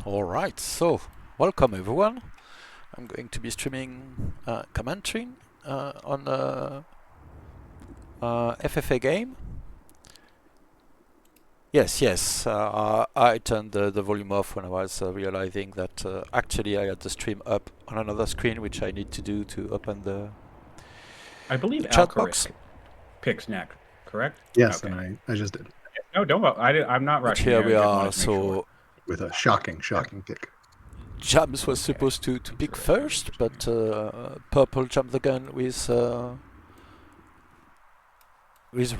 All right. So, welcome everyone. I'm going to be streaming commentary on a FFA game. Yes. I turned the volume off when I was realizing that actually I had the stream up on another screen, which I need to do to open the I believe chat box. Alcaras picks next, correct? Yes, Okay. and I just did. No, don't. I'm not But rushing here you. we I just are. wanted to make So sure. With a shocking pick. Jams was supposed to pick first, but Purple jumped the gun with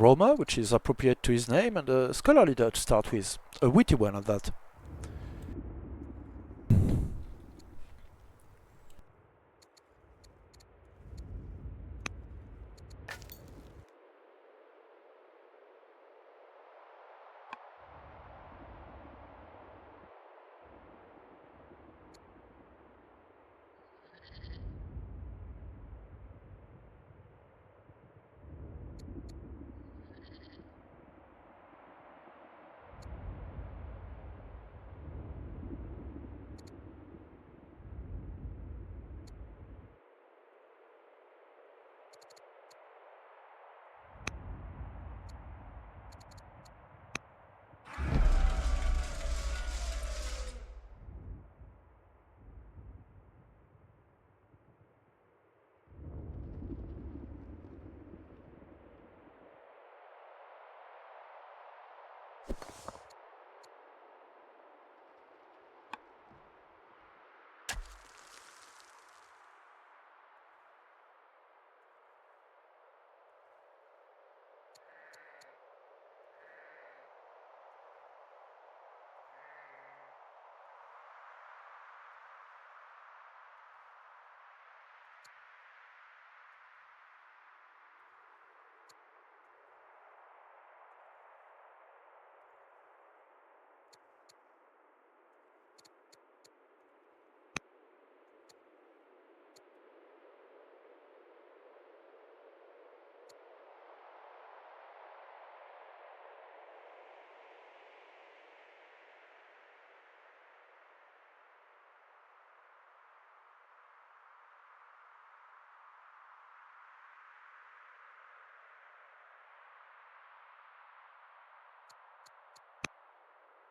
Roma, which is appropriate to his name, and a scholar leader to start with. A witty one at that.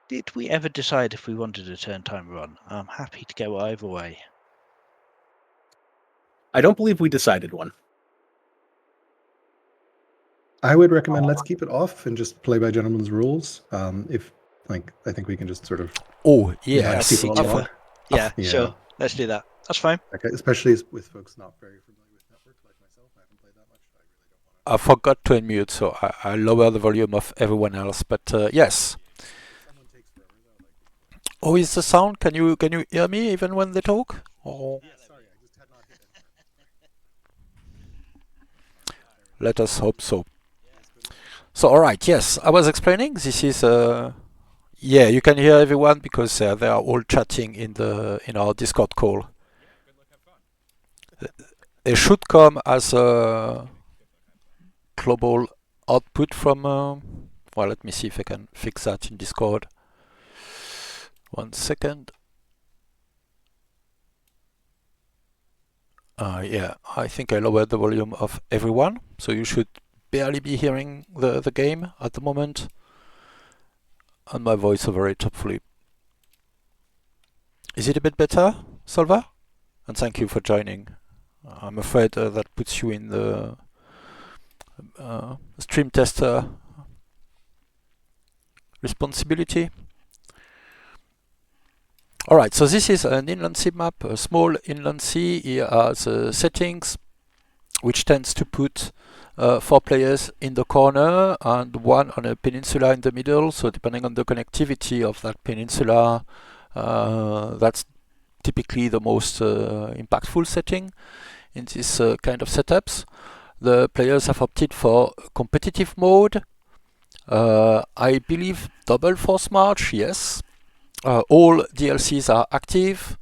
Did we ever decide if we wanted a turn timer on? I'm happy to go either way. I don't believe we decided one. I would recommend let's keep it off and just play by gentlemen's rules. If I think we can just sort of. Oh yeah, Yeah, see. people unlock. Yeah, Yeah. sure. Let's do that. That's fine. Okay, especially with folks not very familiar with networks like myself. I haven't played that much. I really don't want to. I forgot to unmute, so I lower the volume of everyone else. But yes. Someone takes forever though. Oh, is the sound? Can you hear me even when they talk? Oh. Yeah, sorry, I just had not hit it. Let us hope so. So, all right, yes, I was explaining. This is yeah, you can hear everyone because they are all chatting in our Discord call. They should come as a global output from. Well, let me see if I can fix that in Discord. 1 second. Yeah, I think I lowered the volume of everyone, so you should barely be hearing the game at the moment. And my voice over it, hopefully. Is it a bit better, Solva? And thank you for joining. I'm afraid that puts you in the stream tester responsibility. Alright, so this is an inland sea map, a small inland sea. Here are the settings, which tends to put 4 players in the corner and 1 on a peninsula in the middle. So depending on the connectivity of that peninsula, that's typically the most impactful setting in this kind of setups. The players have opted for competitive mode. I believe double force march, yes. All DLCs are active.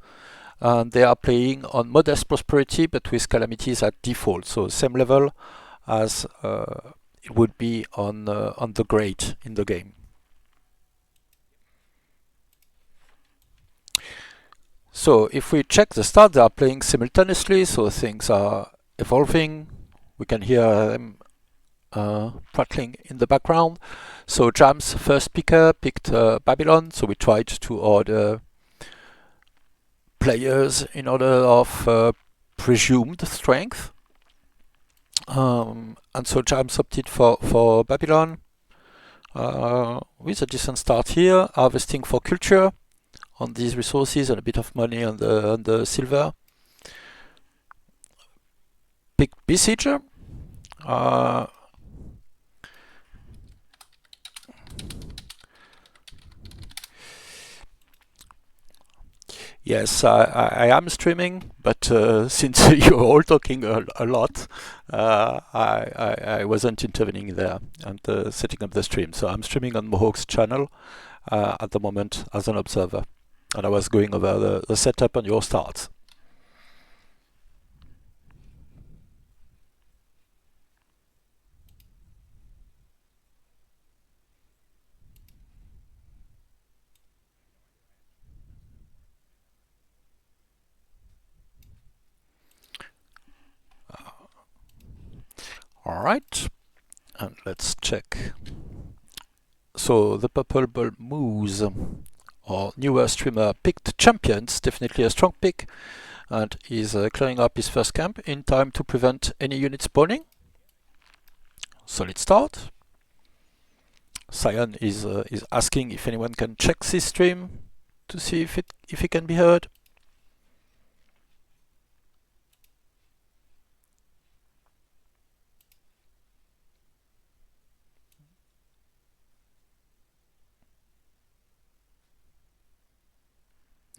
And they are playing on modest prosperity, but with calamities at default. So same level as it would be on the great in the game. So if we check the start, they are playing simultaneously, so things are evolving. We can hear them prattling in the background. So Jam's first picker picked Babylon, so we tried to order players in order of presumed strength. And so Jams opted for Babylon with a decent start here, harvesting for culture on these resources and a bit of money on the silver. Picked Besieger. Yes, I am streaming, but since you're all talking a lot, I wasn't intervening there and setting up the stream. So I'm streaming on Mohawk's channel at the moment as an observer, and I was going over the setup and your starts. All right, and let's check. So ThePurpleBullMoose, our newer streamer, picked champions, definitely a strong pick, and is clearing up his first camp in time to prevent any unit spawning. Solid start. Sion is asking if anyone can check this stream to see if it can be heard.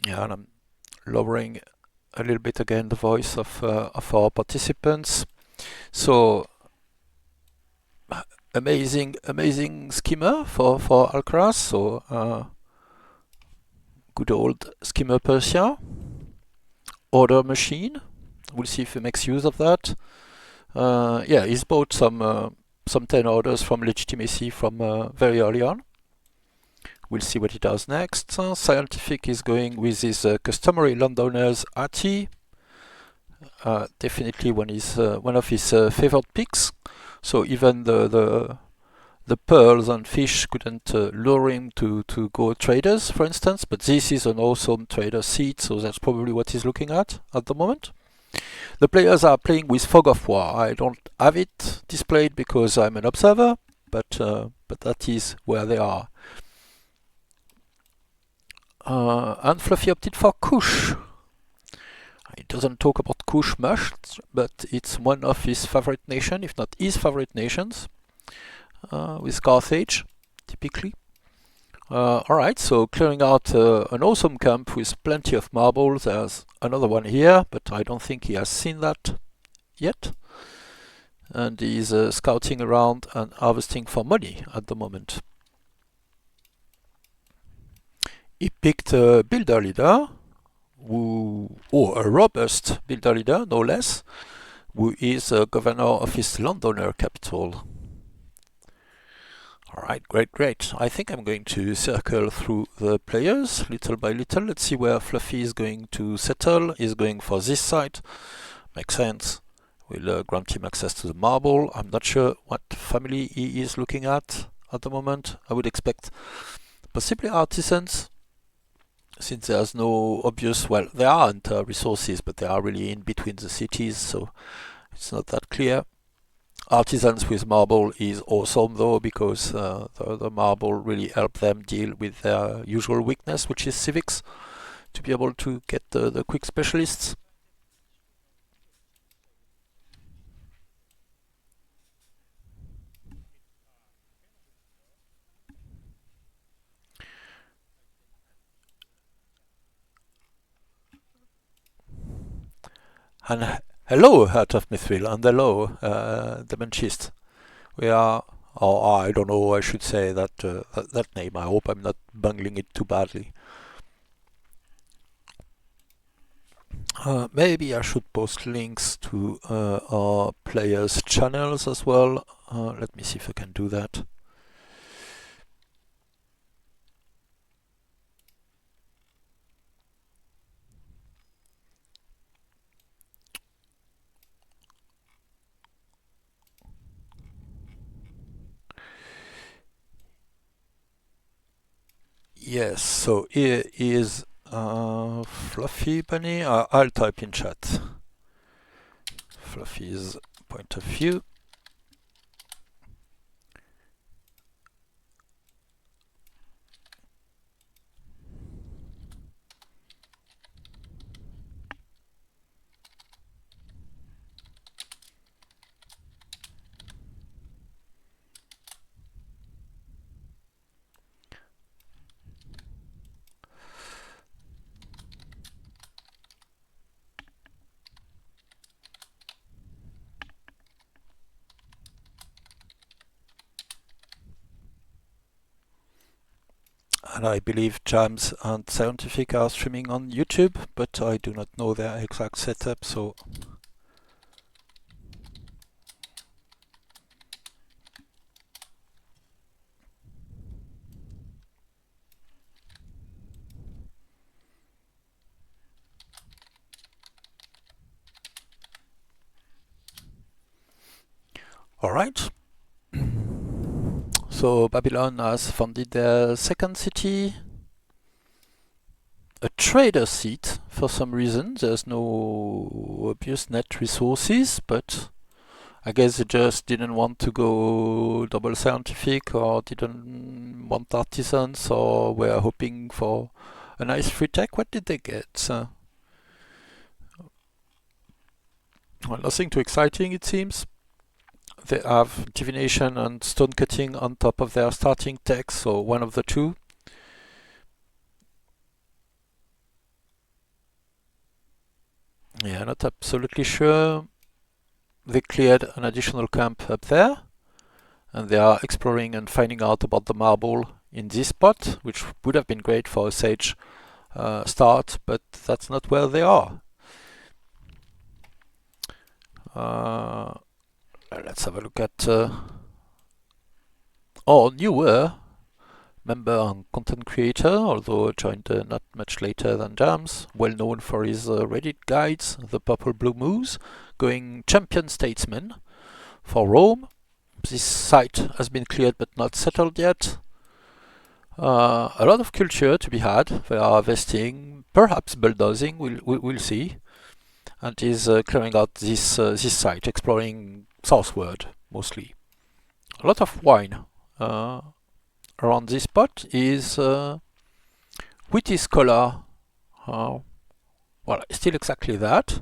Yeah, and I'm lowering a little bit again the voice of our participants. So amazing skimmer for Alcaras. So good old skimmer Persia. Order machine. We'll see if he makes use of that. Yeah, he's bought some 10 orders from legitimacy from very early on. We'll see what he does next. Siontific is going with his customary landowners Ati. Definitely one of his favored picks. So even the pearls and fish couldn't lure him to go traders, for instance. But this is an awesome trader seat, so that's probably what he's looking at the moment. The players are playing with Fog of War. I don't have it displayed because I'm an observer, but that is where they are. And Fluffy opted for Kush. He doesn't talk about Kush much, but it's one of his favorite nations, if not his favorite nations, with Carthage, typically. Alright, so clearing out an awesome camp with plenty of marbles. There's another one here, but I don't think he has seen that yet. And he's scouting around and harvesting for money at the moment. He picked a builder leader, a robust builder leader, no less, who is governor of his landowner capital. Alright, great. I think I'm going to circle through the players little by little. Let's see where Fluffy is going to settle. He's going for this site. Makes sense. We'll grant him access to the marble. I'm not sure what family he is looking at the moment. I would expect possibly artisans, since there's no obvious, well, there aren't resources, but they are really in between the cities, so it's not that clear. Artisans with marble is awesome though, because the marble really help them deal with their usual weakness, which is civics, to be able to get the quick specialists. And hello, Heart of Mithril, and hello, Demonchist. We are, or I don't know, I should say that name. I hope I'm not bungling it too badly. Maybe I should post links to our players' channels as well. Let me see if I can do that. Yes, so here is Fluffybunny. I'll type in chat. Fluffy's point of view. And I believe Jams and Siontific are streaming on YouTube, but I do not know their exact setup, so alright. So Babylon has founded their second city. A trader seat for some reason. There's no obvious net resources, but I guess they just didn't want to go double scientific, or didn't want artisans, or were hoping for a nice free tech. What did they get? Well, nothing too exciting, it seems. They have divination and stone cutting on top of their starting tech, so one of the two. Yeah, not absolutely sure. They cleared an additional camp up there, and they are exploring and finding out about the marble in this spot, which would have been great for a sage start, but that's not where they are. Let's have a look at our newer member and content creator, although joined not much later than Jams, well known for his Reddit guides, ThePurpleBullMoose, going champion statesman for Rome. This site has been cleared but not settled yet. A lot of culture to be had. They are harvesting, perhaps bulldozing, we'll see. And is clearing out this site, exploring southward mostly. A lot of wine around this spot. Is witty scholar. Well, still exactly that.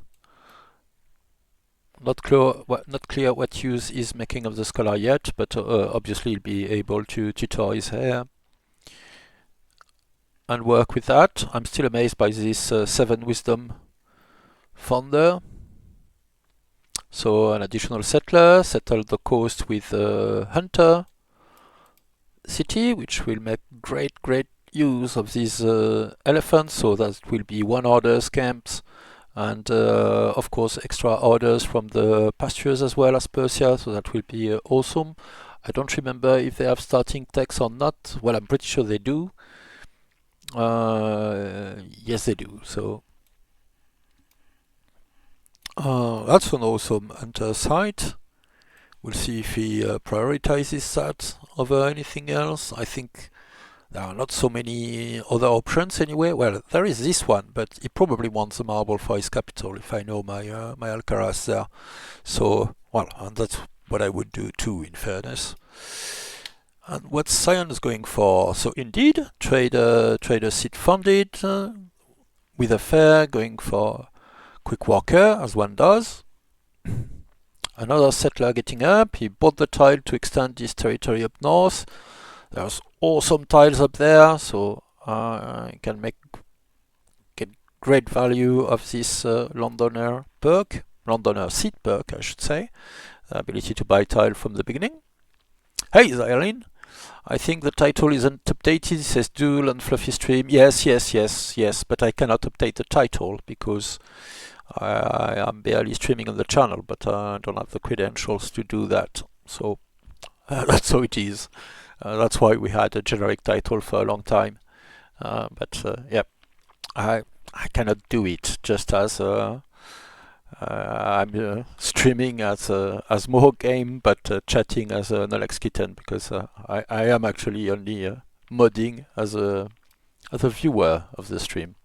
Not clear what use is making of the scholar yet, but obviously he'll be able to tutor his hair and work with that. I'm still amazed by this 7 wisdom founder. So an additional settler settled the coast with Hunter city, which will make great use of these elephants. So that will be one orders camps, and of course extra orders from the pastures as well as Persia. So that will be awesome. I don't remember if they have starting techs or not. Well, I'm pretty sure they do. Yes, they do. So that's an awesome Hunter site. We'll see if he prioritizes that over anything else. I think there are not so many other options anyway. Well, there is this one, but he probably wants the marble for his capital, if I know my Alcaras there. So, well, and that's what I would do too, in fairness. And what's Science going for? So indeed, trader seat funded, with a fair going for quick walker, as one does. Another settler getting up. He bought the tile to extend his territory up north. There's awesome tiles up there, so you can get great value of this Londoner seat perk, I should say. The ability to buy tile from the beginning. Hey, Zylene! I think the title isn't updated. It says Duel and Fluffy Stream. Yes, but I cannot update the title because I am barely streaming on the channel, but I don't have the credentials to do that. So that's how it is. That's why we had a generic title for a long time. But yeah, I cannot do it just as I'm streaming as more game, but chatting as Nolegskitten, because I am actually only modding as a the viewer of the stream.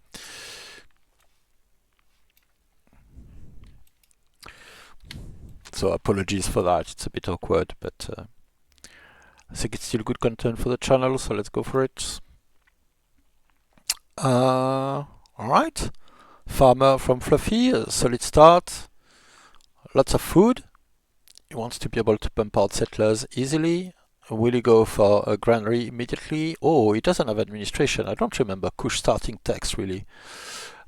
So apologies for that, it's a bit awkward, but I think it's still good content for the channel, so let's go for it. Alright, farmer from Fluffy, a solid start, lots of food. He wants to be able to pump out settlers easily. Will he go for a granary immediately? Oh, he doesn't have administration. I don't remember Kush starting text really.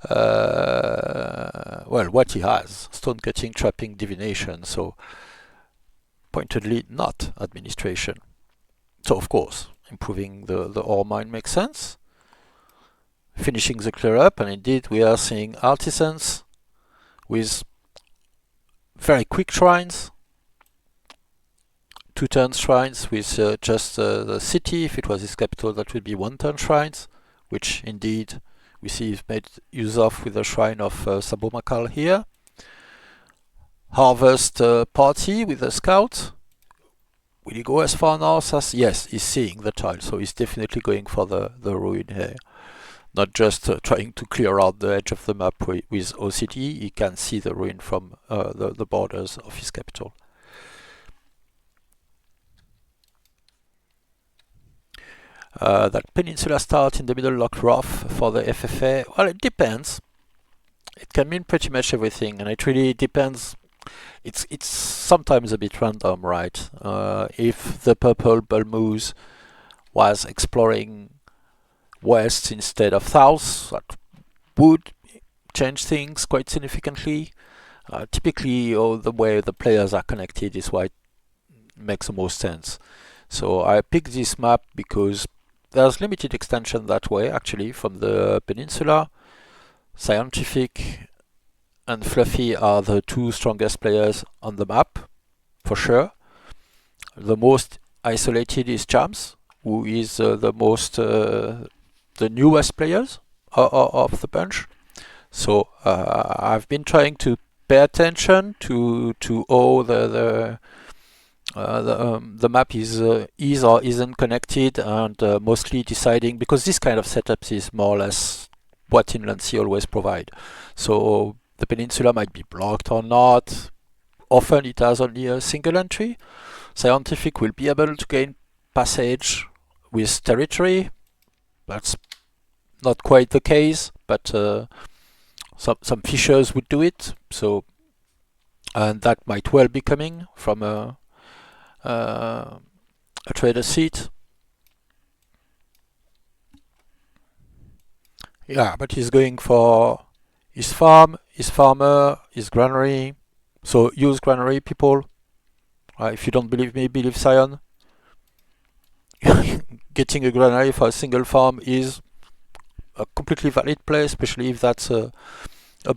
Well, what he has, stone cutting, trapping, divination, so pointedly not administration. So of course, improving the ore mine makes sense. Finishing the clear up, and indeed we are seeing artisans with very quick shrines. 2-turn shrines with just the city. If it was his capital, that would be 1-turn shrines, which indeed we see is made use of with the shrine of Sabomakal here. Harvest party with a scout. Will he go as far north as? Yes, he's seeing the tile, so he's definitely going for the ruin here. Not just trying to clear out the edge of the map with OCD, he can see the ruin from the borders of his capital. That peninsula start in the middle looked rough for the FFA. Well, it depends. It can mean pretty much everything, and it really depends. It's sometimes a bit random, right? If the ThePurpleBullMoose was exploring west instead of south, that would change things quite significantly. Typically, the way the players are connected is why it makes the most sense. So I picked this map because there's limited extension that way, actually, from the peninsula. Siontific and Fluffy are the two strongest players on the map, for sure. The most isolated is Chams, who is the newest players of the bunch. So I've been trying to pay attention to all the map is or isn't connected, and mostly deciding, because this kind of setups is more or less what Inland Sea always provide. So the peninsula might be blocked or not. Often it has only a single entry. Siontific will be able to gain passage with territory. That's not quite the case, but some fishers would do it. So, and that might well be coming from a trader seat. Yeah, but he's going for his farm, his farmer, his granary. So use granary, people. If you don't believe me, believe Sion. Getting a granary for a single farm is a completely valid play, especially if that's a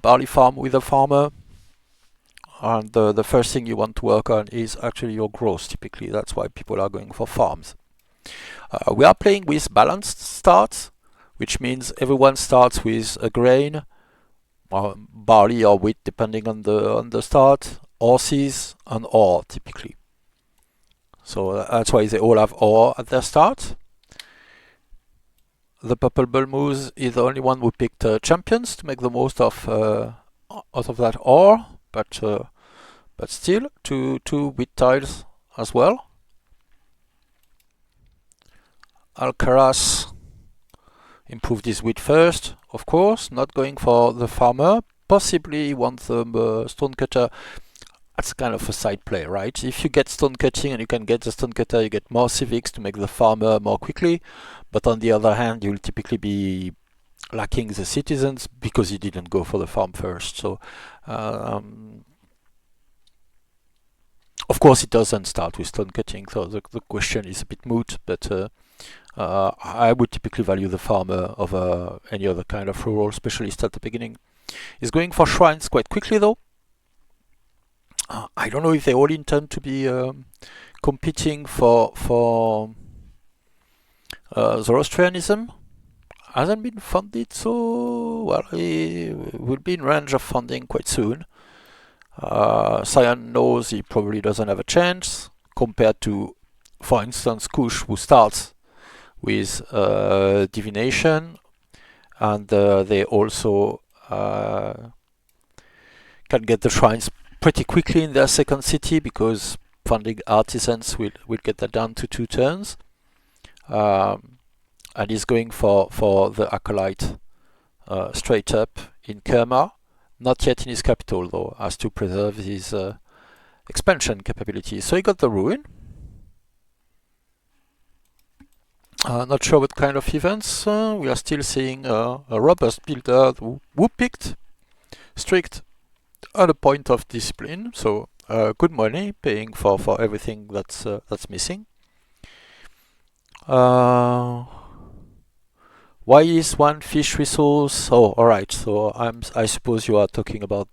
barley farm with a farmer. And the first thing you want to work on is actually your growth, typically. That's why people are going for farms. We are playing with balanced starts, which means everyone starts with a grain, barley or wheat, depending on the start, horses and ore, typically. So that's why they all have ore at their start. The ThePurpleBullMoose is the only one who picked champions to make the most of out of that ore, but still two wheat tiles as well. Alcaras improved his wheat first, of course, not going for the farmer. Possibly he wants the stonecutter. That's kind of a side play, right? If you get stone cutting and you can get the stonecutter, you get more civics to make the farmer more quickly. But on the other hand, you'll typically be lacking the citizens because you didn't go for the farm first. So, of course, it doesn't start with stone cutting, so the question is a bit moot. But I would typically value the farmer over any other kind of rural specialist at the beginning. He's going for shrines quite quickly, though. I don't know if they all intend to be competing for Zoroastrianism. Hasn't been funded, so well, he will be in range of funding quite soon. Sion knows he probably doesn't have a chance compared to, for instance, Kush, who starts with divination. and they also can get the shrines pretty quickly in their second city, because funding artisans will get that down to 2 turns. And he's going for the acolyte straight up in Kerma, not yet in his capital though, as to preserve his expansion capabilities. So he got the ruin. Not sure what kind of events. We are still seeing a robust builder who picked strict at a point of discipline. So good money, paying for everything that's missing. Why is 1 fish resource? Oh, alright. So I suppose you are talking about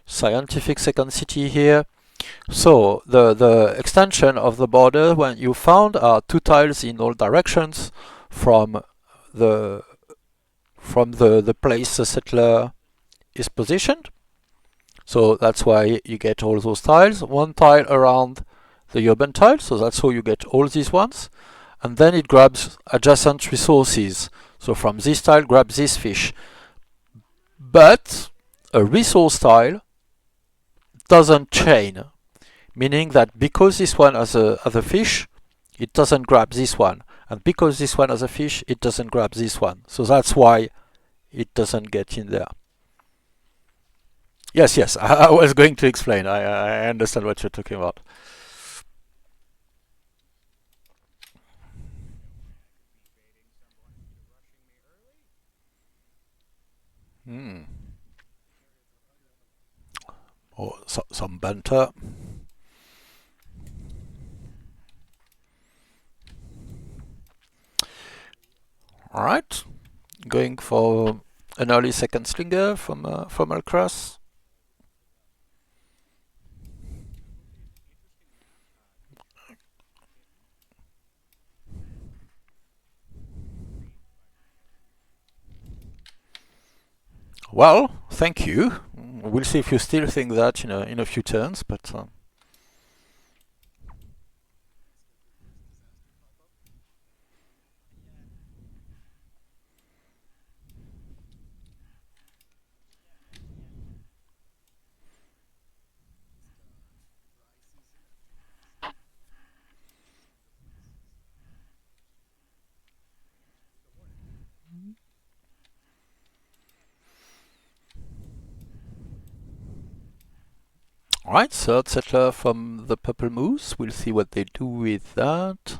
Siontific second city here. So the extension of the border, when you found, are 2 tiles in all directions from the place the settler is positioned. So that's why you get all those tiles. 1 tile around the urban tile, so that's how you get all these ones. And then it grabs adjacent resources. So from this tile, grab this fish. But a resource tile doesn't chain, meaning that because this one has a fish, it doesn't grab this one. And because this one has a fish, it doesn't grab this one. So that's why it doesn't get in there. Yes, I was going to explain. I understand what you're talking about. Or some banter. Alright, going for an early second slinger from Alcaras. Well, thank you. We'll see if you still think that in a few turns, but alright, third settler from the ThePurpleMoose. We'll see what they do with that.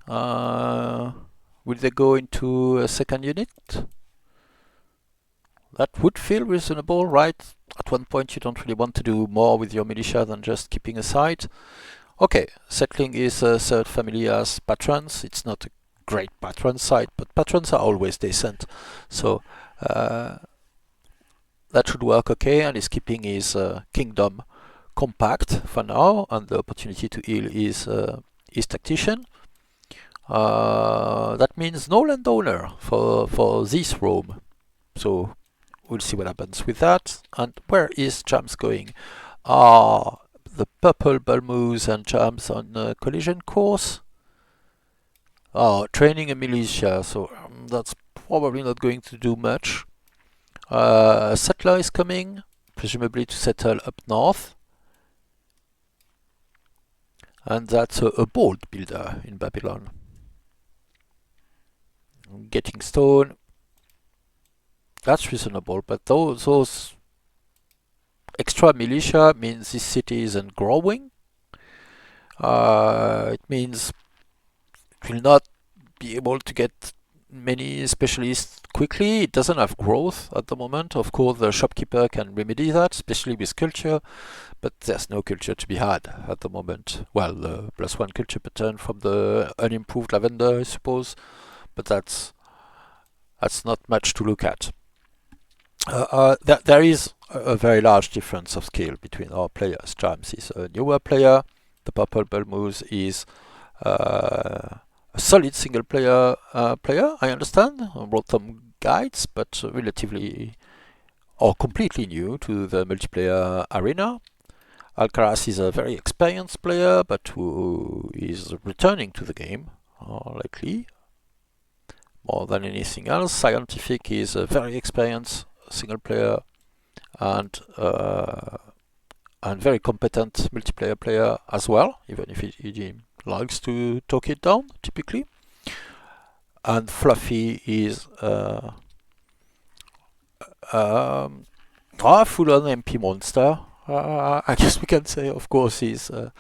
Will they go into a second unit? That would feel reasonable, right? At one point you don't really want to do more with your militia than just keeping a site. Okay, settling is a third family as patrons. It's not a great patron site, but patrons are always decent. So that should work okay, and is keeping his kingdom compact for now, and the opportunity to heal is tactician. That means no landowner for this roam. So we'll see what happens with that. And where is Jams going? The ThePurpleBullMoose and Jams on a collision course. Training a militia, so that's probably not going to do much. A settler is coming, presumably to settle up north. And that's a bold builder in Babylon. Getting stone. That's reasonable, but those extra militia means this city isn't growing. It means it will not be able to get many specialists quickly. It doesn't have growth at the moment. Of course, the shopkeeper can remedy that, especially with culture, but there's no culture to be had at the moment. Well, the +1 culture pattern from the unimproved lavender, I suppose, but that's not much to look at. There is a very large difference of skill between our players. Jams is a newer player. The ThePurpleBullMoose is a solid single player I understand. I wrote some guides, but relatively or completely new to the multiplayer arena. Alcaras is a very experienced player, but who is returning to the game, likely. more than anything else. Siontific is a very experienced single player and very competent multiplayer player as well, even if he likes to talk it down typically. And Fluffy is a full-on MP monster. I guess we can say, of course, he's a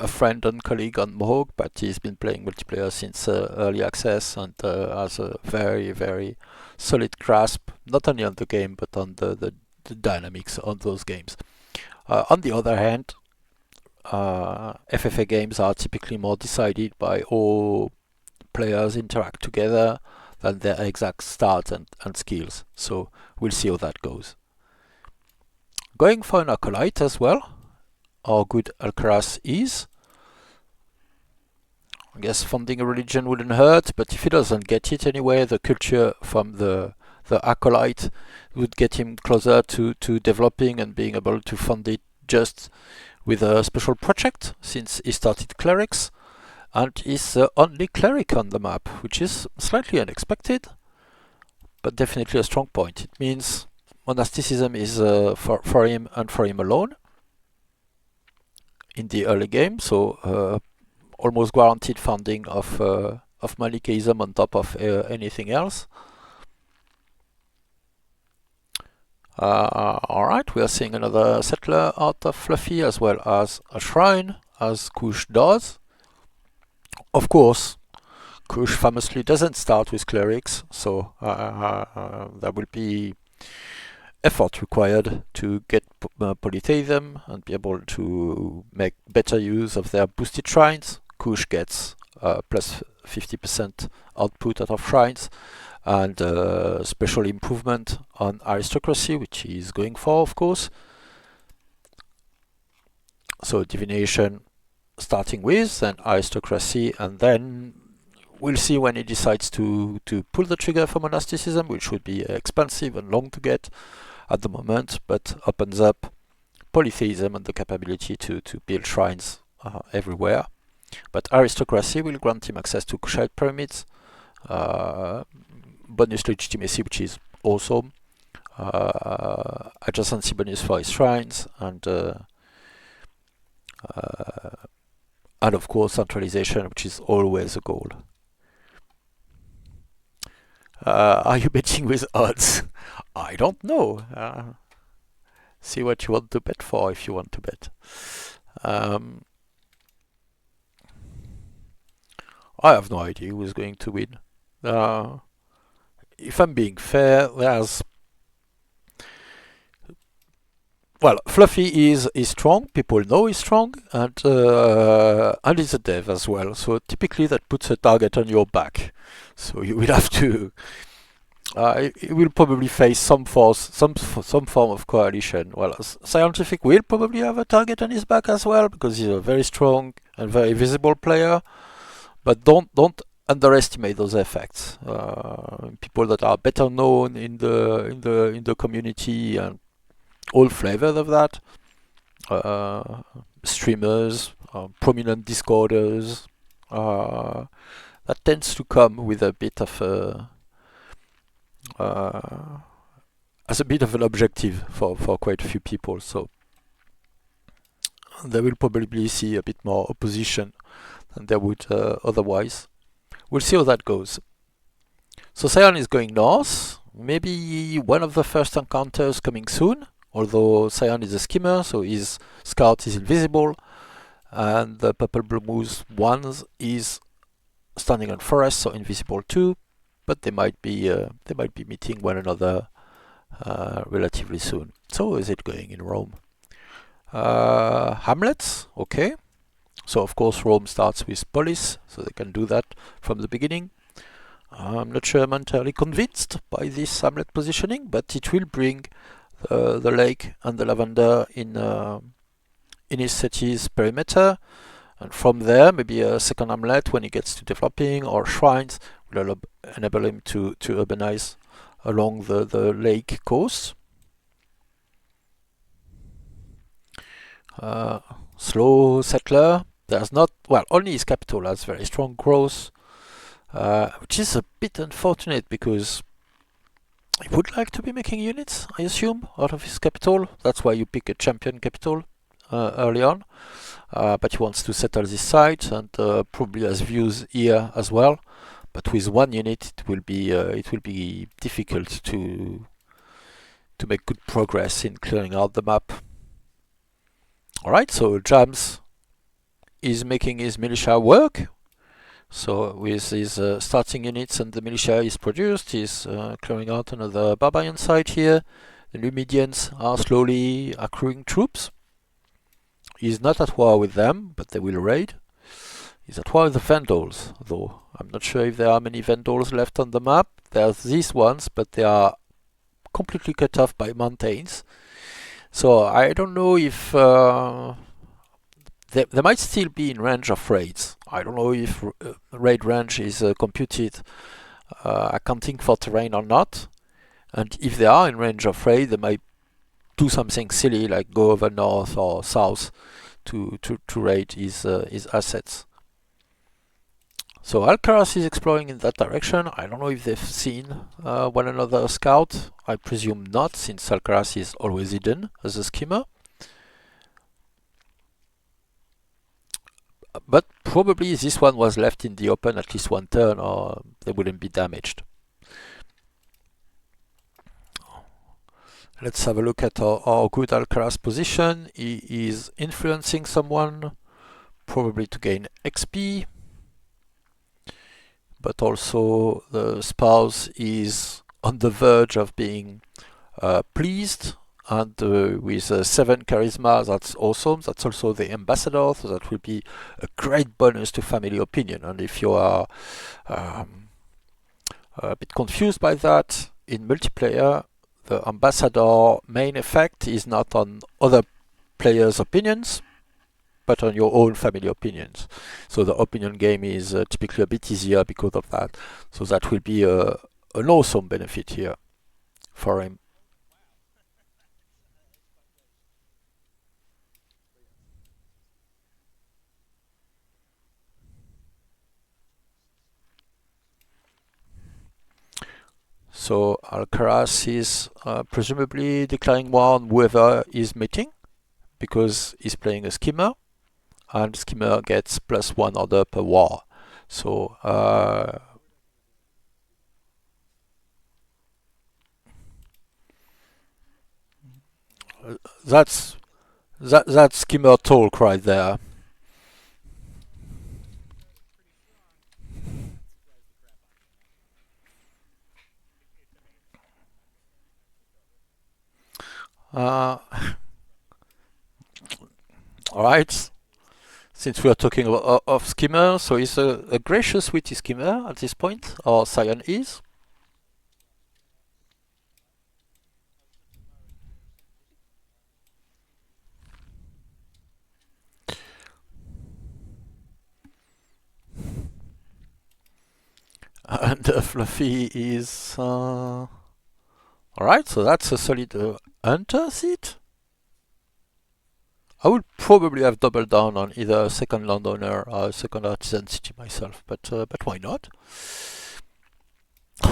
friend and colleague on Mohawk, but he's been playing multiplayer since early access and has a very, very solid grasp, not only on the game, but on the dynamics on those games. On the other hand, FFA games are typically more decided by all players interact together than their exact start and skills. So we'll see how that goes. Going for an Acolyte as well, how good Alcaras is. I guess funding a religion wouldn't hurt, but if he doesn't get it anyway, the culture from the Acolyte would get him closer to developing and being able to fund it just with a special project, since he started clerics and is the only cleric on the map, which is slightly unexpected, but definitely a strong point. It means monasticism is for him and for him alone in the early game, so almost guaranteed funding of Manichaeism on top of anything else. Alright, we are seeing another settler out of Fluffy as well as a shrine, as Kush does. Of course, Kush famously doesn't start with clerics, so there will be effort required to get polytheism and be able to make better use of their boosted shrines. Kush gets plus 50% output out of shrines and special improvement on aristocracy, which he is going for, of course. So divination starting with, then aristocracy, and then we'll see when he decides to pull the trigger for monasticism, which would be expensive and long to get at the moment, but opens up polytheism and the capability to build shrines everywhere. But aristocracy will grant him access to Kushite pyramids, bonus legitimacy, which is awesome, adjacency bonus for his shrines, and of course centralization, which is always a goal. Are you betting with odds? I don't know. See what you want to bet for if you want to bet. I have no idea who is going to win. If I'm being fair, there's... Well, Fluffy is strong, people know he's strong, and he's a dev as well, so typically that puts a target on your back. So you will have to... you will probably face some form of coalition. Well, Siontific will probably have a target on his back as well, because he's a very strong and very visible player, but don't underestimate those effects. People that are better known in the community and all flavors of that, streamers, prominent discorders, that tends to come with a bit of as a bit of an objective for quite a few people, so they will probably see a bit more opposition than they would otherwise. We'll see how that goes. So Sion is going north, maybe one of the first encounters coming soon, although Sion is a skimmer, so his scout is invisible, and the ThePurpleBullMoose ones is standing on forest, so invisible too, but they might be meeting one another relatively soon. So how is it going in Rome? Hamlets, okay. So of course Rome starts with polis, so they can do that from the beginning. I'm not sure I'm entirely convinced by this hamlet positioning, but it will bring the lake and the lavender in his city's perimeter, and from there maybe a second hamlet when he gets to developing, or shrines will enable him to urbanize along the lake coast. Slow settler. There's not, well, only his capital has very strong growth. which is a bit unfortunate because he would like to be making units, I assume, out of his capital. That's why you pick a champion capital early on. But he wants to settle this site and probably has views here as well. But with one unit, it will be difficult to make good progress in clearing out the map. All right, so Jams is making his militia work. So with his starting units and the militia is produced, he's clearing out another barbarian site here. The Numidians are slowly accruing troops. He's not at war with them, but they will raid. He's at war with the Vandals, though. I'm not sure if there are many Vandals left on the map. There's these ones, but they are completely cut off by mountains. So I don't know if they might still be in range of raids. I don't know if raid range is computed accounting for terrain or not. And if they are in range of raid, they might do something silly like go over north or south to raid his assets. So Alcaras is exploring in that direction. I don't know if they've seen one another scout. I presume not, since Alcaras is always hidden as a skimmer. But probably this one was left in the open at least one turn, or they wouldn't be damaged. Let's have a look at our good Alcaraz position. He is influencing someone, probably to gain XP. But also the spouse is on the verge of being pleased. And with 7 charisma, that's awesome. That's also the ambassador, so that will be a great bonus to family opinion. And if you are a bit confused by that, in multiplayer, the ambassador main effect is not on other players' opinions, but on your own family opinions. So the opinion game is typically a bit easier because of that. So that will be an awesome benefit here for him. So Alcaraz is presumably declaring war on whoever is meeting, because he's playing a skimmer, and skimmer gets +1 order per war. So that's skimmer talk right there. Alright, since we are talking of skimmer, so he's a gracious witty skimmer at this point, or Sion is. And Fluffy is... Alright, so that's a solid hunter seat. I would probably have doubled down on either a second landowner or a second artisan city myself, but why not?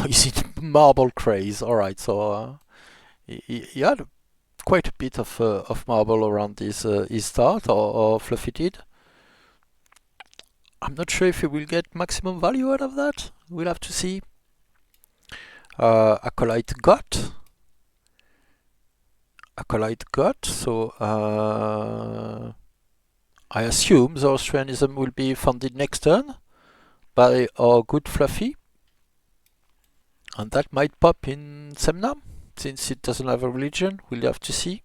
Is it marble craze? Alright, so he had quite a bit of marble around his start, or Fluffy did. I'm not sure if he will get maximum value out of that. We'll have to see. Acolyte got, so I assume the Austrianism will be funded next turn by our good Fluffy, and that might pop in Semna, since it doesn't have a religion. We'll have to see.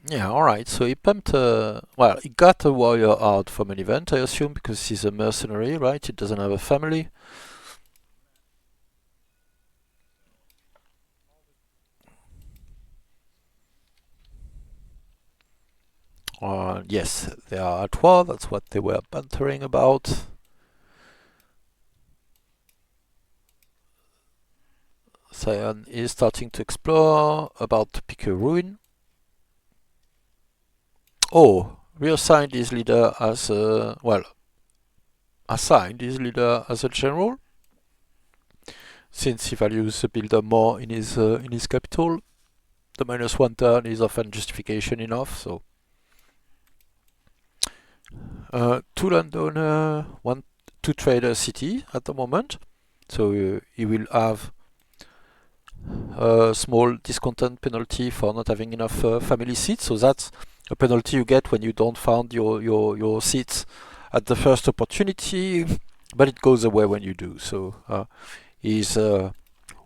Yeah, alright, so he pumped well, he got a warrior out from an event, I assume, because he's a mercenary, right? He doesn't have a family. Yes, they are at war, that's what they were bantering about. Sion is starting to explore, about to pick a ruin. reassigned his leader as assigned his leader as a general, since he values the builder more in his capital. The -1 turn is often justification enough. So 2 landowner, 2 trader city at the moment. So he will have a small discontent penalty for not having enough family seats. So that's a penalty you get when you don't found your seats at the first opportunity, but it goes away when you do. So he's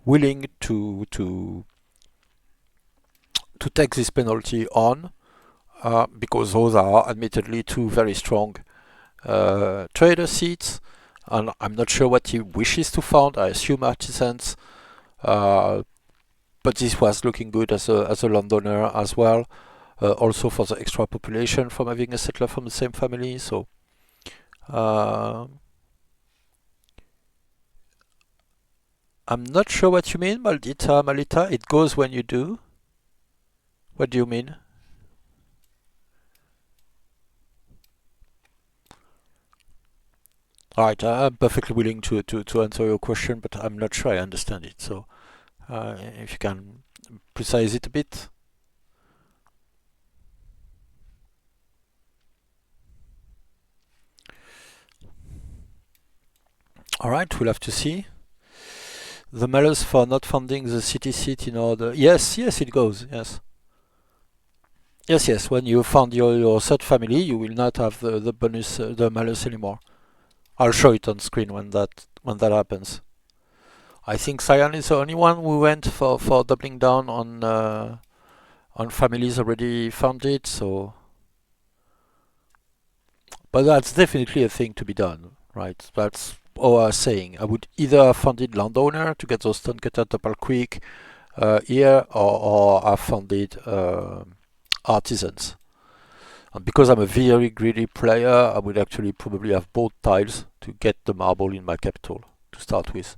willing to take this penalty on because those are admittedly 2 very strong trader seats, and I'm not sure what he wishes to found. I assume artisans, but this was looking good as a landowner as well. Also for the extra population from having a settler from the same family. So I'm not sure what you mean, Maldita Malita. It goes when you do. What do you mean? Alright, I'm perfectly willing to answer your question, but I'm not sure I understand it. So if you can precise it a bit. Alright, we'll have to see. The malus for not funding the city seat in order. Yes, it goes, yes. Yes, when you found your third family, you will not have the bonus, the malus anymore. I'll show it on screen when that happens. I think Sion is the only one who went for doubling down on families already founded. So, but that's definitely a thing to be done, right? That's all I was saying. I would either have funded landowner to get those Stonecutter double quick here, or have funded artisans. And because I'm a very greedy player, I would actually probably have both tiles to get the marble in my capital to start with,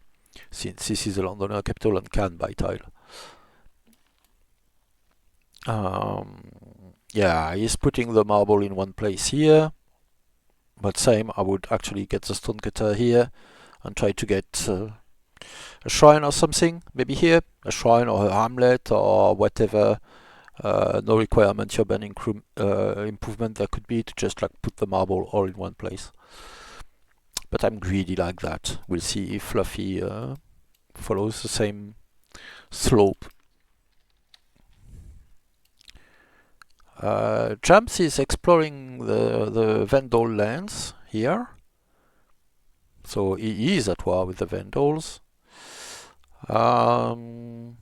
since this is a landowner capital and can buy tile. Yeah, he's putting the marble in one place here, but same, I would actually get the stonecutter here and try to get a shrine or something, maybe here, a shrine or a hamlet or whatever. No requirement urban improvement there could be to just like put the marble all in one place. But I'm greedy like that. We'll see if Fluffy follows the same slope. Jams is exploring the Vandal lands here. So he is at war with the Vandals. Alright,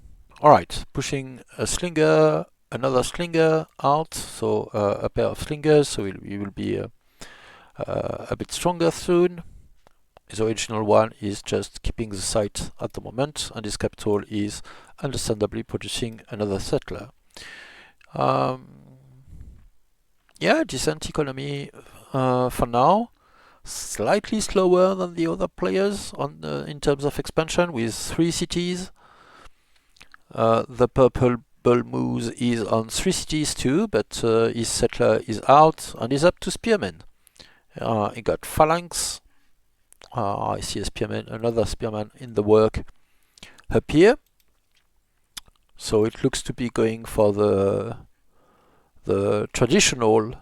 pushing a slinger, another slinger out, so a pair of slingers, so he will be a bit stronger soon. His original one is just keeping the site at the moment, and his capital is understandably producing another settler. Yeah, decent economy for now. Slightly slower than the other players on in terms of expansion, with 3 cities. ThePurpleBullMoose is on 3 cities too, but his settler is out and is up to spearmen. He got phalanx. I see a spearman, another spearman in the work up here. So it looks to be going for the traditional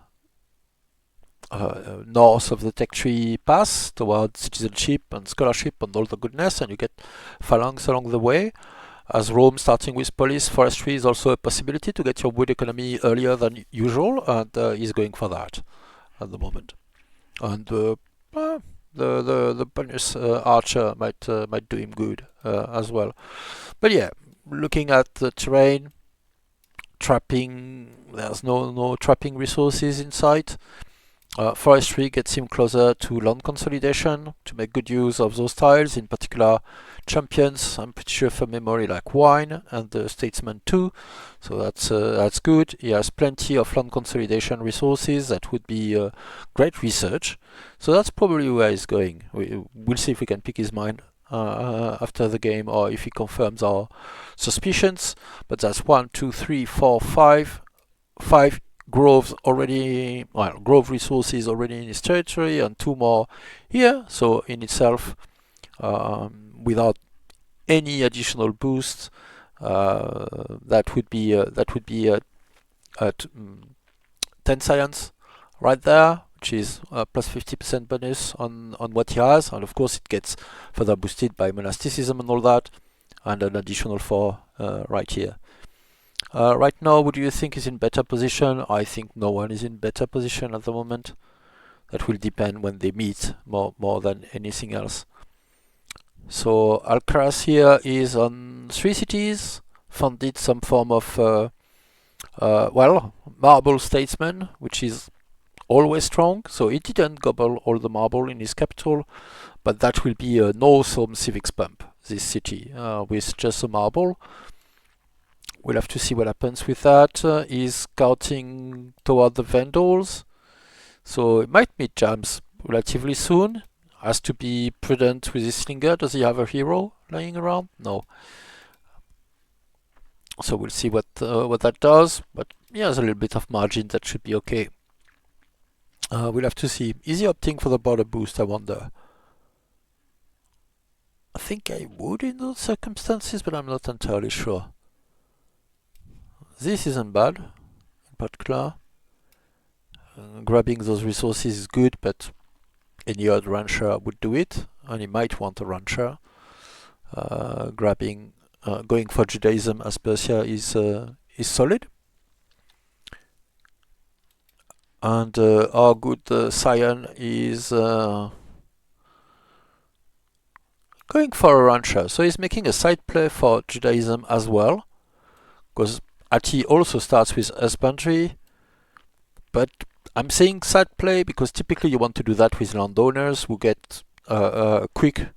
north of the tech tree pass towards citizenship and scholarship and all the goodness, and you get phalanx along the way. As Rome starting with police, forestry is also a possibility to get your wood economy earlier than usual, and he's going for that at the moment. And the bonus archer might do him good as well. But yeah, looking at the terrain, trapping, there's no trapping resources in sight. Forestry gets him closer to land consolidation to make good use of those tiles, in particular champions, I'm pretty sure from memory, like wine and statesman too. So that's good. He has plenty of land consolidation resources that would be great research. So that's probably where he's going. We'll see if we can pick his mind after the game, or if he confirms our suspicions. But that's 1, 2, 3, 4, 5 groves already, well, grove resources already in his territory, and 2 more here. So in itself, without any additional boost, that would be 10 science right there, which is plus 50% bonus on what he has, and of course it gets further boosted by monasticism and all that, and an additional 4 right here. Right now, who do you think is in better position? I think no one is in better position at the moment. That will depend when they meet more than anything else. So Alcaras here is on 3 cities, funded some form of well, marble statesman, which is always strong. So he didn't gobble all the marble in his capital, but that will be an awesome civics bump, this city, with just a marble. We'll have to see what happens with that. He's scouting toward the Vandals, so it might meet jams relatively soon. Has to be prudent with his slinger. Does he have a hero lying around? No. So we'll see what that does, but yeah, there's a little bit of margin that should be okay. We'll have to see. Is he opting for the border boost, I wonder? I think I would in those circumstances, but I'm not entirely sure. This isn't bad, in particular. Grabbing those resources is good, but any other rancher would do it, and he might want a rancher. Going for Judaism as Persia is solid. And our good Sion is going for a rancher. So he's making a side play for Judaism as well, because Ati also starts with husbandry, but I'm saying side play because typically you want to do that with landowners who get quick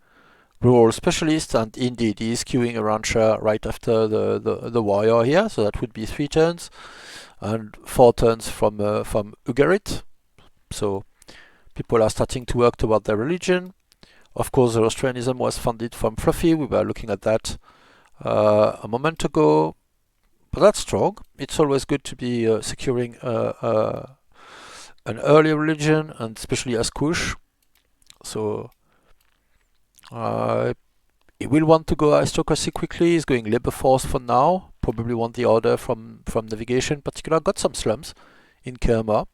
rural specialists, and indeed he is queuing a rancher right after the warrior here, so that would be 3 turns and 4 turns from Ugarit. So people are starting to work toward their religion. Of course, Zoroastrianism was funded from Fluffy. We were looking at that a moment ago. But that's strong. It's always good to be securing an early religion, and especially as Kush. So he will want to go aristocracy quickly. He's going labor force for now. Probably want the order from navigation in particular. Got some slums in Kerma.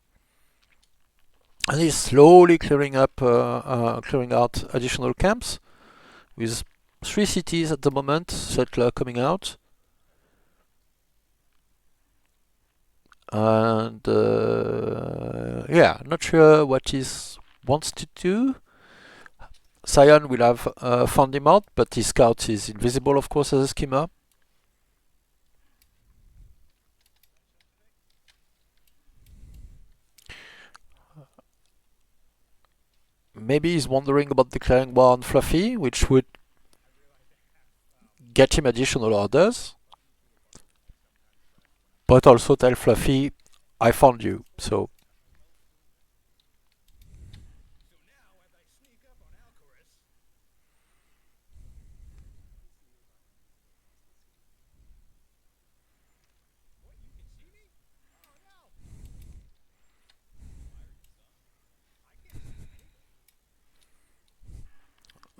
And he's slowly clearing out additional camps with 3 cities at the moment, settler coming out. And yeah, not sure what he wants to do. Sion will have found him out, but his scout is invisible, of course, as a skimmer. Maybe he's wondering about declaring war on Fluffy, which would get him additional orders, but also tell Fluffy, I found you, so.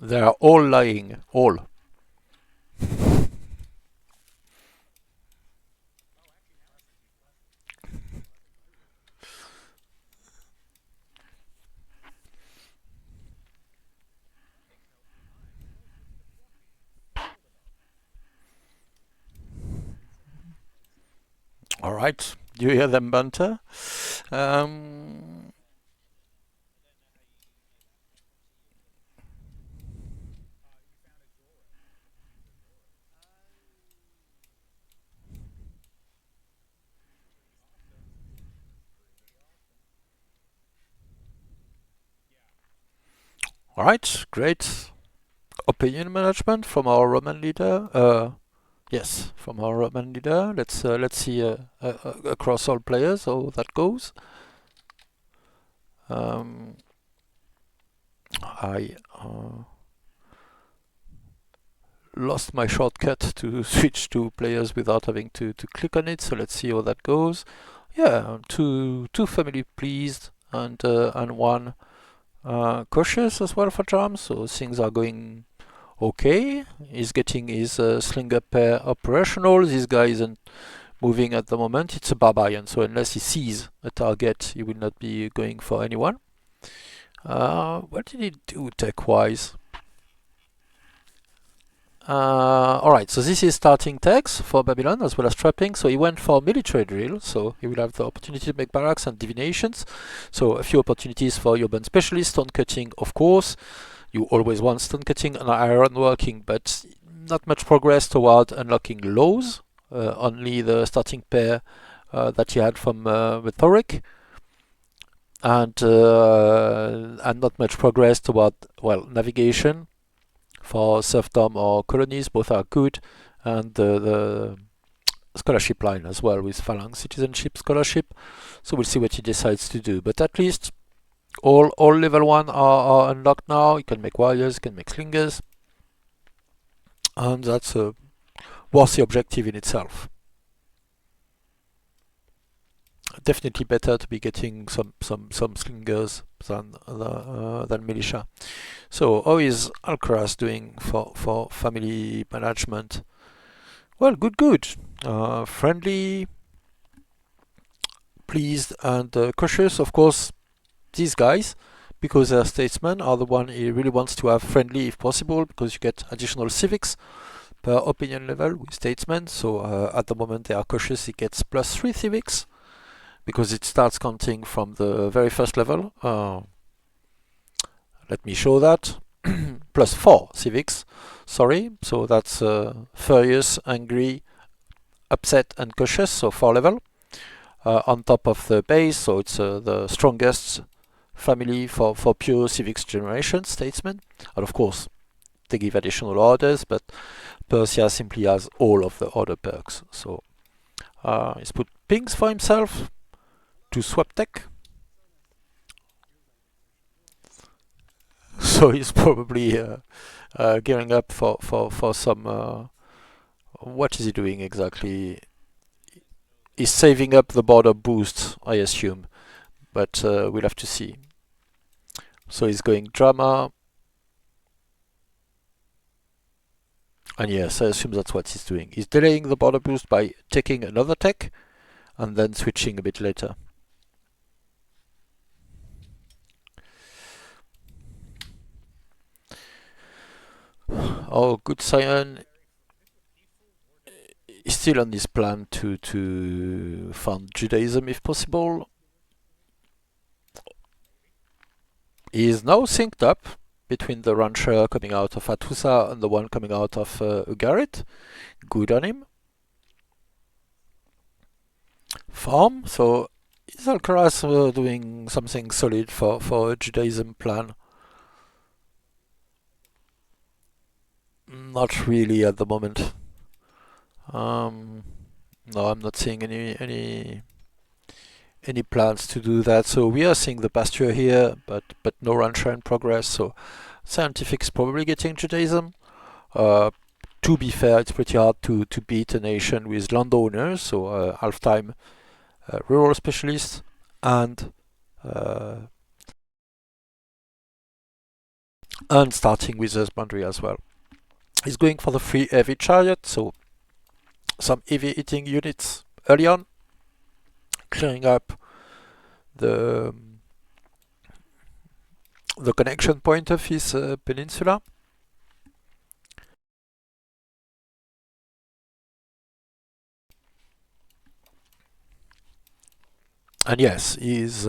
They are all lying, all. All right, do you hear them banter? All right, great opinion management from our Roman leader. Yes, from our Roman leader. Let's see across all players how that goes. I lost my shortcut to switch to players without having to click on it, so let's see how that goes. Yeah, two family pleased and one cautious as well for Jam. So things are going okay. He's getting his slinger pair operational. This guy isn't moving at the moment. It's a barbarian, so unless he sees a target, he will not be going for anyone. What did he do tech-wise? Alright, so this is starting techs for Babylon as well as trapping. So he went for military drill, so he will have the opportunity to make barracks and divinations. So a few opportunities for urban specialists. Stone cutting, of course. You always want stone cutting and iron working, but not much progress toward unlocking laws. Only the starting pair that you had from rhetoric, and not much progress toward, well, navigation for serfdom or colonies. Both are good, and the scholarship line as well with Phalanx citizenship scholarship. So we'll see what he decides to do, but at least all level 1 are unlocked now. You can make warriors, you can make slingers, and that's a worthy objective in itself. Definitely better to be getting some slingers than militia. So how is Alcaras doing for family management? Well, good. Friendly, pleased, and cautious. Of course, these guys, because they're statesmen, are the one he really wants to have friendly if possible, because you get additional civics per opinion level with statesmen. So at the moment they are cautious. He gets +3 civics because it starts counting from the very first level. Let me show that. +4 civics, sorry. So that's furious, angry, upset, and cautious. So 4 level on top of the base. So it's the strongest family for pure civics generation, statesmen. And of course they give additional orders, but Persia simply has all of the order perks. So he's put pings for himself to swap tech. So he's probably gearing up for some. What is he doing exactly? He's saving up the border boost, I assume, but we'll have to see. So he's going drama. And yes, I assume that's what he's doing. He's delaying the border boost by taking another tech and then switching a bit later. Oh, good Sion is still on his plan to found Judaism if possible. He is now synced up between the rancher coming out of Atusa and the one coming out of Ugarit. Good on him. Farm, so is Alcaras doing something solid for a Judaism plan? Not really at the moment. No, I'm not seeing any plans to do that. So we are seeing the pasture here, but no rancher in progress. So Siontific is probably getting Judaism. To be fair, it's pretty hard to beat a nation with landowners. So half-time rural specialists and starting with husbandry as well. He's going for the free heavy chariot, so some heavy hitting units early on, clearing up the connection point of his peninsula. And yes, he's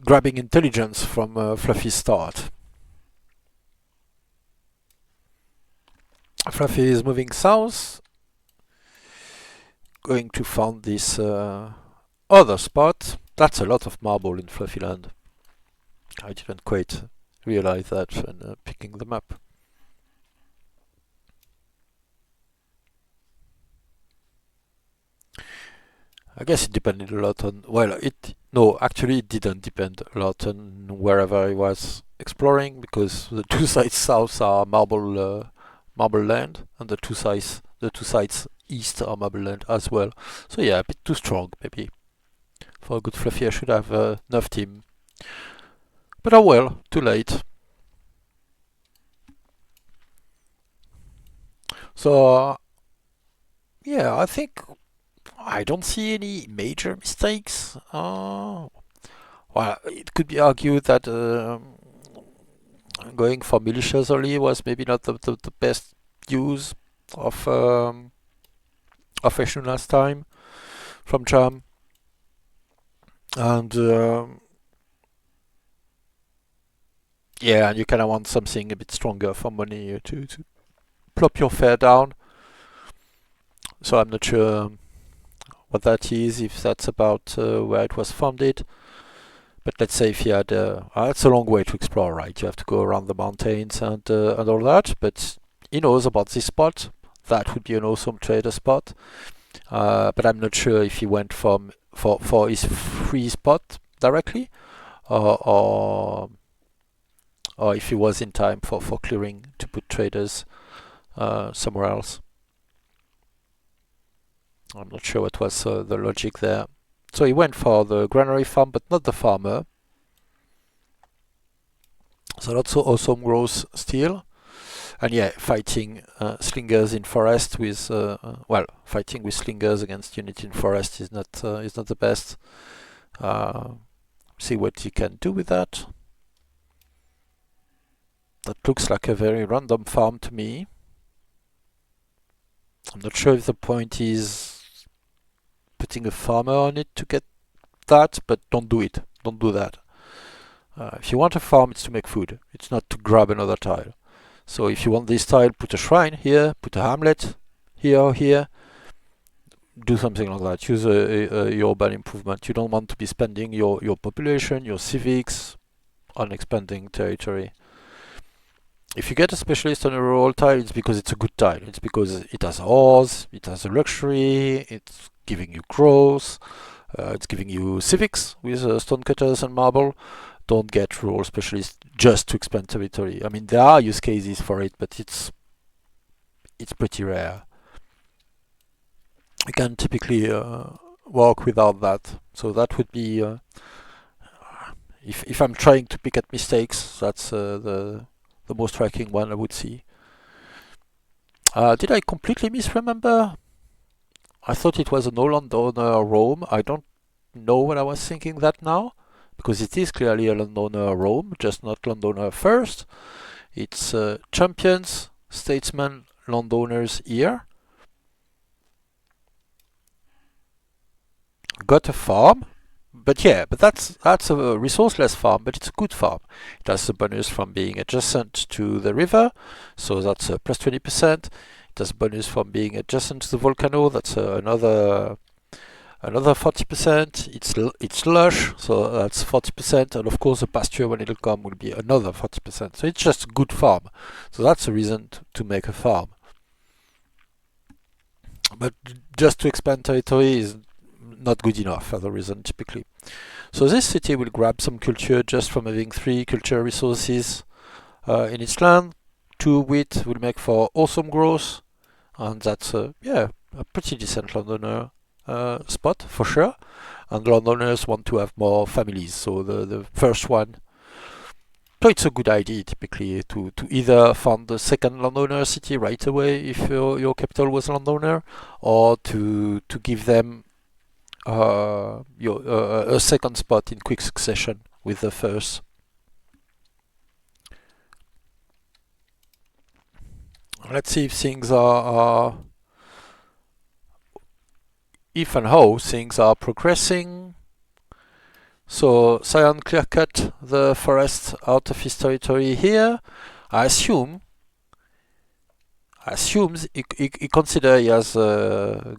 grabbing intelligence from Fluffy's start. Fluffy is moving south, going to found this other spot. That's a lot of marble in Fluffy land. I didn't quite realize that when picking them up. I guess it depended a lot on, well, actually it didn't depend a lot on wherever I was exploring, because the two sides south are marble land, and the two sides the two sides east are marble land as well. So yeah, a bit too strong maybe. For a good fluffy I should have enough team. But oh well, too late. So yeah, I think I don't see any major mistakes. Well, it could be argued that going for militias early was maybe not the best use of action last time from Jam. And yeah, and you kind of want something a bit stronger for money to plop your fare down. So I'm not sure what that is, if that's about where it was founded. But let's say if you had, it's a long way to explore, right? You have to go around the mountains and all that. But he knows about this spot. That would be an awesome trader spot. But I'm not sure if he went for his free spot directly, or if he was in time for clearing to put traders somewhere else. I'm not sure what was the logic there. So he went for the granary farm, but not the farmer. So that's awesome growth still. And yeah, fighting slingers in forest with fighting with slingers against unit in forest is not the best. See what you can do with that. That looks like a very random farm to me. I'm not sure if the point is putting a farmer on it to get that, but don't do it. Don't do that. If you want a farm, it's to make food. It's not to grab another tile. So if you want this tile, put a shrine here, put a hamlet here or here. Do something like that. Use a urban improvement. You don't want to be spending your population, your civics on expanding territory. If you get a specialist on a rural tile, it's because it's a good tile. It's because it has ores, it has a luxury, it's giving you growth, it's giving you civics with stonecutters and marble. Don't get rural specialists just to expand territory. I mean, there are use cases for it, but it's pretty rare. You can typically work without that. So that would be, if I'm trying to pick at mistakes, that's the most striking one I would see. Did I completely misremember? I thought it was a no landowner Rome. I don't know what I was thinking that now, because it is clearly a landowner Rome, just not landowner first. It's champions, statesmen, landowners here. Got a farm. But yeah, that's a resourceless farm, but it's a good farm. It has a bonus from being adjacent to the river, so that's plus 20%. It has a bonus from being adjacent to the volcano, that's another 40%. It's lush, so that's 40%, and of course the pasture when it'll come will be another 40%. So it's just a good farm. So that's a reason to make a farm. But just to expand territory is not good enough as a reason typically. So this city will grab some culture just from having 3 culture resources in its land. 2 wheat will make for awesome growth, and that's a pretty decent landowner spot for sure. And landowners want to have more families, so the first one. So it's a good idea typically to either fund the second landowner city right away if your capital was landowner, or to give them a second spot in quick succession with the first. Let's see if things are if and how things are progressing. So Sion clear cut the forest out of his territory here. I assumes he consider he has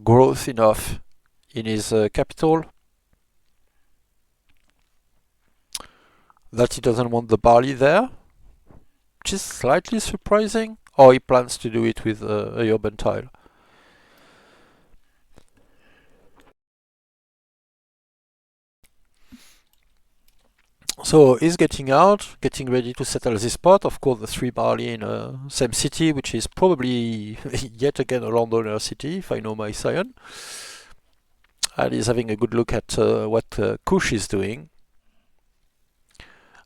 growth enough in his capital that he doesn't want the barley there, which is slightly surprising. Or he plans to do it with a urban tile. So he's getting out, getting ready to settle this spot. Of course, the 3 barley in same city, which is probably yet again a landowner city, if I know my Sion. And he's having a good look at what Kush is doing.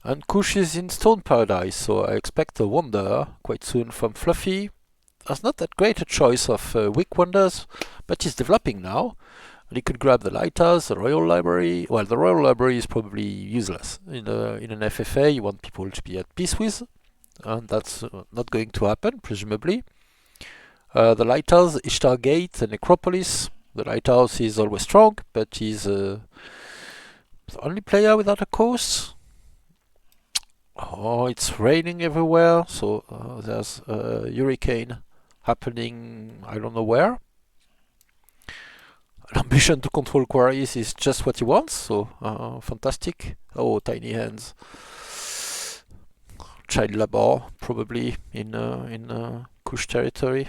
And Kush is in Stone Paradise, so I expect a wonder quite soon from Fluffy. There's not that great a choice of weak wonders, but he's developing now. And he could grab the Lighthouse, the Royal Library. Well, the Royal Library is probably useless. In an FFA, you want people to be at peace with, and that's not going to happen, presumably. The Lighthouse, Ishtar Gate, the Necropolis. The Lighthouse is always strong, but he's the only player without a coast. Oh, it's raining everywhere, so there's a hurricane happening, I don't know where. An ambition to control quarries is just what he wants, so fantastic. Oh, tiny hands. Child labor, probably in Kush territory.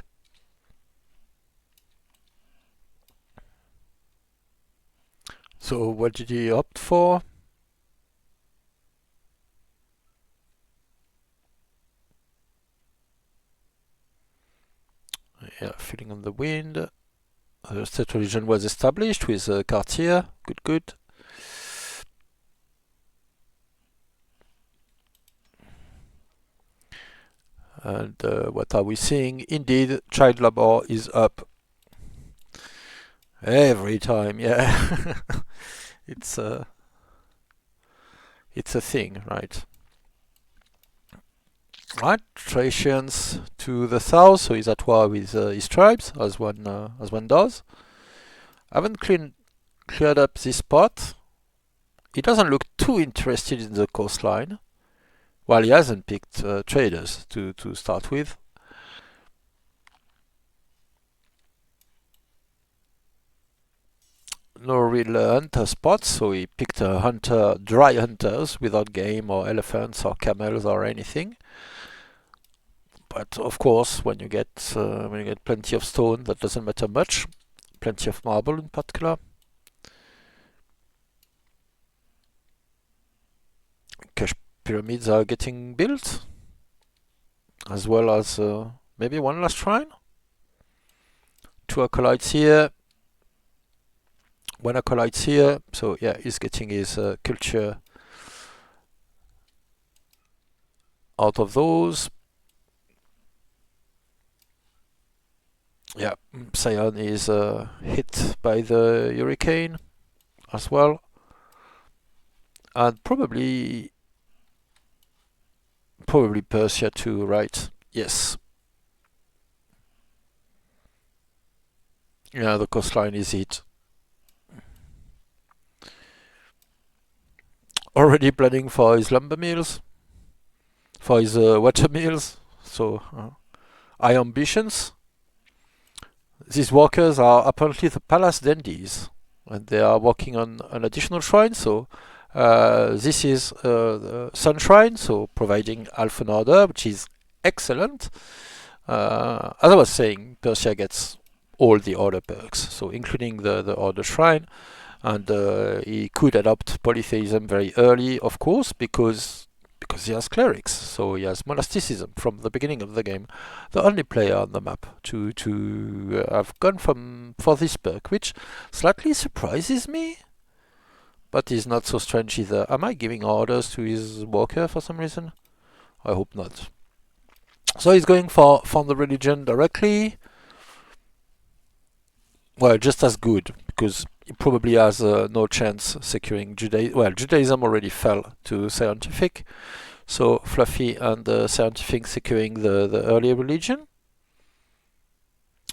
So what did he opt for? Yeah, feeling on the wind. The state religion was established with Cartier. Good, good. And what are we seeing? Indeed, child labor is up. Every time, yeah. It's a thing, right? Right, Thracians to the south, so he's at war with his tribes, as one does. Haven't cleared up this spot. He doesn't look too interested in the coastline. Well, he hasn't picked traders to start with. No real hunter spots, so he picked dry hunters without game or elephants or camels or anything. But of course, when you get plenty of stone, that doesn't matter much. Plenty of marble in particular. Cash pyramids are getting built, as well as maybe one last shrine. 2 acolytes here. 1 acolytes here. So yeah, he's getting his culture out of those. Yeah, Sion is hit by the hurricane as well. And probably Persia too, right? Yes. Yeah, the coastline is hit. Already planning for his lumber mills, for his water mills. So high ambitions. These workers are apparently the palace dandies, and they are working on an additional shrine. So this is the Sun Shrine, so providing half an order, which is excellent. As I was saying, Persia gets all the order perks, so including the order shrine, and he could adopt polytheism very early, of course, because he has clerics, so he has monasticism from the beginning of the game. The only player on the map to have gone for this perk, which slightly surprises me, but is not so strange either. Am I giving orders to his worker for some reason? I hope not. So he's going for the religion directly. Well, just as good, because he probably has no chance securing Judaism. Well, Judaism already fell to Siontific, so Fluffy and Siontific securing the early religion.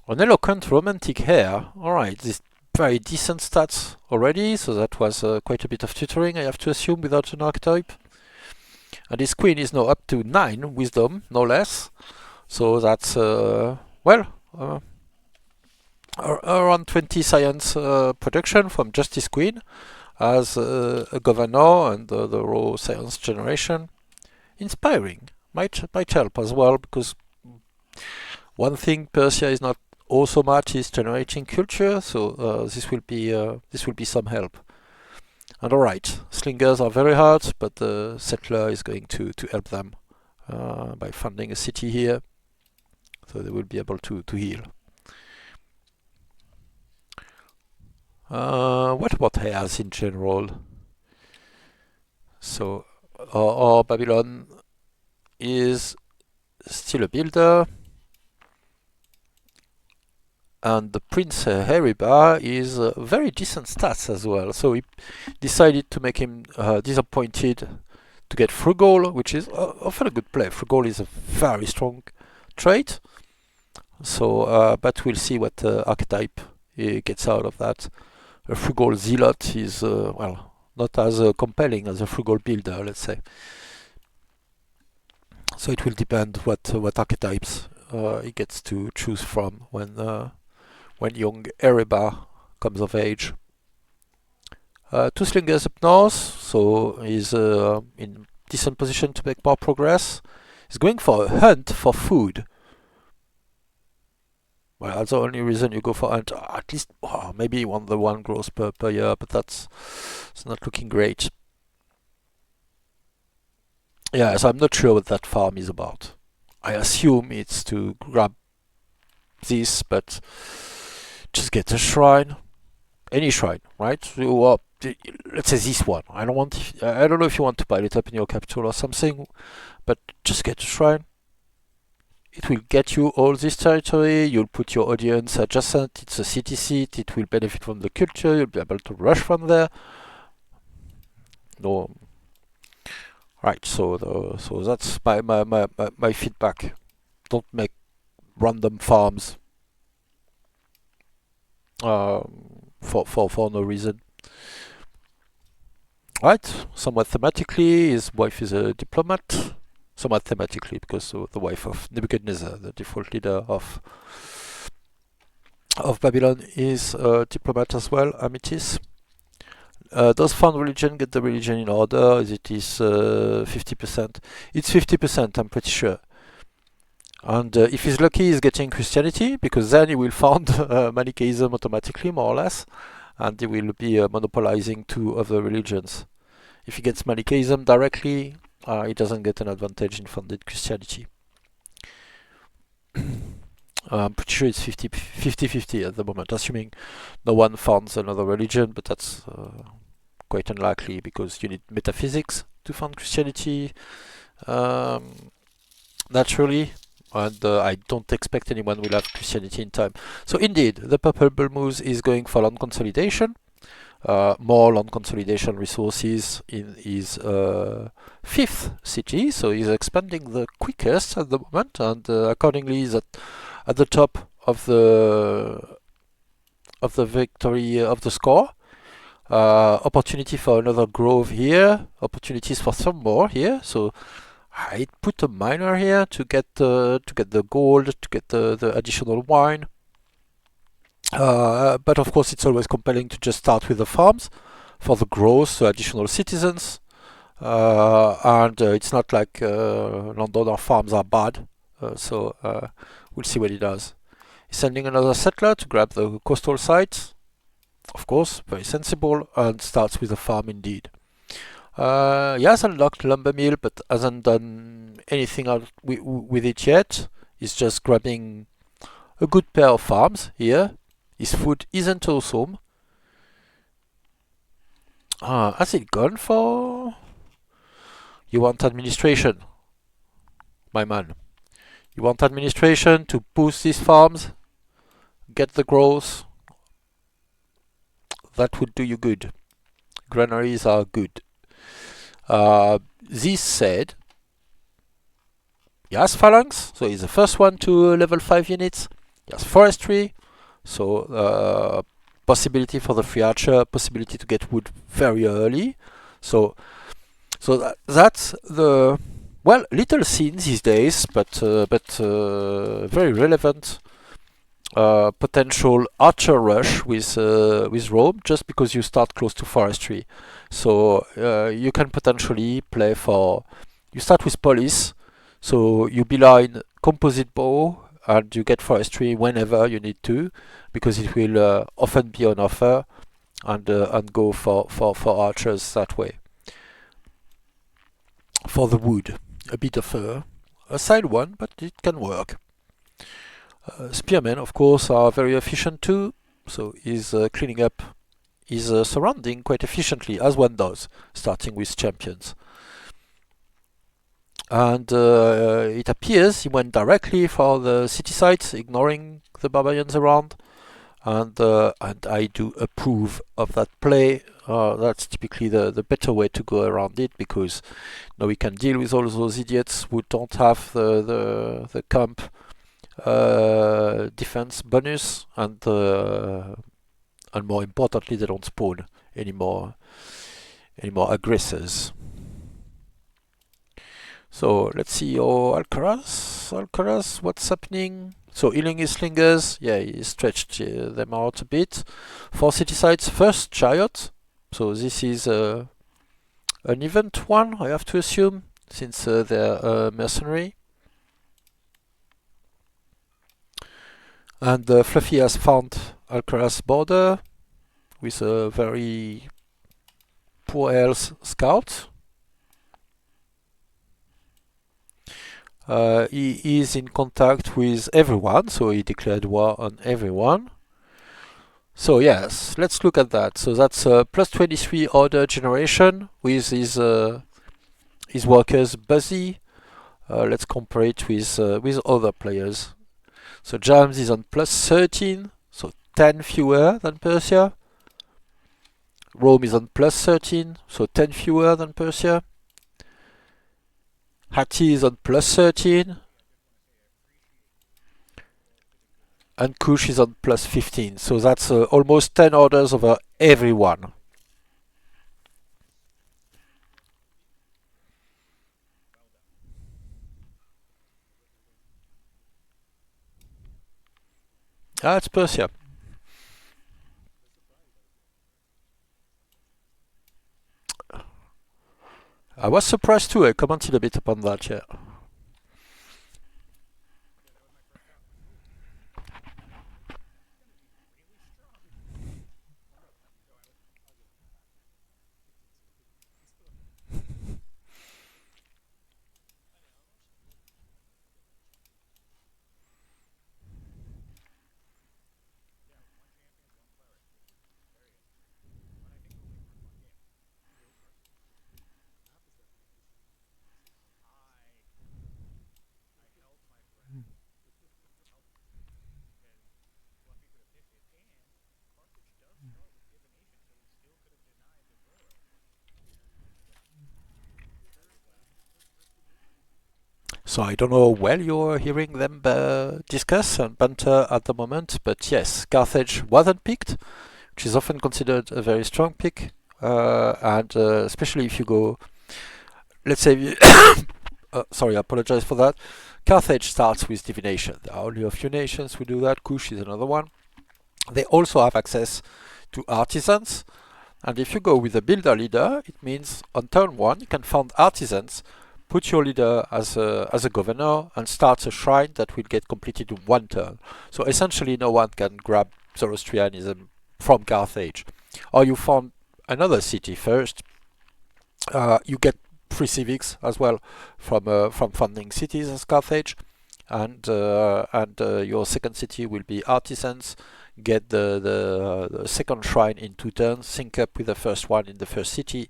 An eloquent romantic hair. Alright, this very decent stats already, so that was quite a bit of tutoring, I have to assume, without an archetype. And his queen is now up to 9 wisdom, no less. So that's, around 20 science production from Justice Queen as a governor and the raw science generation. Inspiring. Might help as well, because one thing Persia is not also much is generating culture, so this will be some help. And alright, slingers are very hard, but the settler is going to help them by funding a city here, so they will be able to heal. What about heirs in general? So our Babylon is still a builder, and the Prince Heriba is very decent stats as well. So he decided to make him disappointed to get Frugal, which is often a good play. Frugal is a very strong trait. So, but we'll see what archetype he gets out of that. A Frugal Zealot is, well, not as compelling as a Frugal Builder, let's say. So it will depend what archetypes he gets to choose from when young Heriba comes of age. Two slingers up north, so he's in decent position to make more progress. He's going for a hunt for food. Well, that's the only reason you go for hunt. At least, maybe you want the one growth per year, but it's not looking great. Yeah, so I'm not sure what that farm is about. I assume it's to grab this, but just get a shrine. Any shrine, right? So, let's say this one. I don't know if you want to pile it up in your capital or something, but just get a shrine. It will get you all this territory. You'll put your audience adjacent. It's a city seat. It will benefit from the culture. You'll be able to rush from there. No. Right. So that's my feedback. Don't make random farms for no reason. Right. Somewhat thematically, his wife is a diplomat. Somewhat thematically, because the wife of Nebuchadnezzar, the default leader of Babylon, is a diplomat as well, Amitis. Does found religion get the religion in order? It is 50%. It's 50%, I'm pretty sure. And if he's lucky, he's getting Christianity, because then he will found Manichaeism automatically, more or less, and he will be monopolizing two other religions. If he gets Manichaeism directly, he doesn't get an advantage in founded Christianity. I'm pretty sure it's 50-50 at the moment, assuming no one founds another religion, but that's quite unlikely because you need metaphysics to found Christianity, naturally, and I don't expect anyone will have Christianity in time. So indeed, the ThePurpleBullMoose is going for land consolidation. More land consolidation resources in his fifth city, so he's expanding the quickest at the moment, and accordingly is at the top of the victory of the score. Opportunity for another grove here, opportunities for some more here. So I put a miner here to get the gold, to get the additional wine. But of course, it's always compelling to just start with the farms for the growth, so additional citizens. And it's not like landowner farms are bad, so we'll see what he does. He's sending another settler to grab the coastal sites, of course, very sensible, and starts with a farm indeed. He has unlocked lumber mill, but hasn't done anything out with it yet. He's just grabbing a good pair of farms here. His food isn't awesome. Has it gone for? You want administration, my man. You want administration to boost these farms, get the growth. That would do you good. Granaries are good. This said, he has phalanx, so he's the first one to level 5 units. He has forestry, so possibility for the free archer, possibility to get wood very early. So that's the, well, little seen these days, but very relevant potential archer rush with Rome, just because you start close to forestry. So you can potentially play for, you start with police, so you beeline composite bow, and you get forestry whenever you need to, because it will often be on offer. and go for archers that way. For the wood, a bit of a side one, but it can work. Spearmen, of course, are very efficient too, so he's cleaning up his surrounding quite efficiently, as one does, starting with champions. And it appears he went directly for the city sites, ignoring the barbarians around, and I do approve of that play. That's typically the better way to go around it, because now we can deal with all those idiots who don't have the camp defense bonus, and more importantly, they don't spawn any more aggressors. So let's see. Alcaras, what's happening? So healing his slingers, yeah, he stretched them out a bit. 4 city sites, first chariot. So this is an event one, I have to assume, since they're mercenary. And Fluffy has found Alcaraz border with a very poor health scout. He is in contact with everyone, so he declared war on everyone. So yes, let's look at that. So that's plus 23 order generation with his workers busy. Let's compare it with other players. So James is on plus 13, so 10 fewer than Persia. Rome is on plus 13, so 10 fewer than Persia. Hatti is on plus 13. And Kush is on plus 15. So that's almost 10 orders over everyone. Ah, it's Persia. I was surprised too. I commented a bit upon that, yeah. So I don't know how well you're hearing them discuss and banter at the moment, but yes, Carthage wasn't picked, which is often considered a very strong pick, and especially if you go, let's say, sorry, I apologize for that. Carthage starts with divination. There are only a few nations who do that. Kush is another one. They also have access to artisans, and if you go with a builder leader, it means on turn 1 you can found artisans, put your leader as a governor, and start a shrine that will get completed in 1 turn. So essentially no one can grab Zoroastrianism from Carthage. Or you found another city first, you get free civics as well from funding cities as Carthage, and your second city will be artisans. Get the second shrine in 2 turns, sync up with the first one in the first city,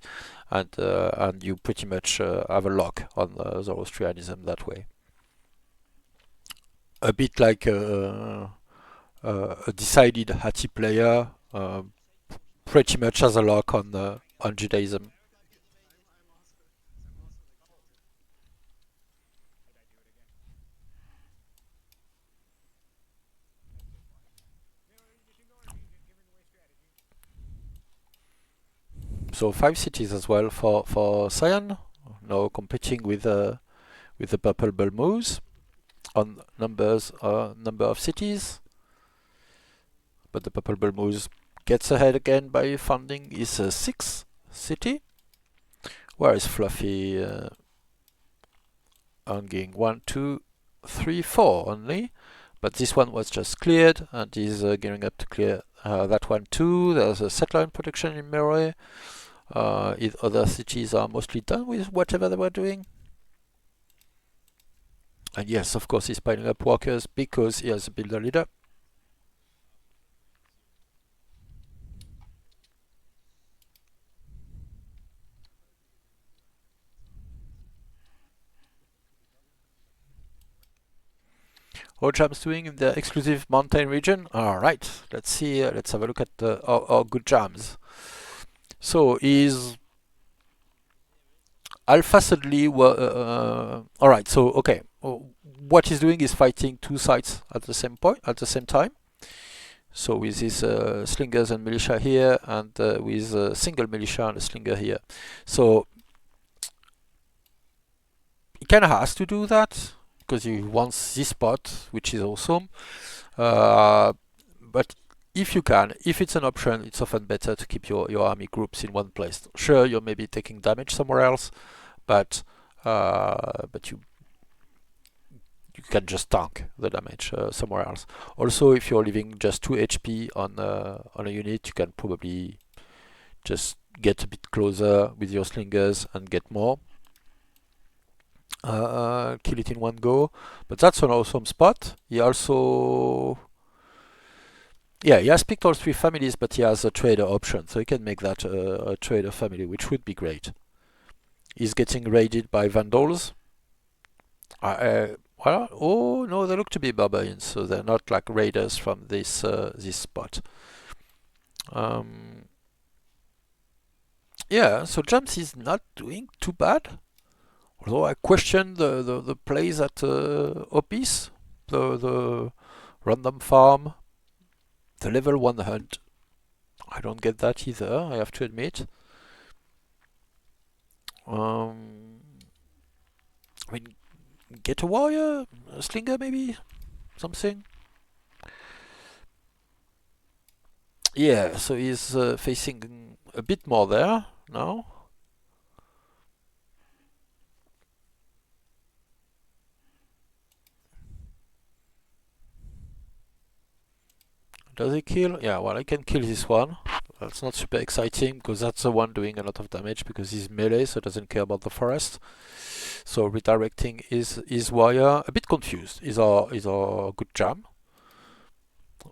and you pretty much have a lock on Zoroastrianism that way. A bit like a decided Hatti player pretty much has a lock on Judaism. So 5 cities as well for Sion, now competing with the ThePurpleBullMoose on number of cities. But the ThePurpleBullMoose gets ahead again by funding his 6th city. Where is Fluffy? Hanging 1, 2, 3, 4 only. But this one was just cleared, and he's gearing up to clear that one too. There's a settler in production in Meroe. Other cities are mostly done with whatever they were doing. And yes, of course, he's piling up workers because he has a builder leader. How Jam's doing in the exclusive mountain region? All right, let's see. Let's have a look at our good Jams. So he's alpha suddenly. All right. So okay, what he's doing is fighting two sides at the same time. So with his slingers and militia here, and with a single militia and a slinger here. So he kind of has to do that, because he wants this spot, which is awesome. But if you can, if it's an option, it's often better to keep your army groups in one place. Sure, you're maybe taking damage somewhere else, but you can just tank the damage somewhere else. Also, if you're leaving just 2 HP on a unit, you can probably just get a bit closer with your slingers and get more. Kill it in one go, but that's an awesome spot. He also, he has picked all 3 families, but he has a trader option, so he can make that a trader family, which would be great. He's getting raided by vandals. Well, oh no, they look to be barbarians, so they're not like raiders from this spot. Yeah, so Jams is not doing too bad. Although I question the plays at Opis, the random farm, the level 1 hunt. I don't get that either, I have to admit. I mean, get a warrior, a slinger maybe, something. Yeah, so he's facing a bit more there now. Does he kill? Yeah, well, I can kill this one. That's not super exciting, because that's the one doing a lot of damage, because he's melee, so doesn't care about the forest. So redirecting his warrior. A bit confused. Is our good Jam.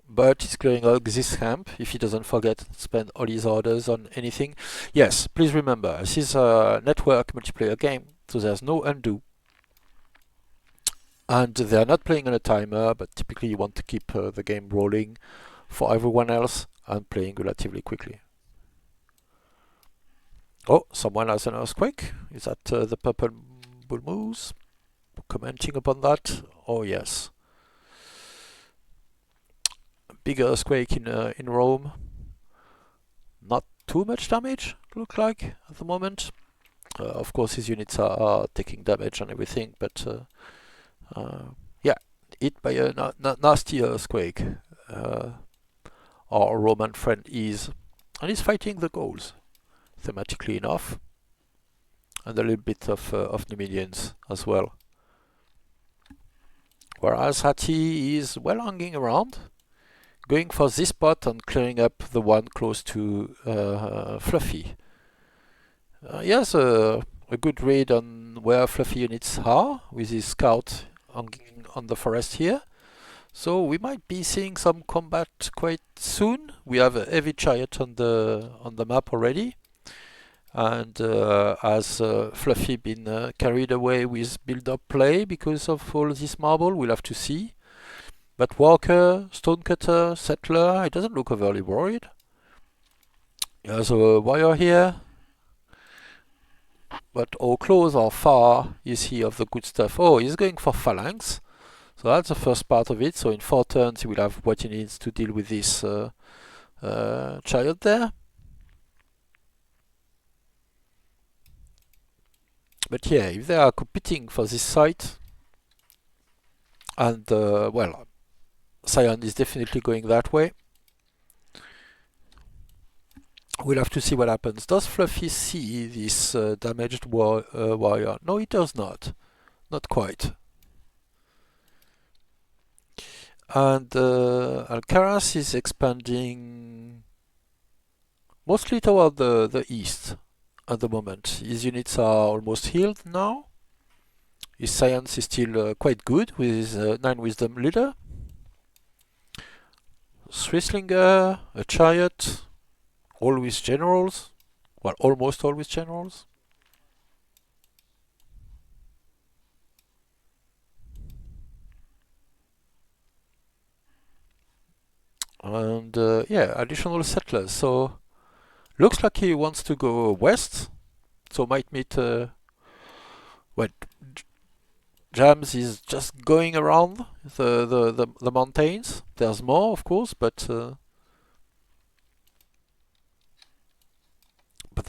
But he's clearing out this camp, if he doesn't forget to spend all his orders on anything. Yes, please remember, this is a network multiplayer game, so there's no undo. And they're not playing on a timer, but typically you want to keep the game rolling for everyone else and playing relatively quickly. Oh, someone has an earthquake. Is that the ThePurpleBullMoose commenting upon that? Oh yes. Big earthquake in Rome. Not too much damage, look like, at the moment. Of course, his units are taking damage and everything, but yeah, hit by a nasty earthquake. Our Roman friend is, and he's fighting the Gauls, thematically enough, and a little bit of Numidians as well. Whereas Hati is well hanging around, going for this spot and clearing up the one close to Fluffy. He has a good read on where Fluffy units are, with his scout hanging on the forest here. So we might be seeing some combat quite soon. We have a heavy chariot on the map already, and has Fluffy been carried away with build-up play because of all this marble? We'll have to see. But Walker, Stonecutter, Settler, he doesn't look overly worried. He has a warrior here, but how close or far is he of the good stuff? Oh, he's going for phalanx. So that's the first part of it. So in 4 turns he will have what he needs to deal with this chariot there. But yeah, if they are competing for this site, and well, Sion is definitely going that way. We'll have to see what happens. Does Fluffy see this damaged warrior? No, he does not. Not quite. And Alcaras is expanding mostly toward the east at the moment. His units are almost healed now. His science is still quite good with his 9 wisdom leader. Swiss-Slinger, a chariot, all with generals. Well, almost all with generals. And yeah, additional settlers. So looks like he wants to go west. So might meet. Well, Jams is just going around the mountains. There's more, of course, but they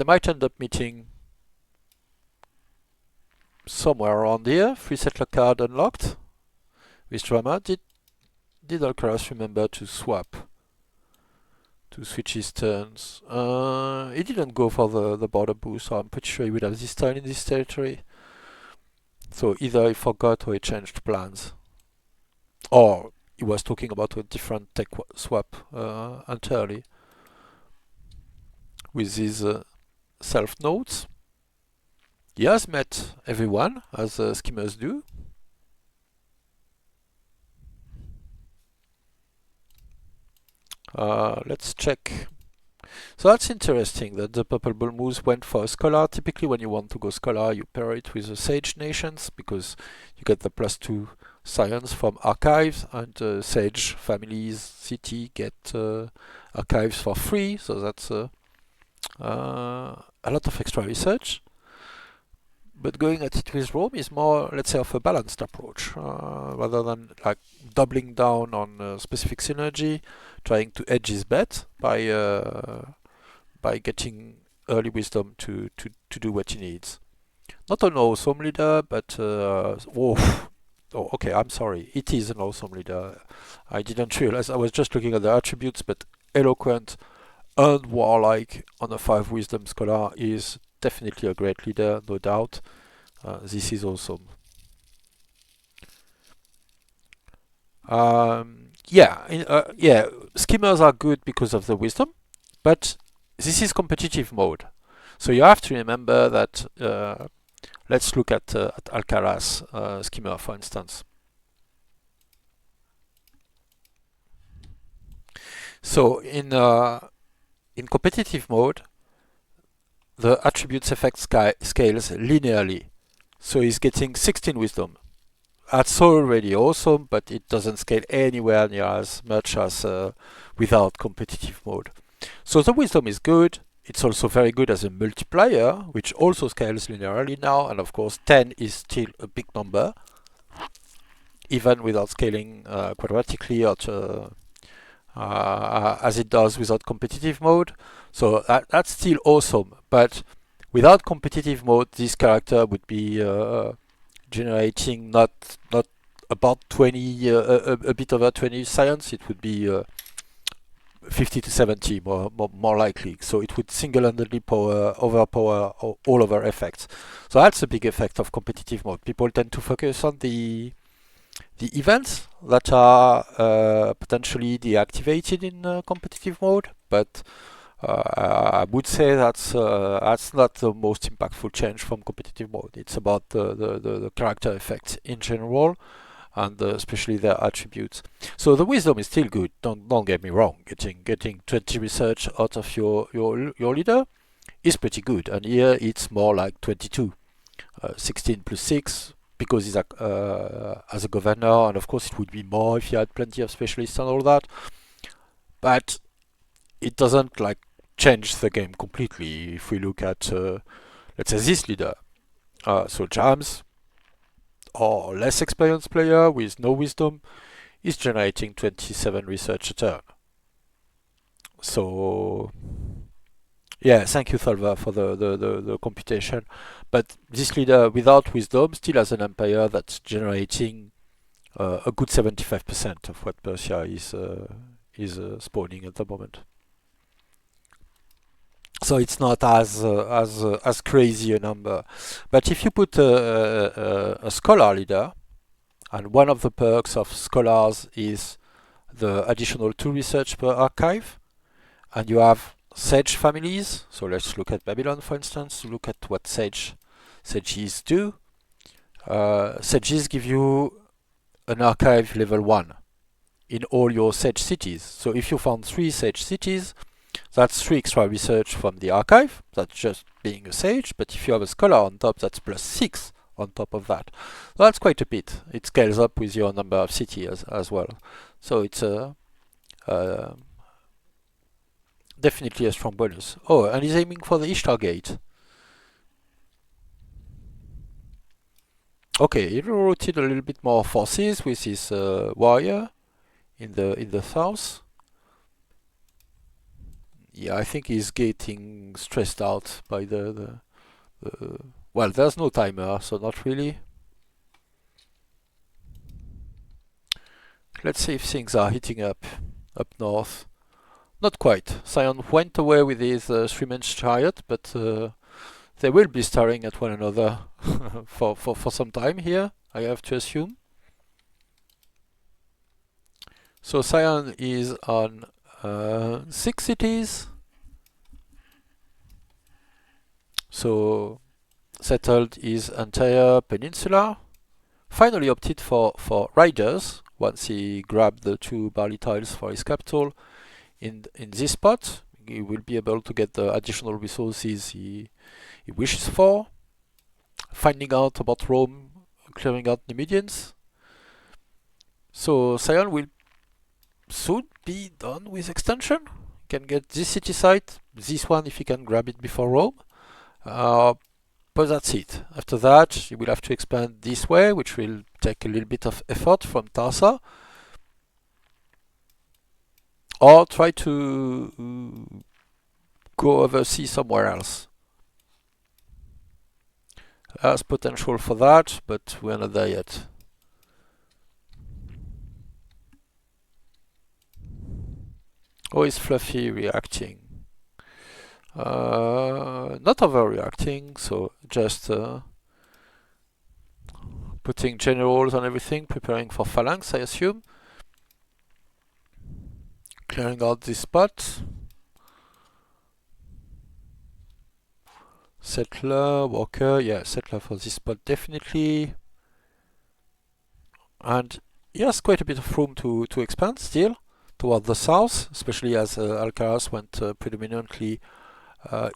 might end up meeting somewhere around here. Free settler card unlocked with drama. Did Alcaras remember to swap? To switch his turns? He didn't go for the border boost, so I'm pretty sure he would have this turn in this territory. So either he forgot or he changed plans. Or he was talking about a different tech swap entirely. With his self notes. He has met everyone, as schemers do. Let's check. So that's interesting that the ThePurpleBullMoose went for a scholar. Typically when you want to go scholar, you pair it with the Sage Nations, because you get the +2 science from archives, and Sage families, city get archives for free, so that's a lot of extra research. But going at it with Rome is more, let's say, of a balanced approach, rather than like doubling down on specific synergy, trying to edge his bet by getting early wisdom to do what he needs. Not an awesome leader, but okay, I'm sorry, it is an awesome leader. I didn't realize, I was just looking at the attributes, but eloquent and warlike on a 5 wisdom scholar is definitely a great leader, no doubt. This is awesome. Yeah, schemers are good because of the wisdom, but this is competitive mode. So you have to remember that, let's look at Alcaras schemer, for instance. So in competitive mode, the attributes effect scales linearly. So he's getting 16 wisdom. That's already awesome, but it doesn't scale anywhere near as much as without competitive mode. So the wisdom is good. It's also very good as a multiplier, which also scales linearly now. And of course, 10 is still a big number, even without scaling quadratically or as it does without competitive mode. So that's still awesome. But without competitive mode, this character would be generating not about 20, a bit over 20 science. It would be 50 to 70 more likely. So it would single-handedly overpower all of our effects. So that's a big effect of competitive mode. People tend to focus on the events that are potentially deactivated in competitive mode, but I would say that's not the most impactful change from competitive mode. It's about the character effects in general, and especially their attributes. So the wisdom is still good. Don't get me wrong. Getting 20 research out of your leader is pretty good, and here it's more like 22, 16 plus 6. Because he's as a governor, and of course it would be more if he had plenty of specialists and all that. But it doesn't like change the game completely. If we look at, let's say, this leader, so Jams, or less experienced player with no wisdom, is generating 27 research a turn. So yeah, thank you, Thalva, for the computation. But this leader without wisdom still has an empire that's generating a good 75% of what Persia is spawning at the moment. So it's not as crazy a number. But if you put a scholar leader, and one of the perks of scholars is the additional 2 research per archive, and you have sage families. So let's look at Babylon, for instance, look at what sages do. Sages give you an archive level 1 in all your sage cities. So if you found 3 sage cities, that's 3 extra research from the archive. That's just being a sage. But if you have a scholar on top, that's plus 6 on top of that. So that's quite a bit. It scales up with your number of cities as well. So it's definitely a strong bonus. Oh, and he's aiming for the Ishtar Gate. Okay, he routed a little bit more forces with his warrior in the south. Yeah, I think he's getting stressed out by the well, there's no timer, so not really. Let's see if things are heating up north. Not quite. Sion went away with his 3-man chariot, but they will be staring at one another for some time here, I have to assume. So Sion is on 6 cities. So settled his entire peninsula. Finally opted for riders once he grabbed the 2 barley tiles for his capital. In this spot, he will be able to get the additional resources he wishes for. Finding out about Rome, clearing out Numidians. So Sion will soon be done with extension. He can get this city site, this one if he can grab it before Rome. But that's it. After that, you will have to expand this way, which will take a little bit of effort from Tarsa. Or try to go overseas somewhere else. There's potential for that, but we're not there yet. Oh, is Fluffy reacting? Not overreacting, so just putting generals on everything, preparing for phalanx, I assume. Clearing out this spot. Settler, Walker, yeah, settler for this spot definitely. And he has quite a bit of room to expand still toward the south, especially as Alcaras went predominantly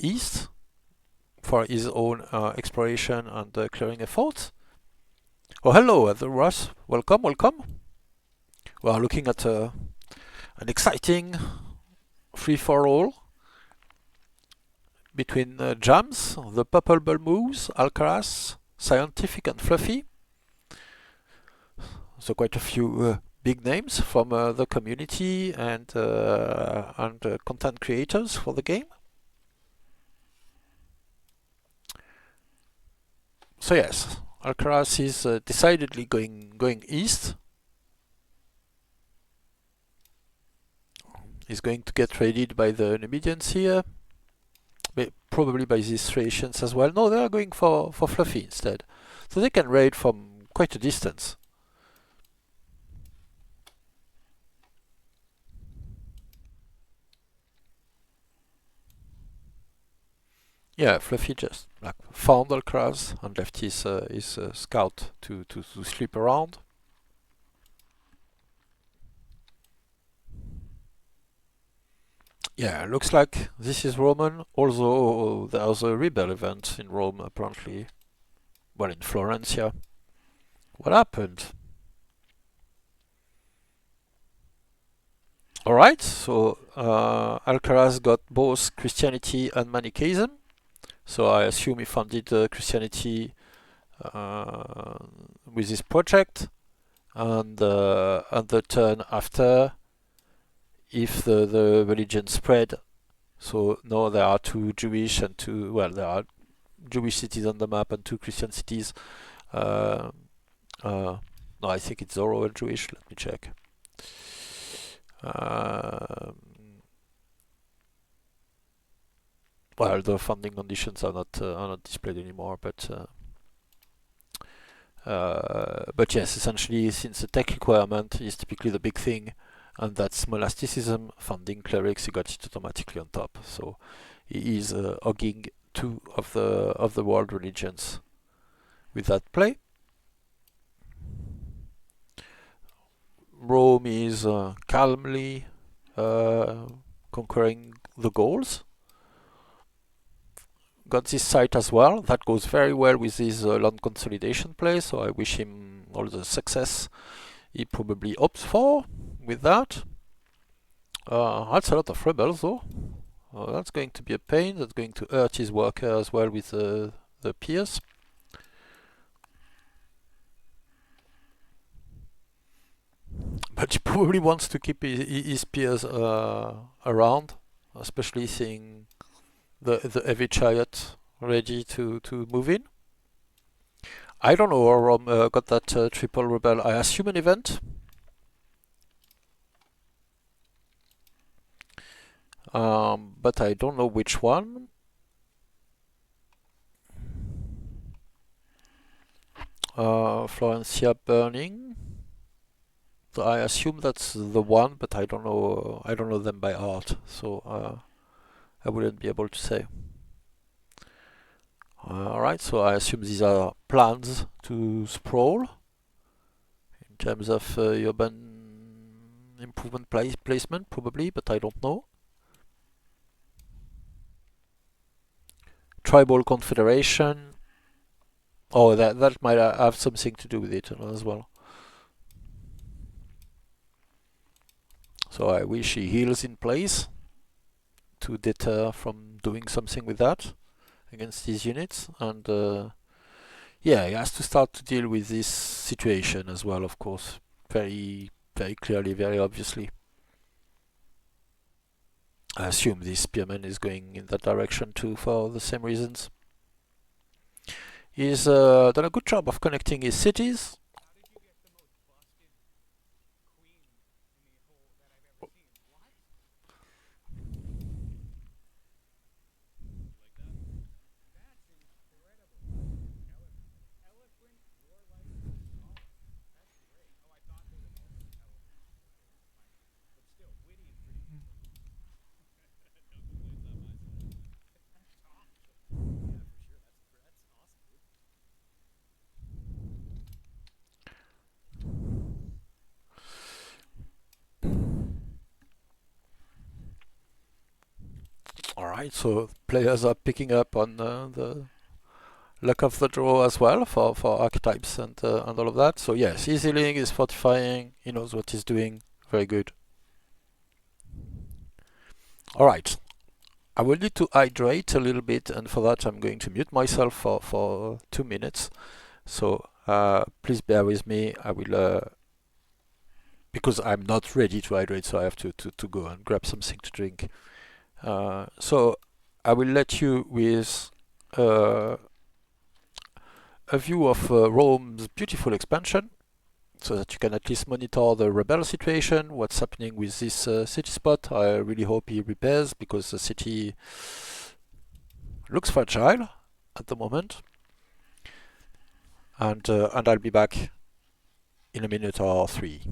east for his own exploration and clearing efforts. Oh, hello, Ross. Welcome, welcome. We are looking at an exciting free-for-all between Jams, ThePurpleBullMoose, Alcaras, Siontific and Fluffy. So quite a few big names from the community and content creators for the game. So yes, Alcaras is decidedly going east. He's going to get raided by the Numidians here. Probably by these Thracians as well. No, they are going for Fluffy instead. So they can raid from quite a distance. Yeah, Fluffy just found Alcaraz and left his scout to sleep around. Yeah, looks like this is Roman, although there's a rebel event in Rome apparently. Well, in Florencia. What happened? Alright, so Alcaraz got both Christianity and Manichaeism. So I assume he funded Christianity with his project, and the turn after, if the religion spread. So now there are 2 Jewish and 2, well, there are Jewish cities on the map and 2 Christian cities. No, I think it's Zoro Jewish. Let me check. Well, the funding conditions are not displayed anymore, but yes, essentially, since the tech requirement is typically the big thing, and that's monasticism, funding clerics. He got it automatically on top. So he is hogging 2 of the world religions with that play. Rome is calmly conquering the Gauls. Got this site as well. That goes very well with his land consolidation play, so I wish him all the success he probably hopes for with that. That's a lot of rebels though. That's going to be a pain. That's going to hurt his worker as well with the peers. But he probably wants to keep his peers around, especially seeing the heavy chariot ready to move in. I don't know how Rome got that triple rebel. I assume an event. But I don't know which one. Florencia burning. So I assume that's the one, but I don't know. I don't know them by heart, so I wouldn't be able to say. Alright, so I assume these are plans to sprawl in terms of urban improvement placement, probably, but I don't know. Tribal confederation. Oh, that might have something to do with it as well. So I wish he heals in place to deter from doing something with that against these units, and yeah, he has to start to deal with this situation as well, of course, very clearly, very obviously. I assume this spearman is going in that direction too for the same reasons. He's done a good job of connecting his cities. Alright, so players are picking up on the luck of the draw as well for archetypes and all of that. So yes, he's healing, he's fortifying, he knows what he's doing. Very good. Alright, I will need to hydrate a little bit, and for that I'm going to mute myself for 2 minutes. So please bear with me. I will because I'm not ready to hydrate, so I have to go and grab something to drink. So I will let you with a view of Rome's beautiful expansion, so that you can at least monitor the rebel situation, what's happening with this city spot. I really hope he repairs, because the city looks fragile at the moment. And I'll be back in a minute or 3.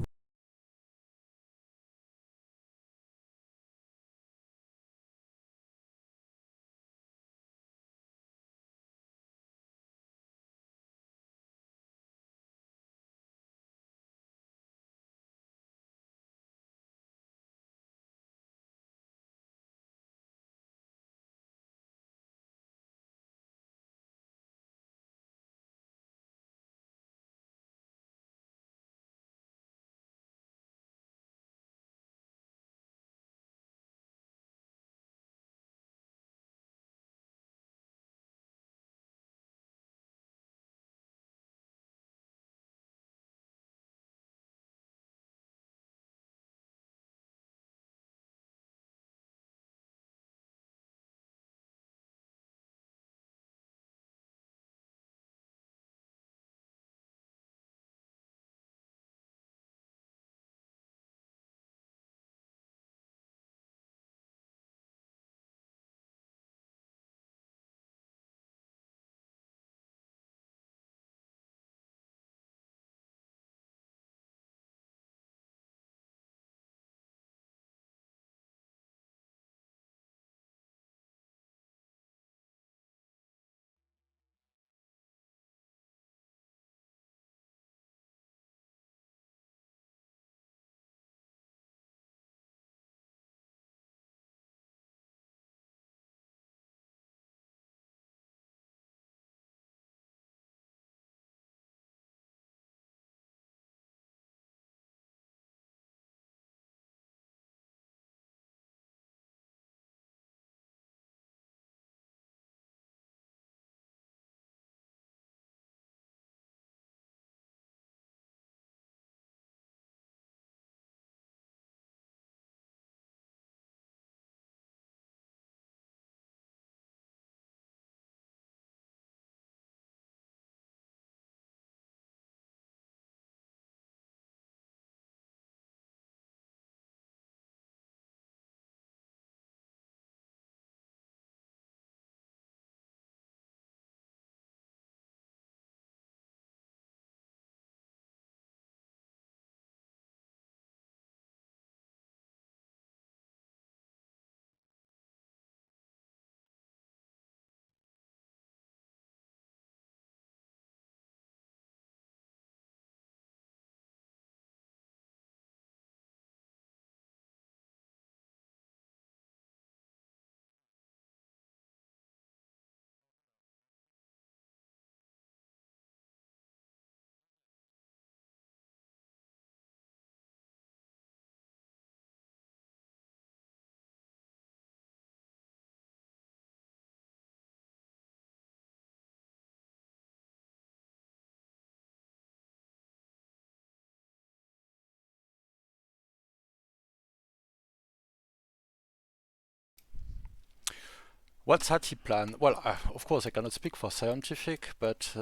What's that he plan? Well, of course I cannot speak for Siontific, but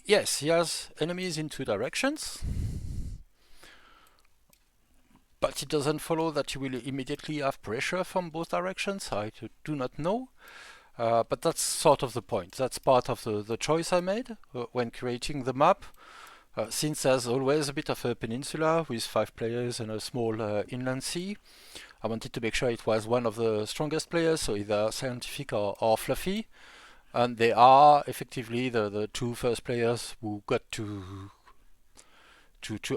yes, he has enemies in 2 directions. But it doesn't follow that he will immediately have pressure from both directions. I do not know. But that's sort of the point. That's part of the choice I made when creating the map. Since there's always a bit of a peninsula with 5 players and a small inland sea, I wanted to make sure it was one of the strongest players, so either Siontific or Fluffy. And they are effectively the 2 first players who got to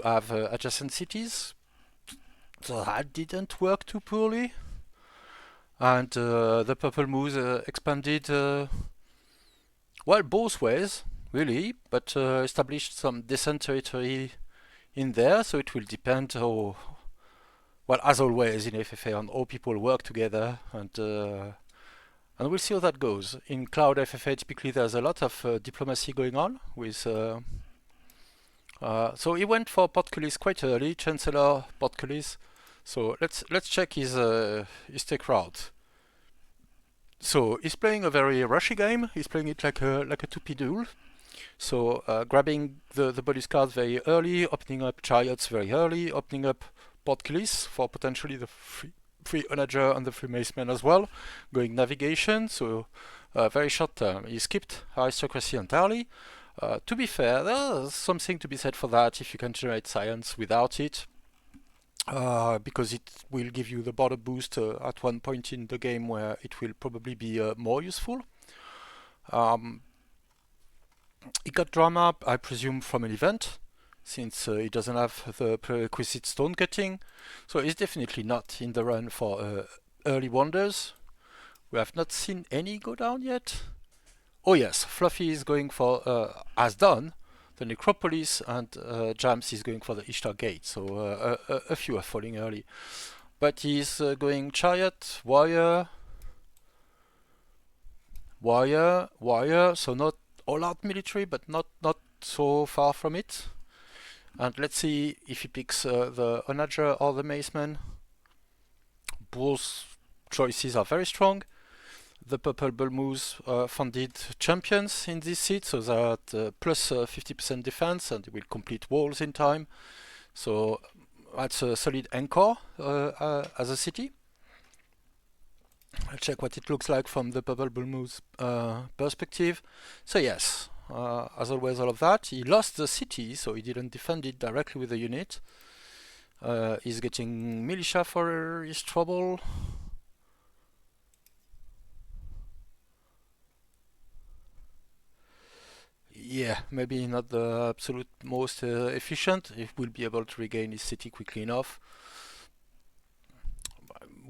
have adjacent cities. So that didn't work too poorly. And the Purple Moose expanded, well, both ways, really, but established some decent territory in there, so it will depend how, well, as always in FFA, on how people work together, and we'll see how that goes. In Cloud FFA, typically there's a lot of diplomacy going on with. So he went for Portcullis quite early, Chancellor Portcullis. So let's check his take route. So he's playing a very rushy game. He's playing it like a 2P duel. So grabbing the body cards very early, opening up chariots very early, opening up Portcullis for potentially the free onager and the free maceman as well, going navigation. So very short term. He skipped aristocracy entirely. To be fair, there's something to be said for that if you can generate science without it. Because it will give you the border boost at one point in the game where it will probably be more useful. It got drama, I presume, from an event, since it doesn't have the prerequisite stone cutting. So it's definitely not in the run for early wonders. We have not seen any go down yet. Oh yes, Fluffy is going for, has done, the Necropolis, and Jams is going for the Ishtar Gate, so a few are falling early. But he's going Chariot, Warrior, so not all out military, but not so far from it. And let's see if he picks the Onager or the Maceman. Both choices are very strong. The ThePurpleBullMoose funded champions in this seat, so they're at plus 50% defense, and they will complete walls in time. So that's a solid anchor as a city. I'll check what it looks like from the ThePurpleBullMoose perspective. So yes, as always, all of that. He lost the city, so he didn't defend it directly with the unit. He's getting militia for his trouble. Yeah, maybe not the absolute most efficient. He will be able to regain his city quickly enough.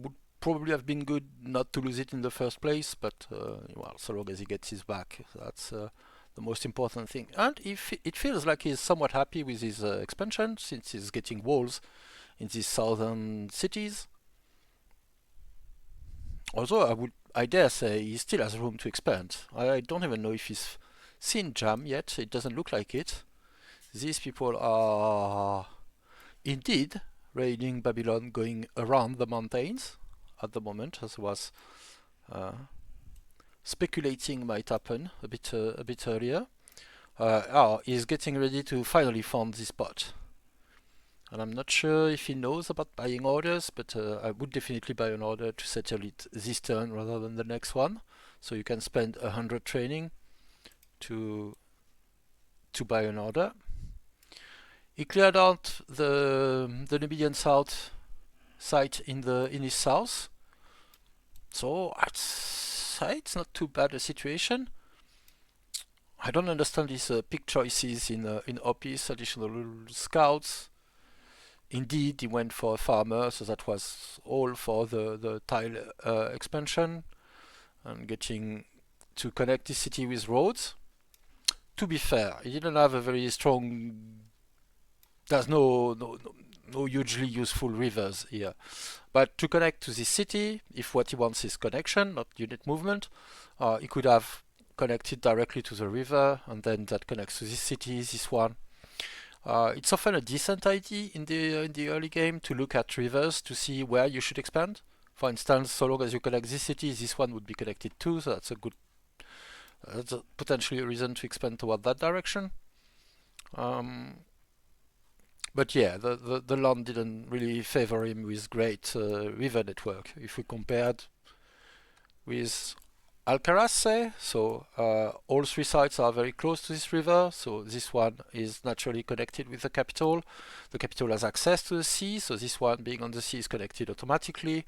Would probably have been good not to lose it in the first place, but well, so long as he gets his back, that's the most important thing. And if it feels like he's somewhat happy with his expansion, since he's getting walls in these southern cities. Although I dare say he still has room to expand. I don't even know if he's seen Jam yet. It doesn't look like it. These people are indeed raiding Babylon, going around the mountains at the moment, as was speculating might happen a bit earlier. He's getting ready to finally found this spot. And I'm not sure if he knows about buying orders, but I would definitely buy an order to settle it this turn rather than the next one. So you can spend 100 training to buy an order. He cleared out the Nubidian South site in his south. So I'd say it's not too bad a situation. I don't understand his pick choices in Opis, additional scouts. Indeed, he went for a farmer, so that was all for the tile expansion and getting to connect the city with roads. To be fair, he didn't have a very strong. There's no hugely useful rivers here, but to connect to this city, if what he wants is connection, not unit movement, he could have connected directly to the river, and then that connects to this city, this one. It's often a decent idea in the early game to look at rivers to see where you should expand. For instance, so long as you connect this city, this one would be connected too, so that's potentially a reason to expand toward that direction. But yeah, the land didn't really favor him with great river network. If we compared with Alcaras, say, so all three sites are very close to this river, so this one is naturally connected with the capital. The capital has access to the sea, so this one being on the sea is connected automatically.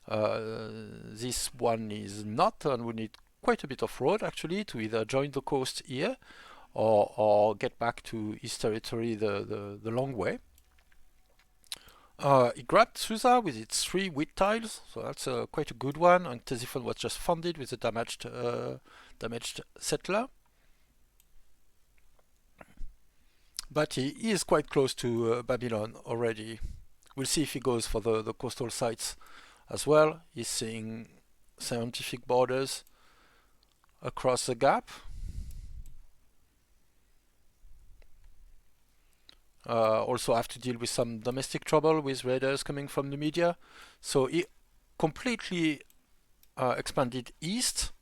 This one is not, and we need quite a bit of road actually to either join the coast here or get back to his territory the long way. He grabbed Susa with its 3 wheat tiles, so that's quite a good one, and Ctesiphon was just funded with a damaged settler. But he is quite close to Babylon already. We'll see if he goes for the coastal sites as well. He's seeing Siontific borders across the gap. Also have to deal with some domestic trouble with raiders coming from the media. So he completely expanded east,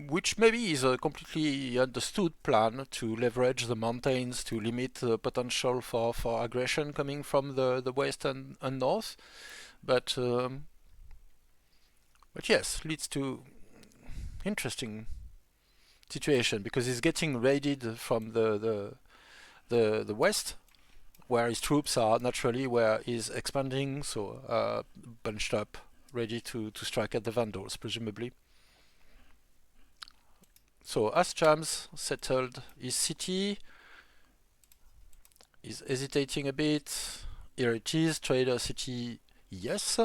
which maybe is a completely understood plan to leverage the mountains to limit the potential for aggression coming from the west and north. But yes, leads to interesting situation because he's getting raided from the west, where his troops are naturally where he's expanding, so bunched up, ready to strike at the Vandals, presumably. So Aschams settled his city. He's hesitating a bit. Here it is, Trader City, yes.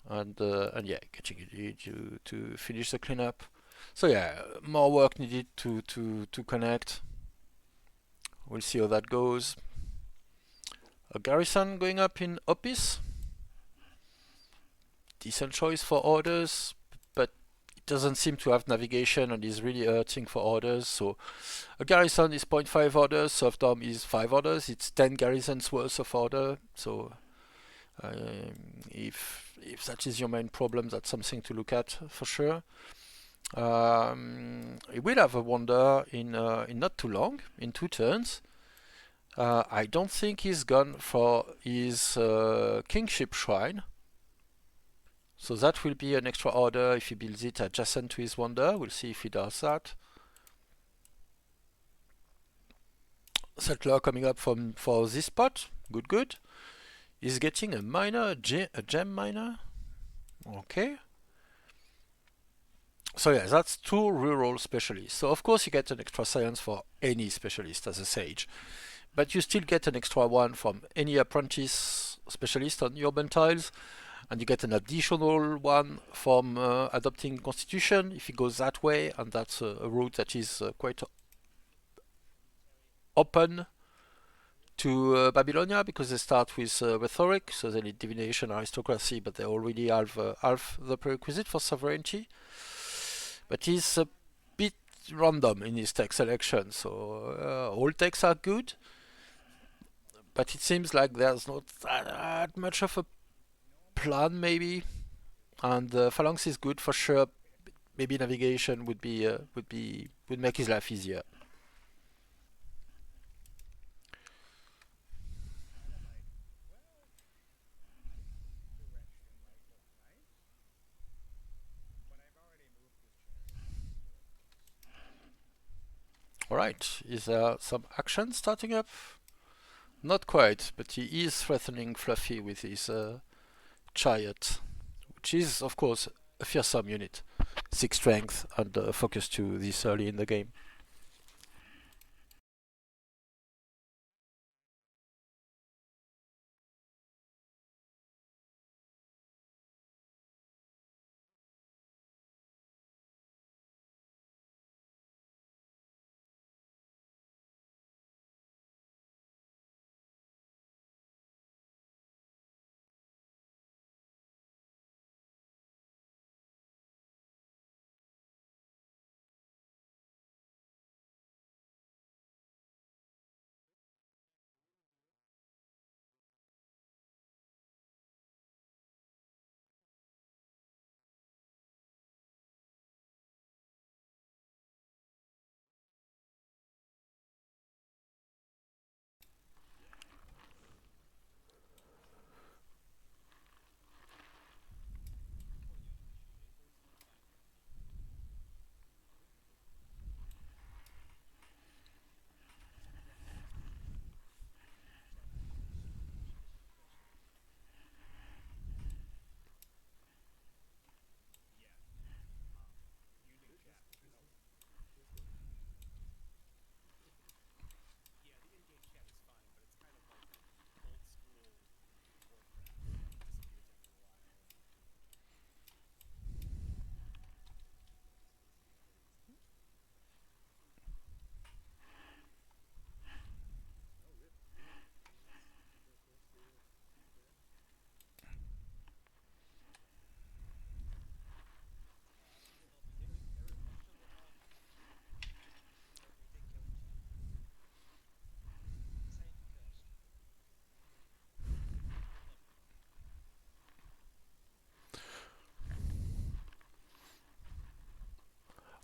And yeah, getting ready to finish the cleanup. So yeah, more work needed to connect. We'll see how that goes. A garrison going up in Opis. Decent choice for orders, but it doesn't seem to have navigation and is really hurting for orders. So a garrison is 0.5 orders, serfdom is 5 orders. It's 10 garrisons worth of order. So if that is your main problem, that's something to look at for sure. He will have a wonder in not too long, in 2 turns. I don't think he's gone for his kingship shrine. So that will be an extra order if he builds it adjacent to his wonder. We'll see if he does that. Settler coming up for this spot. Good. He's getting a miner, a gem miner. Okay. So yeah, that's 2 rural specialists. So of course you get an extra science for any specialist as a sage. But you still get an extra one from any apprentice specialist on urban tiles, and you get an additional one from adopting constitution if it goes that way, and that's a route that is quite open to Babylonia because they start with rhetoric, so they need divination, aristocracy, but they already have half the prerequisite for sovereignty. But he's a bit random in his tech selection, so all techs are good. But it seems like there's not that much of a plan, maybe. And Phalanx is good for sure. Maybe navigation would make his life easier. Alright, is there some action starting up? Not quite, but he is threatening Fluffy with his chariot, which is, of course, a fearsome unit. 6 strength and focus 2 this early in the game.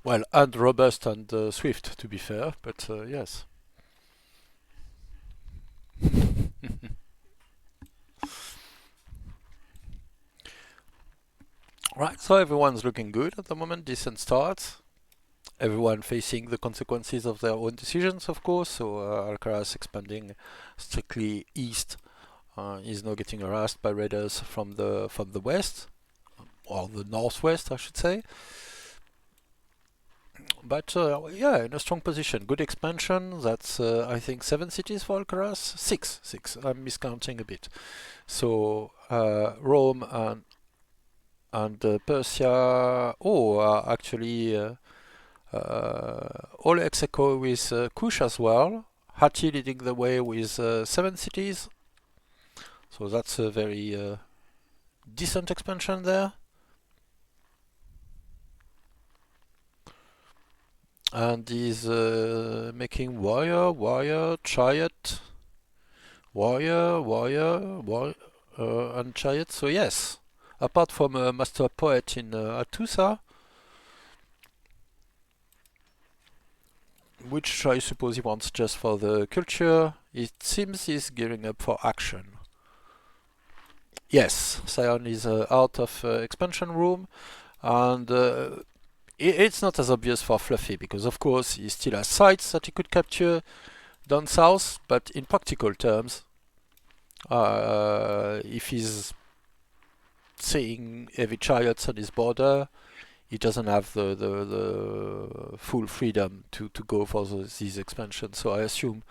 Well, and robust and swift, to be fair, but yes. Right, so everyone's looking good at the moment, decent start. Everyone facing the consequences of their own decisions, of course. So Alcaras expanding strictly east is now getting harassed by raiders from the west, or the northwest, I should say. But yeah, in a strong position. Good expansion. That's I think 7 cities for Alcaraz. Six. I'm miscounting a bit. So Rome and Persia. Oh, actually, all ex aequo with Kush as well. Hatti leading the way with 7 cities. So that's a very decent expansion there. And he's making warrior, chariot, warrior, and chariot. So yes, apart from a master poet in Atusa, which I suppose he wants just for the culture, it seems he's gearing up for action. Yes, Sion is out of expansion room, and it's not as obvious for Fluffy, because of course he still has sites that he could capture down south, but in practical terms, if he's seeing heavy chariots on his border, he doesn't have the full freedom to go for these expansions. So I assume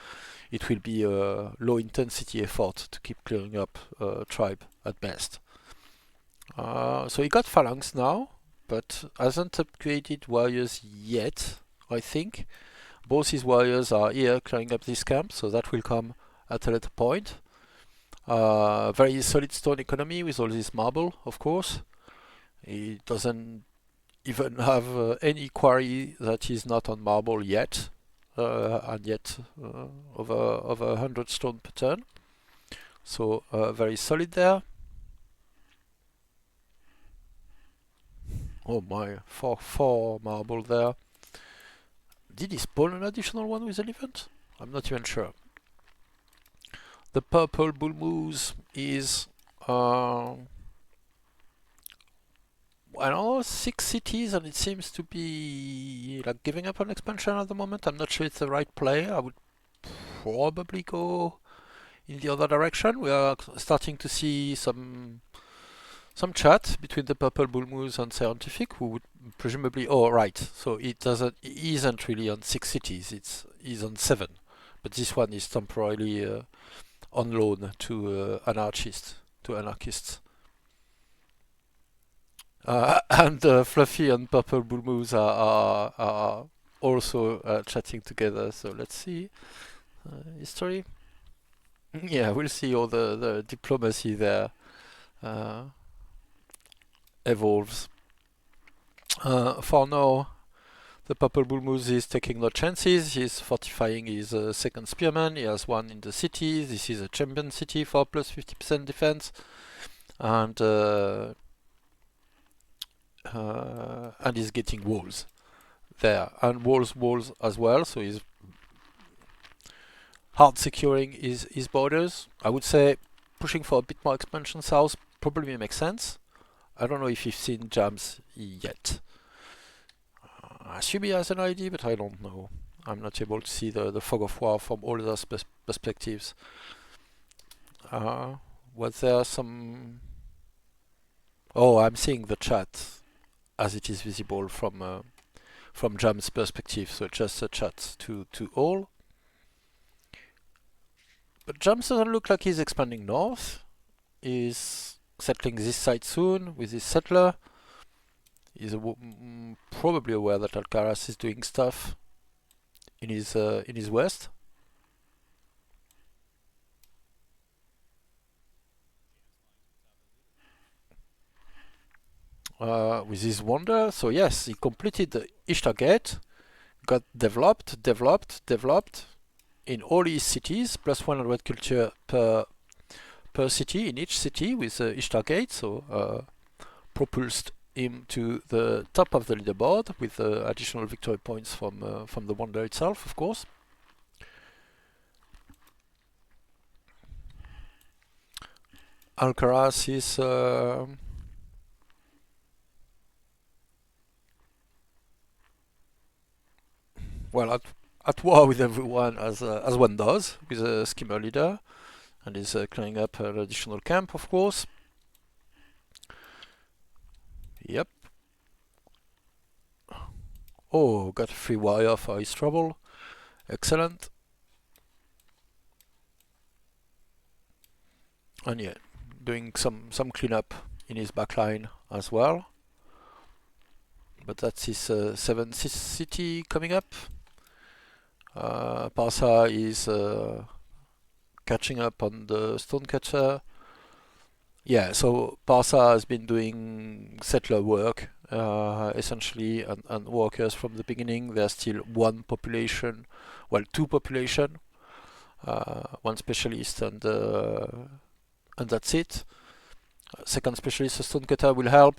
it will be a low intensity effort to keep clearing up tribe at best. So he got phalanx now, but hasn't upgraded warriors yet, I think. Both his warriors are here clearing up this camp, so that will come at a later point. Very solid stone economy with all this marble, of course. He doesn't even have any quarry that is not on marble yet, and yet over 100 stone per turn. So very solid there. Oh my, 4 marble there. Did he spawn an additional one with elephant? I'm not even sure. The ThePurpleBullMoose is I don't know, 6 cities, and it seems to be like giving up on expansion at the moment. I'm not sure it's the right play. I would probably go in the other direction. We are starting to see some chat between the ThePurpleBullMoose and Siontific, who would presumably... Oh, right. So it isn't really on 6 cities. He's on 7. But this one is temporarily on loan to anarchists. And Fluffy and ThePurpleBullMoose are also chatting together. So let's see. History. Yeah, we'll see all the diplomacy there evolves. For now, the ThePurpleBullMoose is taking no chances. He's fortifying his second spearman. He has one in the city. This is a champion city for plus 50% defense, and he's getting walls there, and walls as well. So he's hard securing his borders. I would say pushing for a bit more expansion south probably makes sense. I don't know if you've seen Jams yet. I assume he has an ID, but I don't know. I'm not able to see the fog of war from all those perspectives. Was there some... Oh, I'm seeing the chat as it is visible from Jam's perspective, so just a chat to all. But Jams doesn't look like he's expanding north. He's settling this site soon with his settler. He's probably aware that Alcaras is doing stuff in his west. With his wonder. So yes, he completed the Ishtar Gate, got developed in all his cities, plus 100 culture per city in each city with Ishtar Gate, so propulsed him to the top of the leaderboard with additional victory points from the wonder itself, of course. Alcaras is well at war with everyone, as one does with a skimmer leader, and is clearing up an additional camp, of course. Yep. Oh, got a free warrior for his trouble. Excellent. And yeah, doing some cleanup in his backline as well. But that's his 7th city coming up. Parsa is catching up on the Stonecutter. Yeah, so Parsa has been doing settler work essentially, and workers from the beginning. There's still one population, well, 2 population, one specialist, and that's it. Second specialist, a Stonecutter, will help.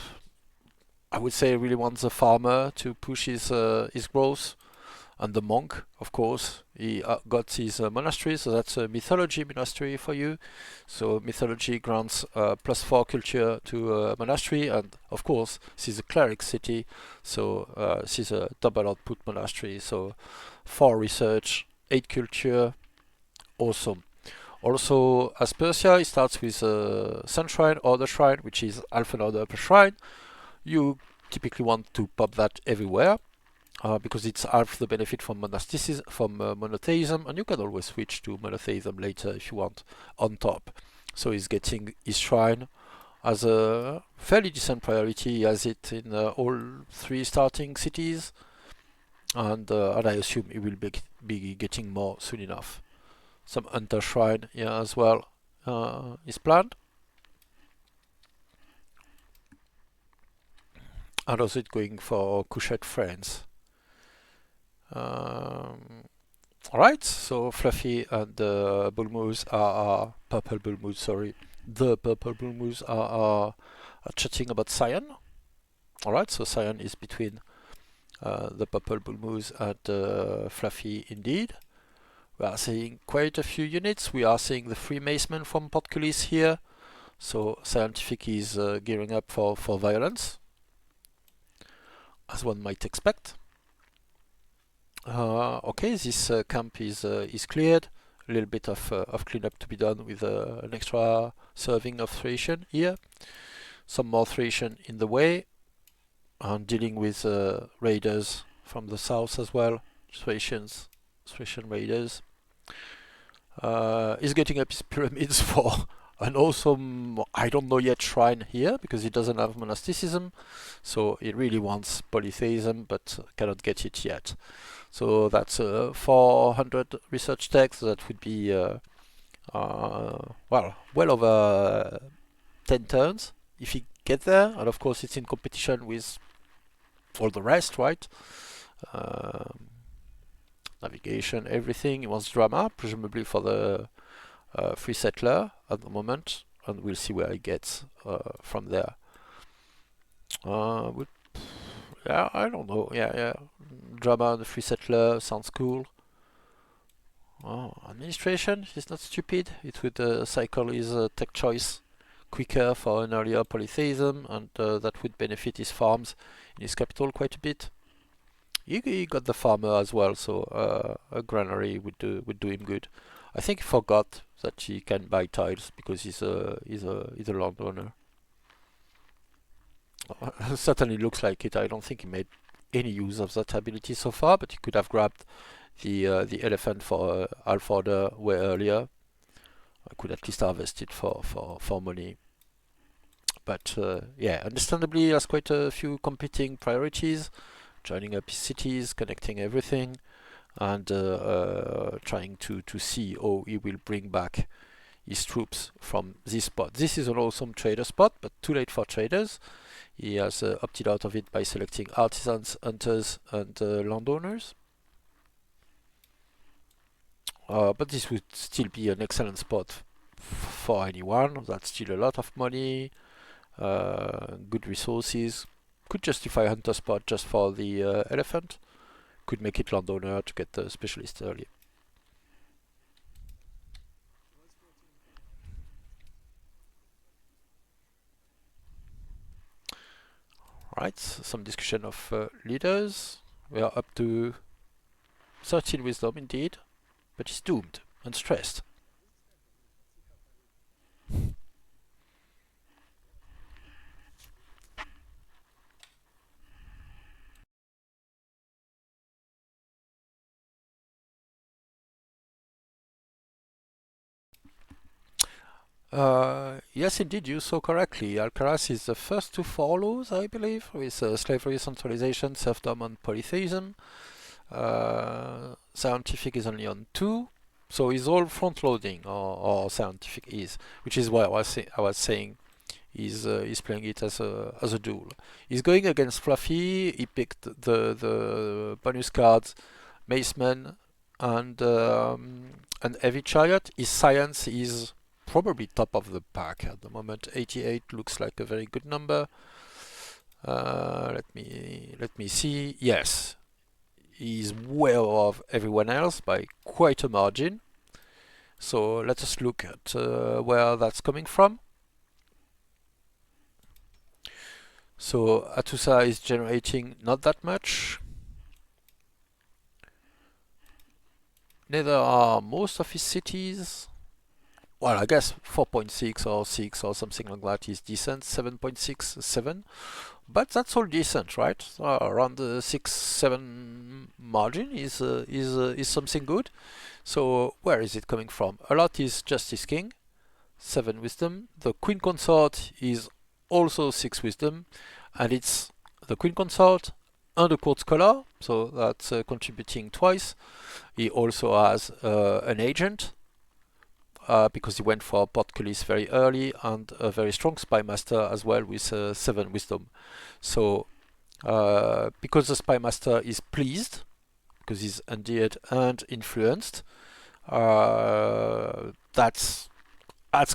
I would say really wants the farmer to push his growth, and the monk, of course. He got his monastery, so that's a mythology monastery for you. So mythology grants +4 culture to monastery, and of course this is a cleric city, so this is a double output monastery. So 4 research, 8 culture, awesome. Also, as Persia, it starts with Sun Shrine, Order Shrine, which is half an order per shrine. You typically want to pop that everywhere, because it's half the benefit from monasticism, from monotheism, and you can always switch to monotheism later if you want on top. So he's getting his shrine as a fairly decent priority. He has it in all 3 starting cities, and I assume he will be getting more soon enough. Some hunter shrine here as well is planned. And also it going for Couchette friends. Alright, so Fluffy and Bullmoose are ThePurpleBullMoose, sorry. ThePurpleBullMoose are chatting about Sion. Alright, so Sion is between the ThePurpleBullMoose and Fluffy indeed. We are seeing quite a few units. We are seeing the Freemacemen from Portcullis here. So Siontific is gearing up for violence, as one might expect. Okay, this camp is cleared. A little bit of cleanup to be done with an extra serving of Thracian here. Some more Thracian in the way, and dealing with raiders from the south as well. Thracian raiders. He's getting up his pyramids for an awesome, I don't know yet, shrine here, because he doesn't have monasticism, so he really wants polytheism, but cannot get it yet. So that's 400 research texts. That would be well over 10 turns if he get there, and of course it's in competition with all the rest, right? Navigation, everything. He wants drama, presumably for the free settler at the moment, and we'll see where he gets from there. Yeah, I don't know. Yeah. Drama and the free settler sounds cool. Administration is not stupid. It would cycle his tech choice quicker for an earlier polytheism, and that would benefit his farms in his capital quite a bit. He got the farmer as well, so a granary would do him good. I think he forgot that he can buy tiles because he's a landowner. Certainly looks like it. I don't think he made any use of that ability so far, but he could have grabbed the elephant for half order way earlier. I could at least harvest it for money. But yeah, understandably, he has quite a few competing priorities, joining up his cities, connecting everything, and trying to see how he will bring back his troops from this spot. This is an awesome trader spot, but too late for traders. He has opted out of it by selecting artisans, hunters, and landowners. But this would still be an excellent spot for anyone. That's still a lot of money, good resources. Could justify hunter spot just for the elephant. Could make it landowner to get the specialist early. Right, some discussion of leaders. We are up to 13 wisdom indeed, but he's doomed and stressed. Yes, indeed, you saw correctly. Alcaras is the first to follow, I believe, with slavery, centralization, serfdom, and polytheism. Siontific is only on 2, so he's all front-loading, or Siontific is, which is why I was saying he's playing it as a duel. He's going against Fluffy. He picked the bonus cards, Maceman, and Heavy Chariot. His science is probably top of the pack at the moment. 88 looks like a very good number. Let me see. Yes, he's well above everyone else by quite a margin. So let us look at where that's coming from. So Atusa is generating not that much. Neither are most of his cities. Well, I guess 4.6 or 6 or something like that is decent. 7.6, 7. But that's all decent, right? Around the 6, 7 margin is something good. So where is it coming from? A lot is Justice King, 7 wisdom. The Queen Consort is also 6 wisdom, and it's the Queen Consort and the Court Scholar, so that's contributing twice. He also has an agent, because he went for Portcullis very early, and a very strong Spy Master as well with 7 wisdom. So because the Spy Master is pleased, because he's endeared and influenced, that's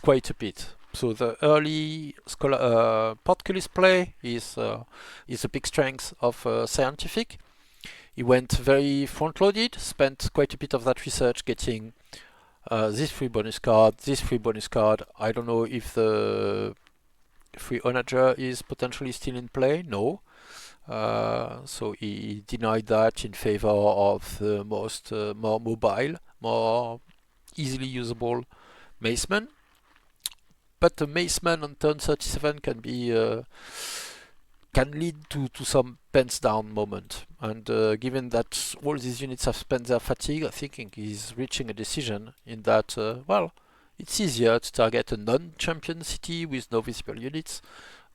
quite a bit. So the early Portcullis play is a big strength of Siontific. He went very front-loaded, spent quite a bit of that research getting this free bonus card, this free bonus card. I don't know if the free onager is potentially still in play. No. So he denied that in favor of the most more mobile, more easily usable Maceman. But the Maceman on turn 37 can be can lead to some pens down moment. And given that all these units have spent their fatigue, I think he's reaching a decision in that, well, it's easier to target a non-champion city with no visible units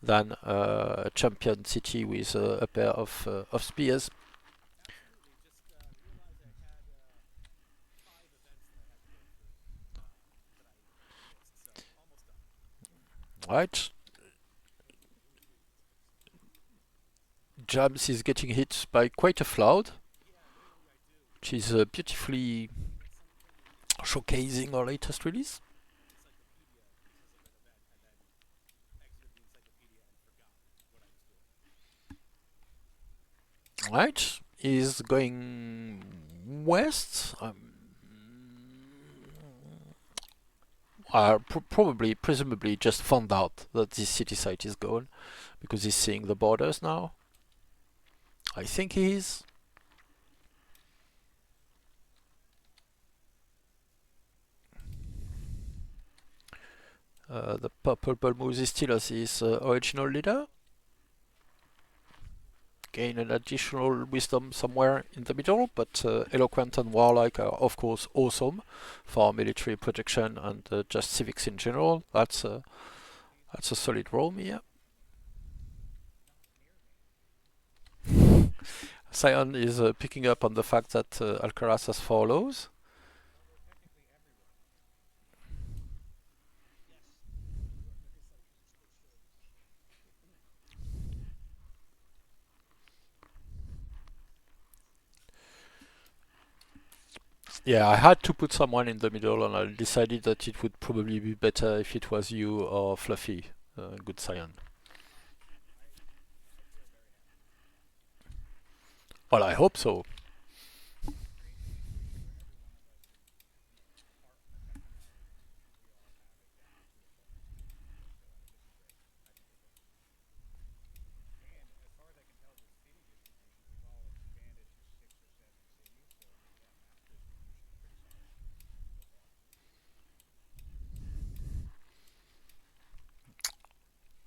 than a champion city with a pair of spears. Right. Jams is getting hit by quite a flood, which is beautifully showcasing our latest release. Right, is going west. Probably, presumably, just found out that this city site is gone because he's seeing the borders now. I think he is. The ThePurpleBullMoose is still as his original leader. Gain an additional wisdom somewhere in the middle, but eloquent and warlike are of course awesome for military protection and just civics in general. That's a solid roam here. Sion is picking up on the fact that Alcaras has follows. Yeah, I had to put someone in the middle, and I decided that it would probably be better if it was you or Fluffy. Good Sion. Well, I hope so.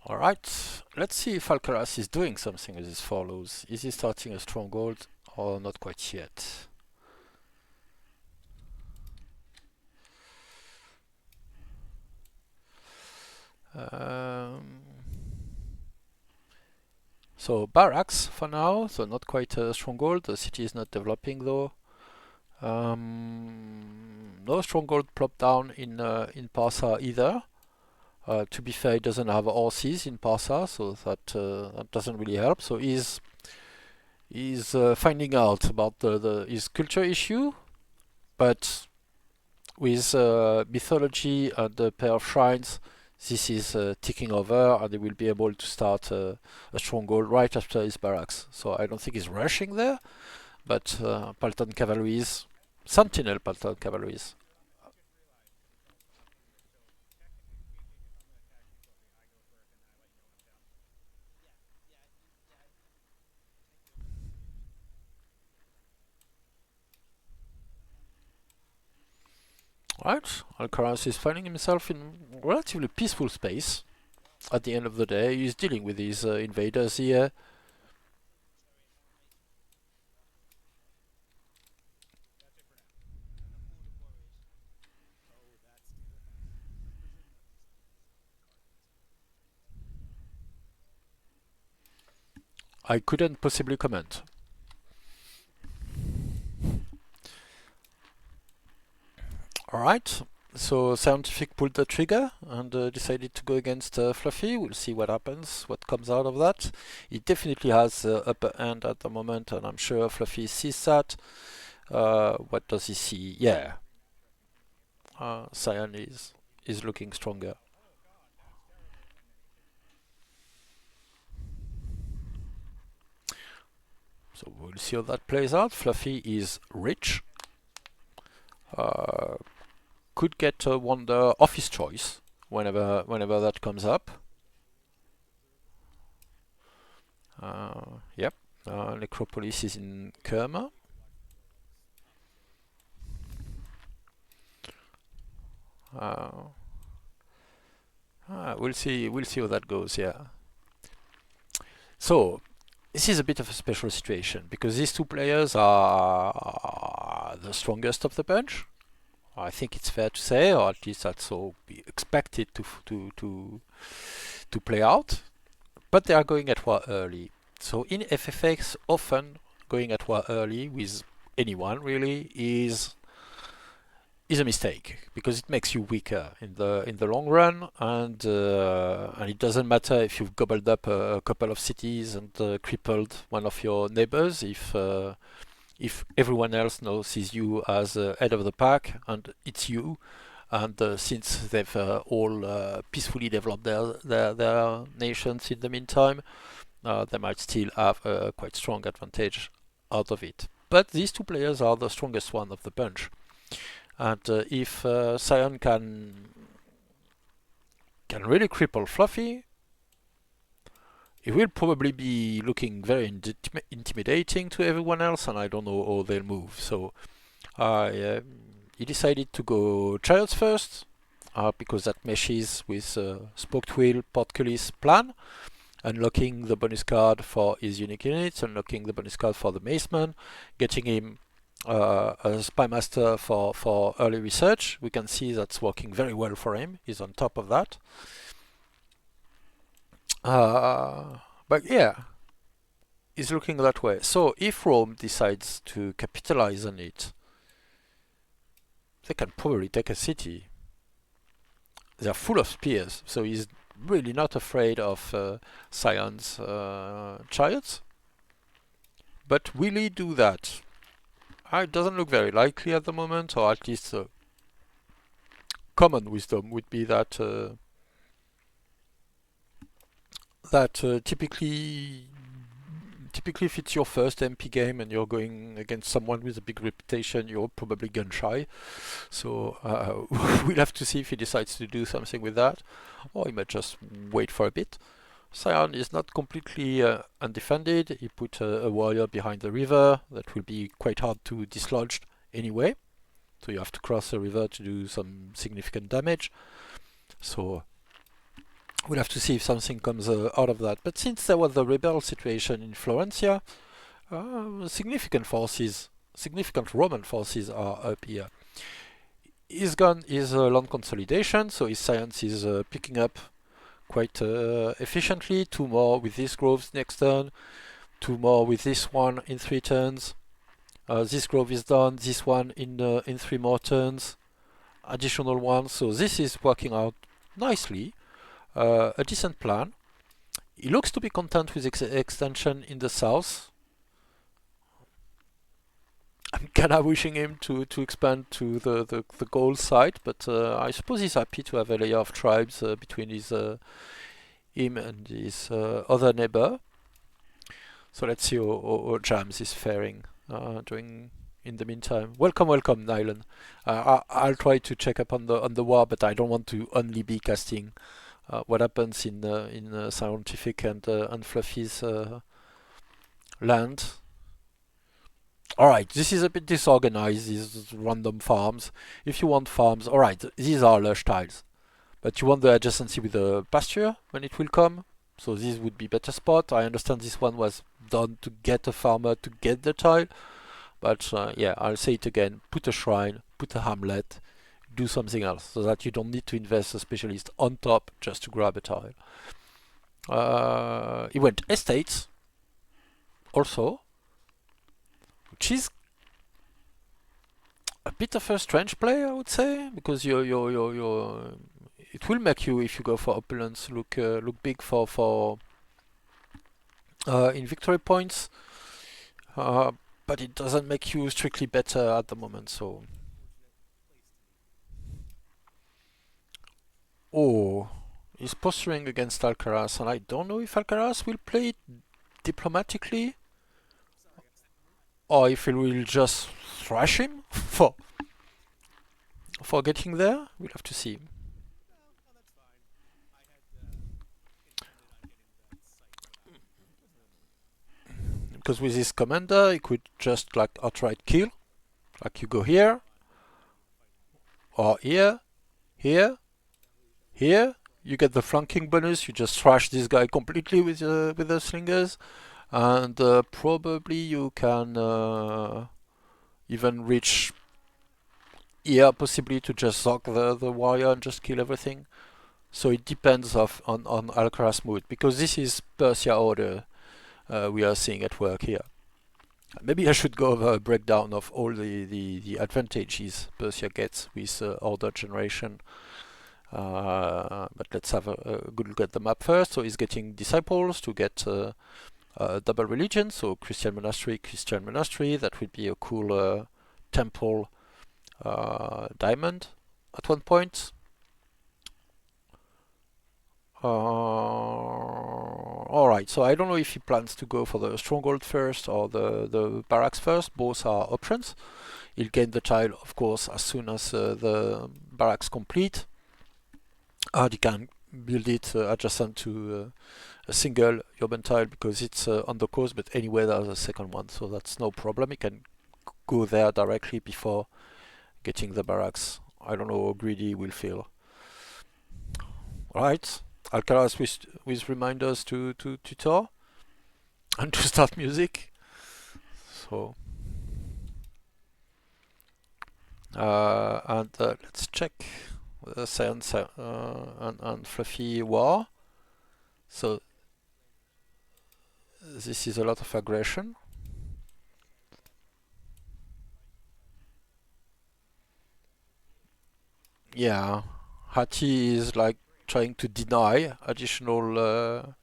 Alright, let's see if Alcaras is doing something with his follows. Is he starting a stronghold or not quite yet? So barracks for now, so not quite a stronghold. The city is not developing though. No stronghold plopped down in Parsa either. To be fair, it doesn't have horses in Parsa, so that doesn't really help. So he's finding out about his culture issue, but with mythology and a pair of shrines, this is ticking over, and they will be able to start a stronghold right after his barracks. So I don't think he's rushing there, but Paltan cavalries, Sentinel Paltan cavalries. Right, Alcaraz is finding himself in relatively peaceful space. At the end of the day, he's dealing with these invaders here. I couldn't possibly comment. Alright, so Siontific pulled the trigger and decided to go against Fluffy. We'll see what happens, what comes out of that. He definitely has upper hand at the moment, and I'm sure Fluffy sees that. What does he see? Yeah, Sion is looking stronger. So we'll see how that plays out. Fluffy is rich. Could get a wonder of his choice whenever that comes up. Yep, Necropolis is in Kerma. We'll see how that goes. Yeah. So this is a bit of a special situation because these two players are the strongest of the bunch. I think it's fair to say, or at least that's so we expected to play out. But they are going at war early. So in FFX, often going at war early with anyone really is a mistake because it makes you weaker in the long run, and it doesn't matter if you've gobbled up a couple of cities and crippled one of your neighbors if everyone else sees you as head of the pack and it's you, and since they've all peacefully developed their nations in the meantime, they might still have a quite strong advantage out of it. But these two players are the strongest one of the bunch. And if Sion can really cripple Fluffy, it will probably be looking very intimidating to everyone else, and I don't know how they'll move. So he decided to go Chariots first, because that meshes with Spoked Wheel Portcullis plan, unlocking the bonus card for his unique units, unlocking the bonus card for the Maceman, getting him a Spy Master for early research. We can see that's working very well for him. He's on top of that. But yeah, he's looking that way. So if Rome decides to capitalize on it, they can probably take a city. They're full of spears, so he's really not afraid of Sion's chariots. But will he do that? It doesn't look very likely at the moment, or at least common wisdom would be that typically typically, if it's your first MP game and you're going against someone with a big reputation, you're probably gun shy. So we'll have to see if he decides to do something with that, or he might just wait for a bit. Sion is not completely undefended. He put a warrior behind the river. That will be quite hard to dislodge anyway. So you have to cross the river to do some significant damage. So we'll have to see if something comes out of that. But since there was the rebel situation in Florencia, significant Roman forces are up here. His gun is land consolidation, so his science is picking up quite efficiently. 2 more with these groves next turn, 2 more with this one in 3 turns. This grove is done, this one in 3 more turns, additional one. So this is working out nicely. A decent plan. He looks to be content with extension in the south. I'm kinda wishing him to expand to the gold side, but I suppose he's happy to have a layer of tribes between him and his other neighbor. So let's see how Jams is faring in the meantime. Welcome, Nylan. I'll try to check up on the war, but I don't want to only be casting what happens in Siontific and Fluffy's land. Alright, this is a bit disorganized, these random farms. If you want farms, alright, these are lush tiles. But you want the adjacency with the pasture when it will come. So this would be better spot. I understand this one was done to get a farmer to get the tile. But yeah, I'll say it again, put a shrine, put a hamlet, do something else, so that you don't need to invest a specialist on top just to grab a tile. He went estates also, which is a bit of a strange play, I would say, because it will make you, if you go for opulence, look big for in victory points, but it doesn't make you strictly better at the moment. So, oh, he's posturing against Alcaras, and I don't know if Alcaras will play it diplomatically, or if he will just thrash him for getting there. We'll have to see. Because with his commander, he could just like outright kill, like you go here, or here, here, here. You get the flanking bonus. You just thrash this guy completely with the slingers. And probably you can even reach here, possibly to just zock the warrior and just kill everything. So it depends on Alcaraz' mood, because this is Persia order we are seeing at work here. Maybe I should go over a breakdown of all the advantages Persia gets with order generation. But let's have a good look at the map first. So he's getting disciples to get double religion, so Christian monastery, that would be a cool temple diamond at one point. Alright, so I don't know if he plans to go for the stronghold first or the barracks first. Both are options. He'll gain the tile, of course, as soon as the barracks complete. He can build it adjacent to a single urban tile because it's on the coast, but anyway there's a second one, so that's no problem. He can go there directly before getting the barracks. I don't know how greedy he will feel. Alright, Alcaraz with reminders to tutor and to start music. So and let's check the Science and Fluffy war. So this is a lot of aggression. Yeah, Hati is like trying to deny additional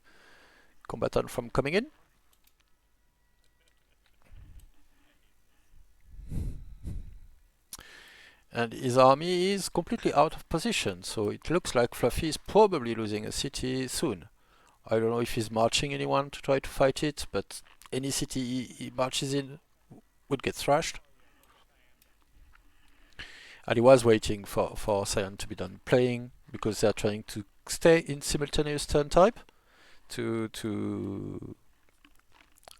combatant from coming in. And his army is completely out of position, so it looks like Fluffy is probably losing a city soon. I don't know if he's marching anyone to try to fight it, but any city he marches in would get thrashed. And he was waiting for Sion to be done playing, because they're trying to stay in simultaneous turn type to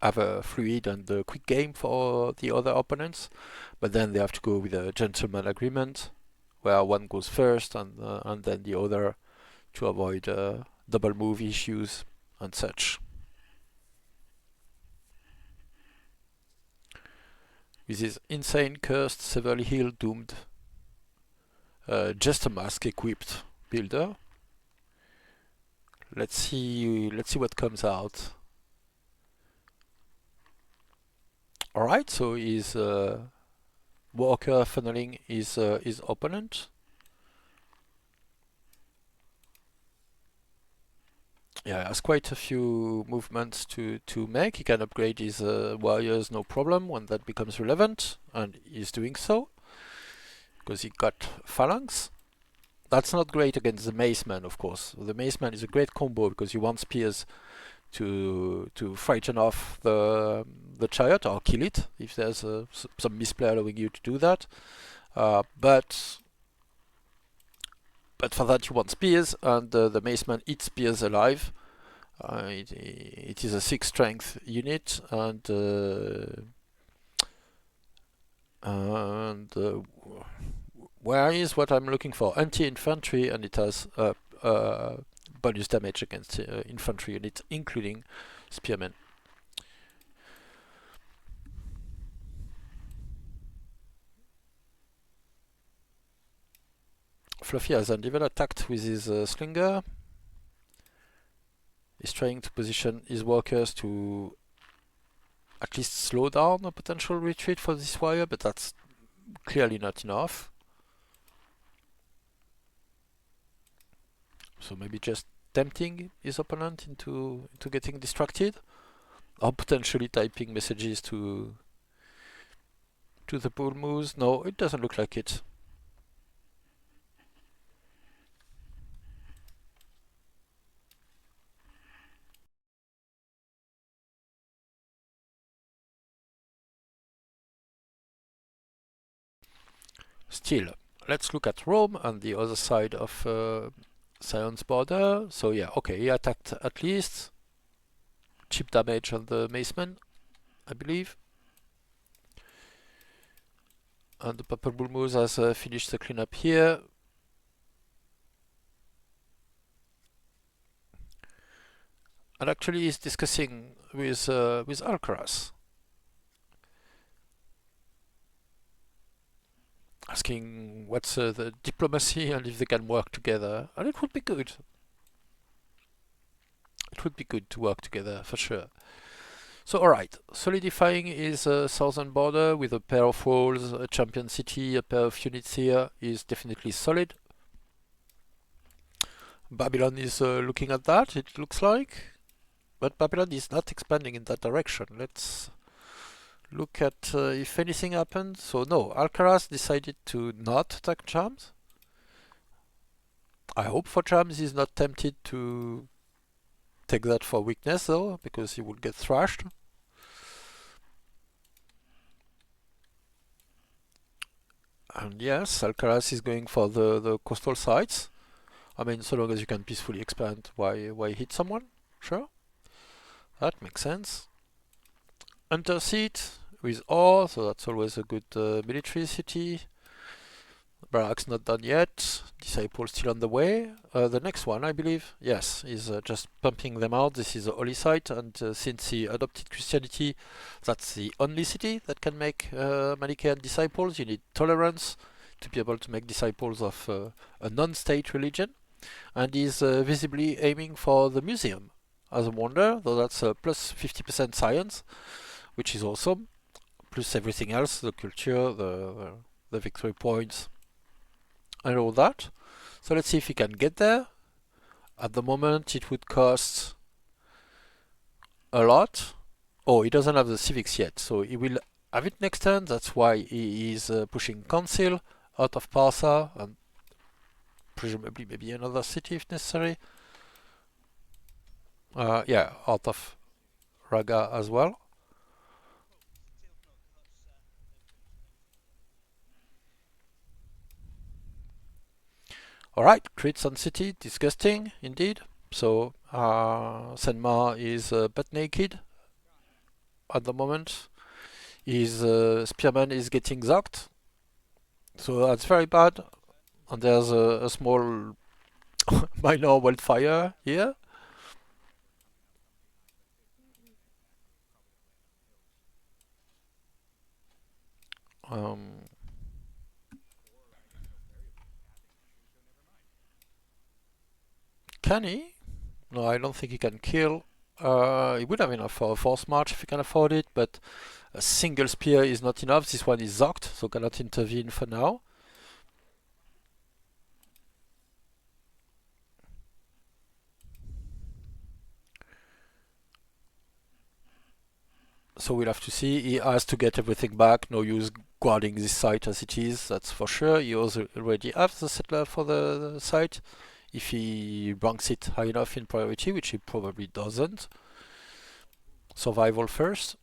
have a fluid and a quick game for the other opponents. But then they have to go with a gentleman agreement, where one goes first and then the other, to avoid double move issues and such. With his insane, cursed, severely healed, doomed, just a mask equipped builder. Let's see what comes out. Alright, so his Walker funneling his opponent. Yeah, has quite a few movements to make. He can upgrade his warriors, no problem, when that becomes relevant, and he's doing so, because he got phalanx. That's not great against the maceman, of course. The maceman is a great combo, because you want spears to frighten off the chariot, or kill it if there's some misplay allowing you to do that. But for that you want spears, and the maceman eats spears alive. It is a 6 strength unit, and where is what I'm looking for? Anti-infantry, and it has bonus damage against infantry units, including spearmen. Fluffy has even attacked with his slinger. He's trying to position his workers to at least slow down a potential retreat for this warrior, but that's clearly not enough. So maybe just tempting his opponent into getting distracted, or potentially typing messages to the bullmoose. No, it doesn't look like it. Still, let's look at Rome on the other side of Sion's border. So yeah, okay, he attacked at least. Cheap damage on the maceman, I believe. And the ThePurpleBullMoose has finished the cleanup here. And actually he's discussing with Alcaras, asking what's the diplomacy and if they can work together. And it would be good. It would be good to work together, for sure. So alright, solidifying his southern border with a pair of walls, a champion city, a pair of units here is definitely solid. Babylon is looking at that, it looks like. But Babylon is not expanding in that direction. Let's look at if anything happened. So no, Alcaraz decided to not attack Charms. I hope for Charms he's not tempted to take that for weakness though, because he would get thrashed. And yes, Alcaraz is going for the coastal sites. I mean, so long as you can peacefully expand, why hit someone? Sure. That makes sense. Underseat with ore, so that's always a good military city. Barracks not done yet. Disciple still on the way. The next one, I believe, yes, is just pumping them out. This is a holy site, and since he adopted Christianity, that's the only city that can make Manichaean disciples. You need tolerance to be able to make disciples of a non-state religion, and he's visibly aiming for the museum as a wonder, though that's plus 50% science, which is awesome, plus everything else, the culture, the victory points, and all that. So let's see if he can get there. At the moment it would cost a lot. Oh, he doesn't have the civics yet, so he will have it next turn. That's why he is pushing Council out of Parsa, and presumably maybe another city if necessary. Yeah, out of Raga as well. Alright, crits on city, disgusting indeed. So Senma is butt naked at the moment. His spearman is getting zocked. So that's very bad. And there's a small minor wildfire here. Can he? No, I don't think he can kill. He would have enough for a force march if he can afford it, but a single spear is not enough. This one is zocked, so cannot intervene for now. So we'll have to see. He has to get everything back. No use guarding this site as it is, that's for sure. He also already has the settler for the site. If he ranks it high enough in priority, which he probably doesn't. Survival first.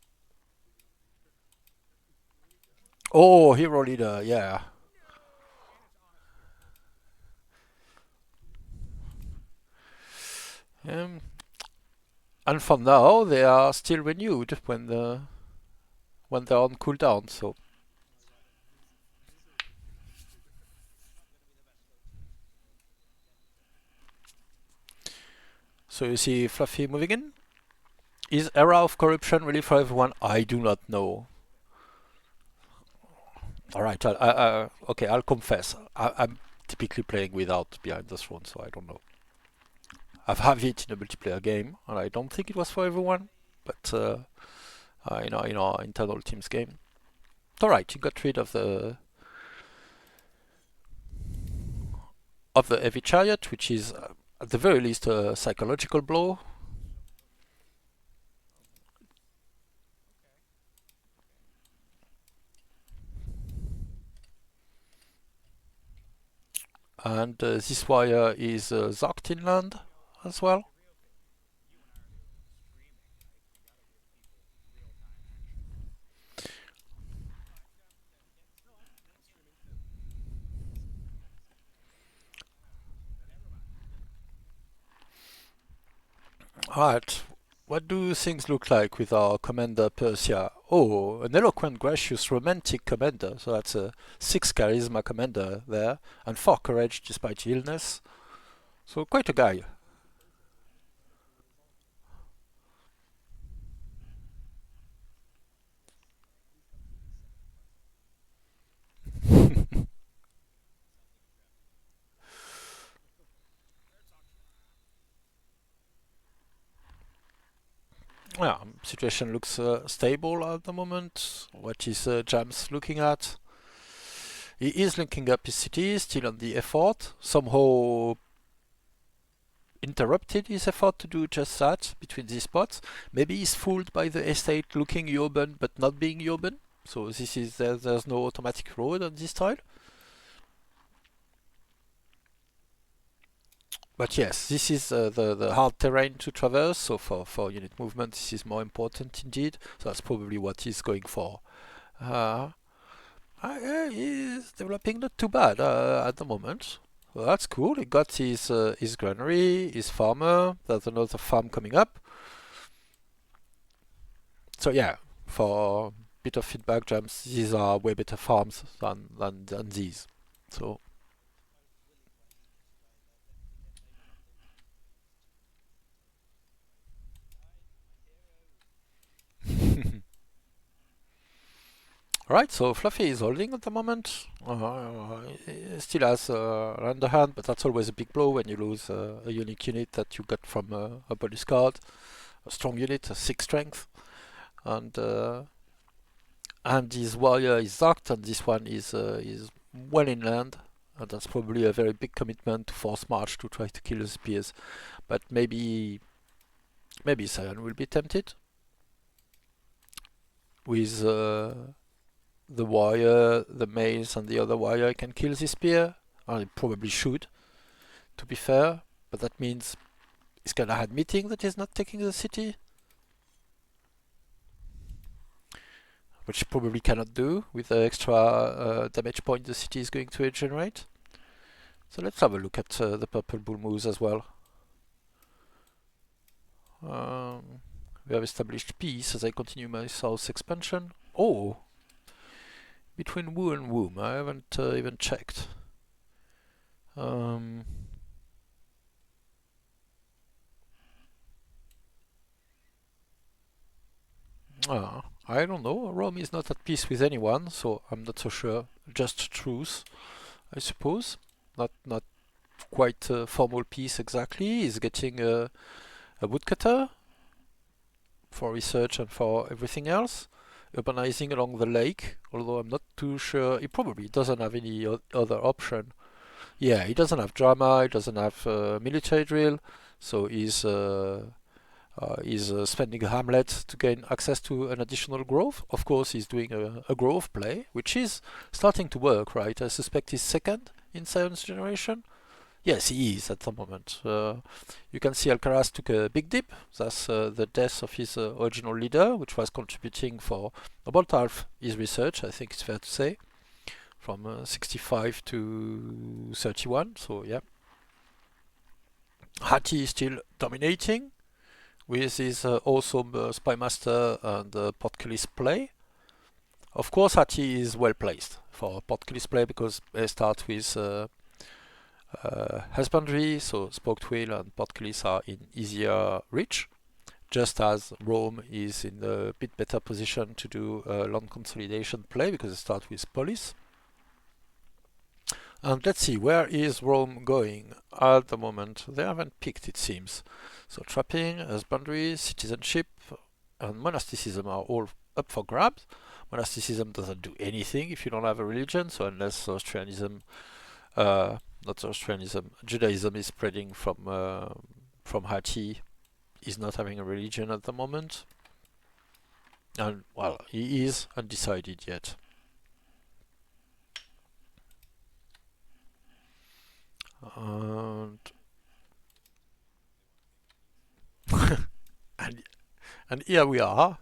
Oh, hero leader, yeah. And for now, they are still renewed when they're on cooldown. So you see Fluffy moving in. Is era of corruption really for everyone? I do not know. Alright, okay, I'll confess. I'm typically playing without Behind the Throne, so I don't know. I've had it in a multiplayer game, and I don't think it was for everyone, but in our internal team's game. Alright, you got rid of the heavy chariot, which is at the very least a psychological blow. And this wire is zocked inland as well. Alright, what do things look like with our commander Persia? Oh, an eloquent, gracious, romantic commander. So that's a 6 charisma commander there, and 4 courage despite illness. So quite a guy. Yeah, situation looks stable at the moment. What is James looking at? He is linking up his city, still on the effort. Somehow interrupted his effort to do just that between these spots. Maybe he's fooled by the estate looking urban but not being urban. So this is there's no automatic road on this tile. But yes, this is the hard terrain to traverse, so for unit movement this is more important indeed. So that's probably what he's going for. He's developing not too bad at the moment. So that's cool. He got his granary, his farmer. There's another farm coming up. So yeah, for a bit of feedback, James, these are way better farms than these. So. Alright, so Fluffy is holding at the moment. He still has an underhand, but that's always a big blow when you lose a unique unit that you got from a bonus card. A strong unit, a 6 strength. And his warrior is zocked, and this one is well inland. And that's probably a very big commitment to force march to try to kill the spears. But maybe Sion will be tempted. With the warrior, the mace, and the other warrior can kill this spear. And it probably should, to be fair. But that means he's gonna admitting that he's not taking the city. Which he probably cannot do with the extra damage point the city is going to generate. So let's have a look at the Purple Bull Moose as well. We have established peace as I continue my south expansion. Oh! Between Wu and Womb, I haven't even checked. I don't know. Rome is not at peace with anyone, so I'm not so sure. Just truce, I suppose. Not quite formal peace exactly. He's getting a woodcutter for research and for everything else. Urbanizing along the lake, although I'm not too sure. He probably doesn't have any other option. Yeah, he doesn't have drama, he doesn't have military drill, so he's spending a hamlet to gain access to an additional grove. Of course, he's doing a grove play, which is starting to work, right? I suspect he's second in Sion's generation. Yes, he is at the moment. You can see Alcaras took a big dip. That's the death of his original leader, which was contributing for about half his research, I think it's fair to say, from 65 to 31. So yeah, Hati is still dominating with his awesome Spymaster and Portcullis play. Of course, Hati is well placed for Portcullis play because they start with husbandry, so Spoketwill and Portcullis are in easier reach, just as Rome is in a bit better position to do land consolidation play because they start with police. And let's see, where is Rome going at the moment? They haven't picked, it seems. So trapping, husbandry, citizenship, and monasticism are all up for grabs. Monasticism doesn't do anything if you don't have a religion, so unless Zoroastrianism, not Zoroastrianism, Judaism is spreading from Hati, he's not having a religion at the moment. And, well, he is undecided yet. And and here we are.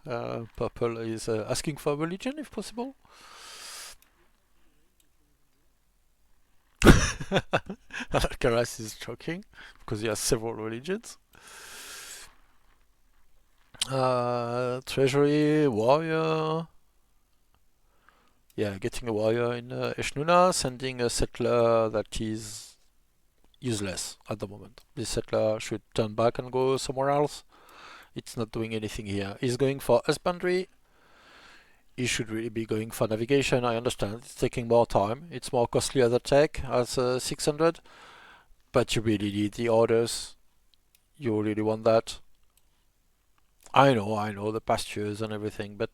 Purple is asking for religion, if possible. Alcaras is joking because he has several religions. Treasury, warrior. Yeah, getting a warrior in Eshnuna, sending a settler that is useless at the moment. This settler should turn back and go somewhere else. It's not doing anything here. He's going for husbandry. He should really be going for navigation. I understand it's taking more time. It's more costly as a tech, as 600. But you really need the orders. You really want that. I know the pastures and everything, but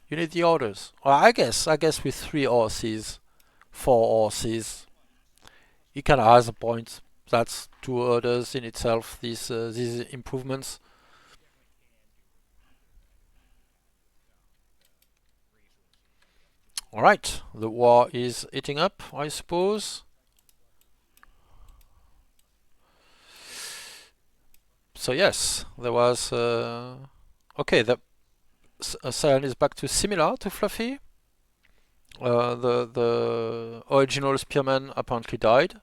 you need the orders. Well, I guess with 3 horses, 4 horses, he kind of has a point. That's 2 orders in itself. These improvements. Alright, the war is heating up, I suppose. So yes, there was... okay, the Sion is back to similar to Fluffy. The original spearman apparently died.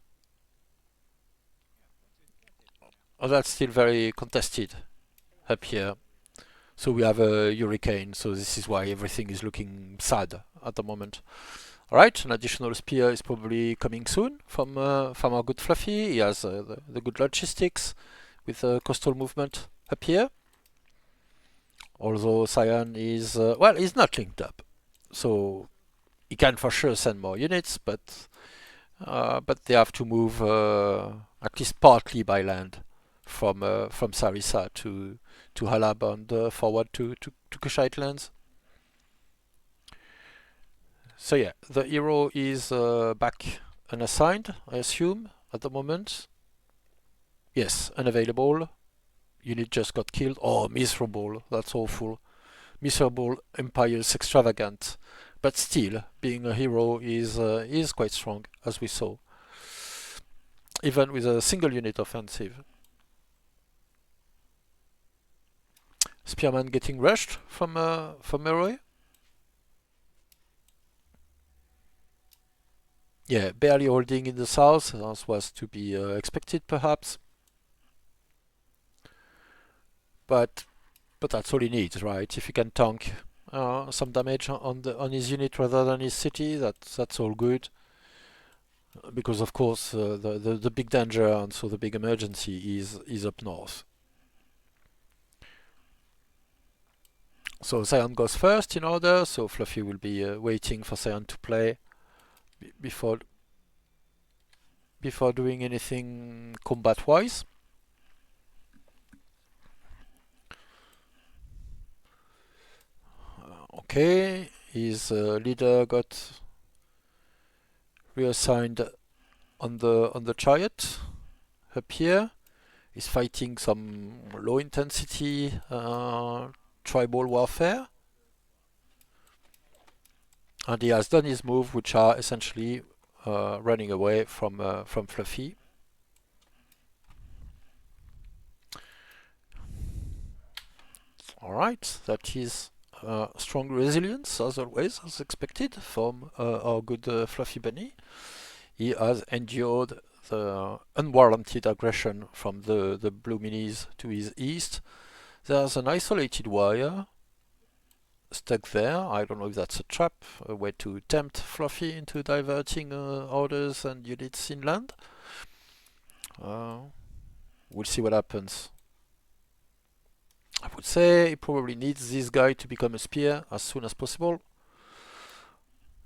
Oh, that's still very contested up here. So we have a hurricane, so this is why everything is looking sad at the moment. Alright, an additional spear is probably coming soon from our good Fluffy. He has the good logistics with coastal movement up here. Although Sion is, well, he's not linked up. So he can for sure send more units, but they have to move at least partly by land from Sarissa to Halab and forward to Kushite lands. So yeah, the hero is back unassigned, I assume, at the moment. Yes, unavailable. Unit just got killed. Oh, miserable. That's awful. Miserable Empire's extravagant. But still, being a hero is quite strong, as we saw. Even with a single unit offensive. Spearman getting rushed from Meroe. Yeah, barely holding in the south, as was to be expected perhaps. But that's all he needs, right? If he can tank some damage on his unit rather than his city, that's all good. Because of course the big danger and so the big emergency is up north. So Sion goes first in order, so Fluffy will be waiting for Sion to play before doing anything combat-wise. Okay, his leader got reassigned on the chariot up here. He's fighting some low intensity tribal warfare. And he has done his move, which are essentially running away from Fluffy. Alright, that is strong resilience, as always, as expected, from our good Fluffy Bunny. He has endured the unwarranted aggression from the blue minis to his east. There's an isolated wire stuck there. I don't know if that's a trap, a way to tempt Fluffy into diverting orders and units inland. We'll see what happens. I would say he probably needs this guy to become a spear as soon as possible.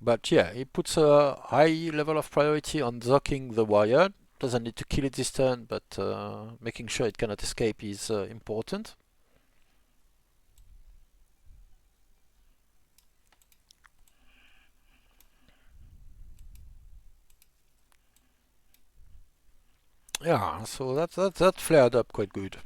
But yeah, he puts a high level of priority on docking the wire. Doesn't need to kill it this turn, but making sure it cannot escape is important. Yeah, so that flared up quite good.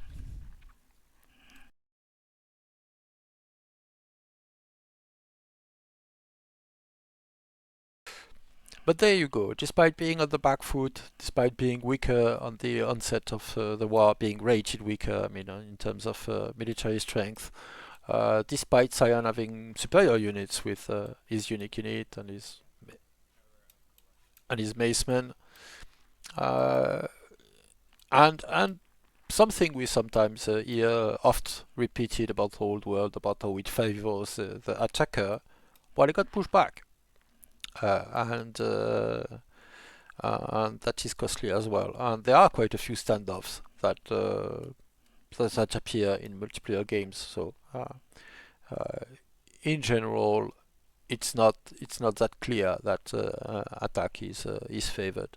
But there you go. Despite being on the back foot, despite being weaker on the onset of the war, being rated weaker, I mean, in terms of military strength, despite Sion having superior units with his unique unit and his macemen, and something we sometimes hear oft repeated about the old world, about how it favors the attacker, well, he got pushed back. And that is costly as well. And there are quite a few standoffs that appear in multiplayer games. So in general, it's not that clear that attack is favored.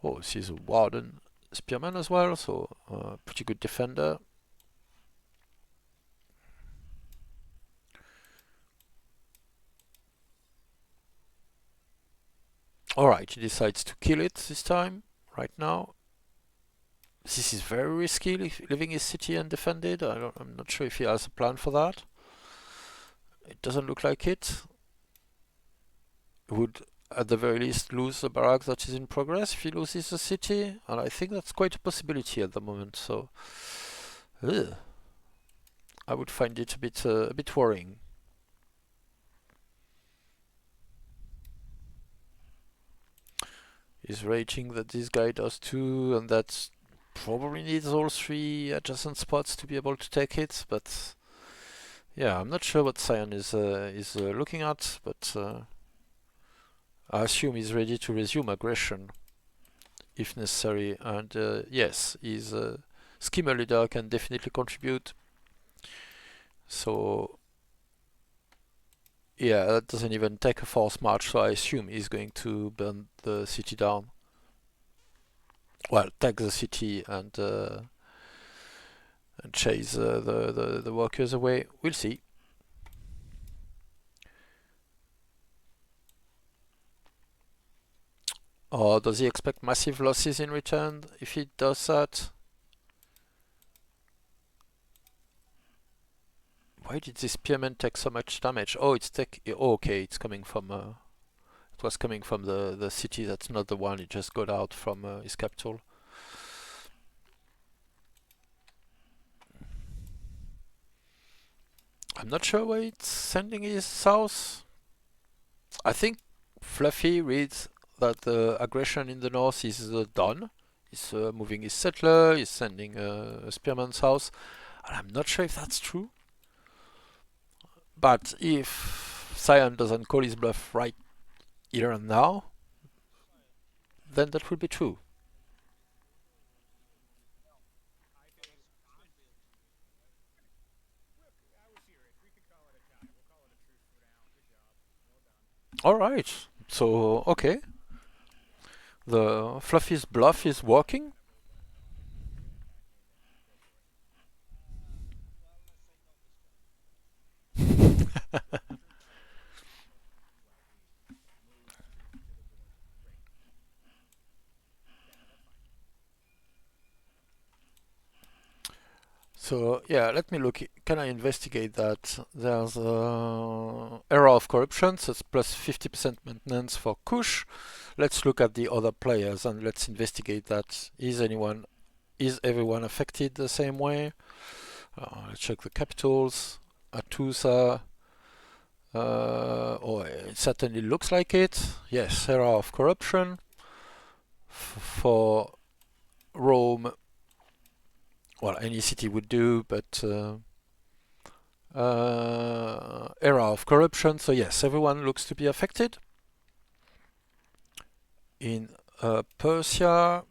Oh, this is a Warden Spearman as well, so pretty good defender. Alright, he decides to kill it this time, right now. This is very risky, leaving his city undefended. I'm not sure if he has a plan for that. It doesn't look like it. He would, at the very least, lose the barrack that is in progress if he loses the city, and I think that's quite a possibility at the moment, so... I would find it a bit worrying. He's raging that this guy does too, and that probably needs all three adjacent spots to be able to take it, but yeah, I'm not sure what Sion is looking at, but I assume he's ready to resume aggression if necessary, and yes, his skimmer leader can definitely contribute. So yeah, that doesn't even take a force march, so I assume he's going to burn the city down. Well, take the city and chase the workers away. We'll see. Or does he expect massive losses in return if he does that? Why did this spearman take so much damage? Oh, okay, it's coming from it was coming from the city. That's not the one. It just got out from his capital. I'm not sure where it's sending his south. I think Fluffy reads that the aggression in the north is done. He's moving his settler, he's sending a spearman south. And I'm not sure if that's true. But if Sion doesn't call his bluff right here and now, then that will be true. Alright, so okay. The Fluffy's bluff is working. So yeah, let me look. Can I investigate that? There's error of corruption, so it's plus 50% maintenance for Kush. Let's look at the other players and let's investigate that. Is everyone affected the same way? Let's check the capitals. Atusa. Oh, it certainly looks like it. Yes, error of corruption. For Rome, well, any city would do, but error of corruption. So yes, everyone looks to be affected. In Persia,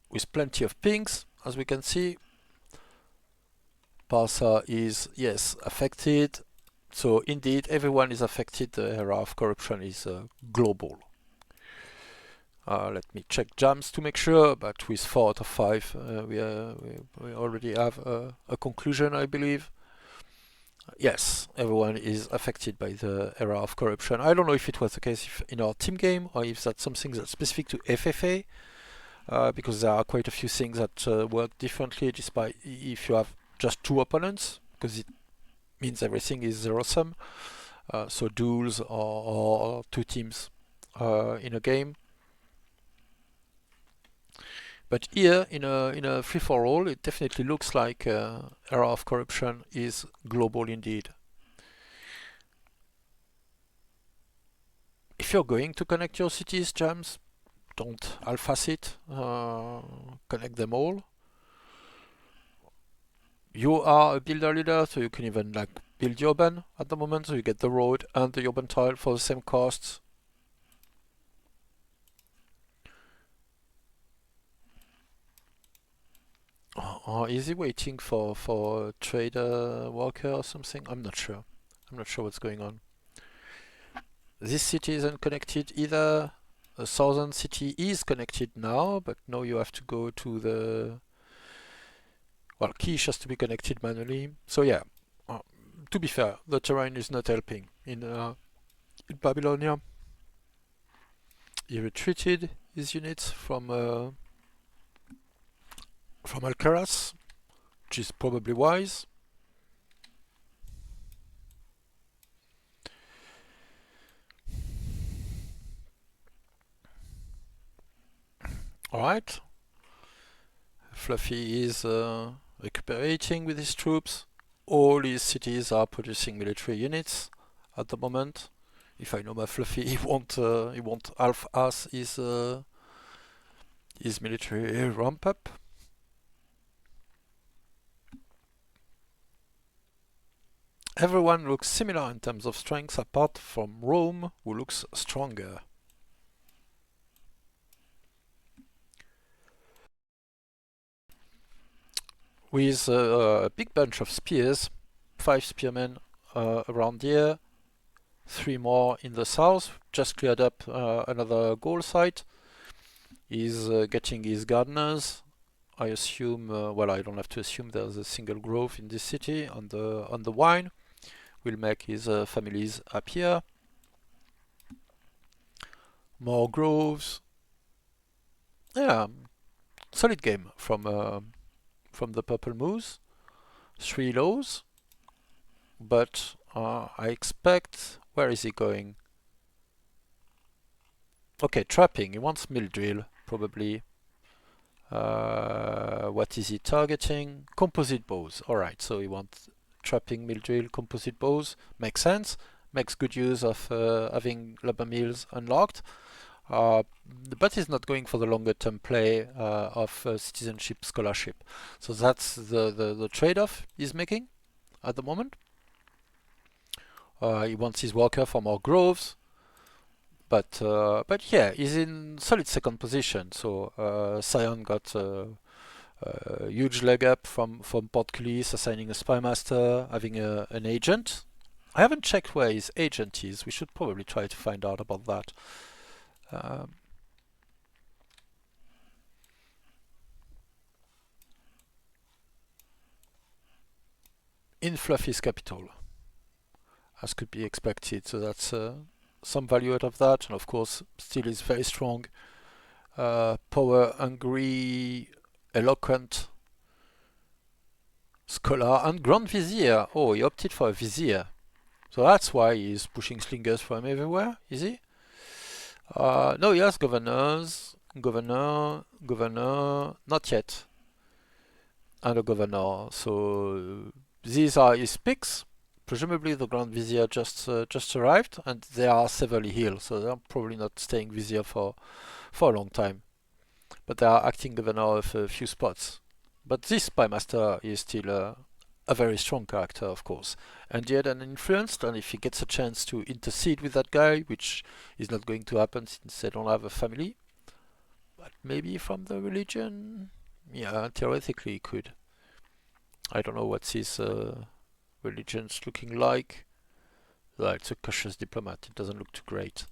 with plenty of pings, as we can see, Parsa is, yes, affected. So indeed, everyone is affected. The error of corruption is global. Let me check jams to make sure, but with 4 out of 5, we already have a conclusion, I believe. Yes, everyone is affected by the error of corruption. I don't know if it was the case in our team game or if that's something that's specific to FFA, because there are quite a few things that work differently despite if you have just 2 opponents, because it means everything is zero-sum. So duels or 2 teams in a game. But here, in a free-for-all, it definitely looks like error of corruption is global indeed. If you're going to connect your cities, jams, don't alpha it. Connect them all. You are a builder leader, so you can even like build urban at the moment, so you get the road and the urban tile for the same costs. Or is he waiting for a trader worker or something? I'm not sure. I'm not sure what's going on. This city isn't connected either. The southern city is connected now, but now you have to go to the... Well, Kish has to be connected manually. So yeah, to be fair, the terrain is not helping in Babylonia. He retreated his units from Alcaras, which is probably wise. Alright. Fluffy is recuperating with his troops. All his cities are producing military units at the moment. If I know my Fluffy, he won't half-ass his military ramp up. Everyone looks similar in terms of strength, apart from Rome, who looks stronger. With a big bunch of spears, 5 spearmen around here, 3 more in the south, just cleared up another goal site. He's getting his gardeners. I assume, well, I don't have to assume there's a single grove in this city on the wine. Will make his families happier. More groves. Yeah, solid game from the Purple Moose. 3 lows, but I expect... Where is he going? Okay, trapping. He wants mill drill, probably. What is he targeting? Composite bows. Alright, so he wants trapping mill drill, composite bows. Makes sense. Makes good use of having lumber mills unlocked. But he's not going for the longer term play of citizenship scholarship. So that's the trade-off he's making at the moment. He wants his worker for more groves, but yeah, he's in solid second position. So Sion got a huge leg up from Portcullis, assigning a spy master, having an agent. I haven't checked where his agent is. We should probably try to find out about that. In Fluffy's capital, as could be expected. So that's some value out of that, and of course still is very strong, power hungry, eloquent scholar and Grand Vizier. Oh, he opted for a Vizier, so that's why he's pushing slingers from everywhere, is he? No, he has governors, governor, not yet, and a governor. So these are his picks. Presumably the Grand Vizier just arrived, and they are severely healed, so they're probably not staying Vizier for a long time. But they are acting governor of a few spots. But this spy master is still a very strong character, of course, and yet an influenced. And if he gets a chance to intercede with that guy, which is not going to happen since they don't have a family, but maybe from the religion, yeah, theoretically he could. I don't know what's his religion's looking like. Well, it's a cautious diplomat. It doesn't look too great.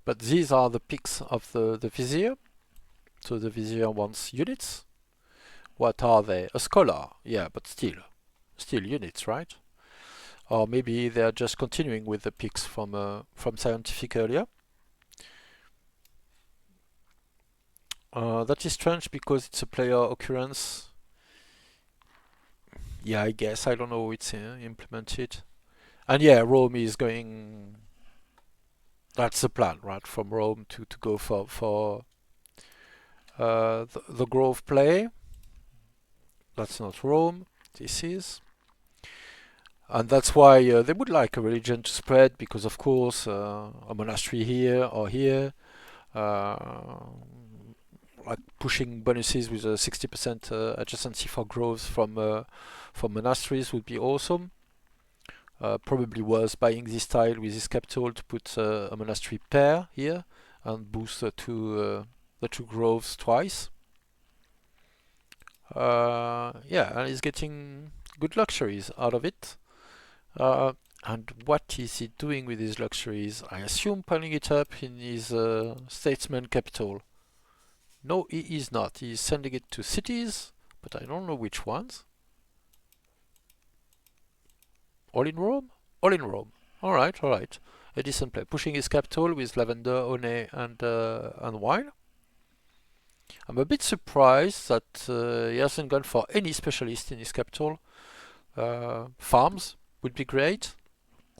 But these are the picks of the Vizier. So the Vizier wants units. What are they? A scholar. Yeah, but still units, right? Or maybe they are just continuing with the picks from Siontific earlier. That is strange because it's a player occurrence. Yeah, I guess. I don't know how it's implemented. And yeah, Rome is going... That's the plan, right? From Rome to go for the Grove play. That's not Rome. This is. And that's why they would like a religion to spread, because of course a monastery here or here, like pushing bonuses with a 60% adjacency for groves from monasteries would be awesome. Probably worth buying this tile with this capital to put a monastery pair here and boost the two groves twice. Yeah, and he's getting good luxuries out of it. And what is he doing with his luxuries? I assume piling it up in his statesman capital. No, he is not. He's sending it to cities, but I don't know which ones. All in Rome? All in Rome. Alright. A decent play. Pushing his capital with lavender, honey, and wine. I'm a bit surprised that he hasn't gone for any specialist in his capital. Farms would be great.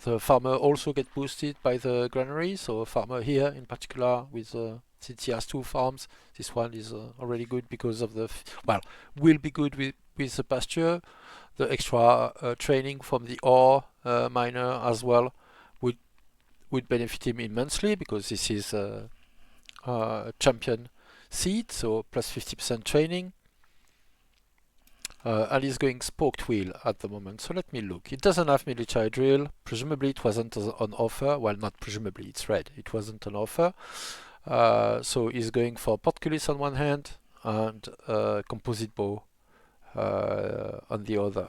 The farmer also get boosted by the granary, so a farmer here in particular with since he has 2 farms, this one is already good because of the will be good with the pasture. The extra training from the ore miner as well would benefit him immensely, because this is a champion seed, so plus 50% training. And he's going spoked wheel at the moment. So let me look. It doesn't have military drill. Presumably it wasn't on offer. Well, not presumably, it's red. It wasn't on offer. So he's going for Portcullis on one hand and composite bow on the other.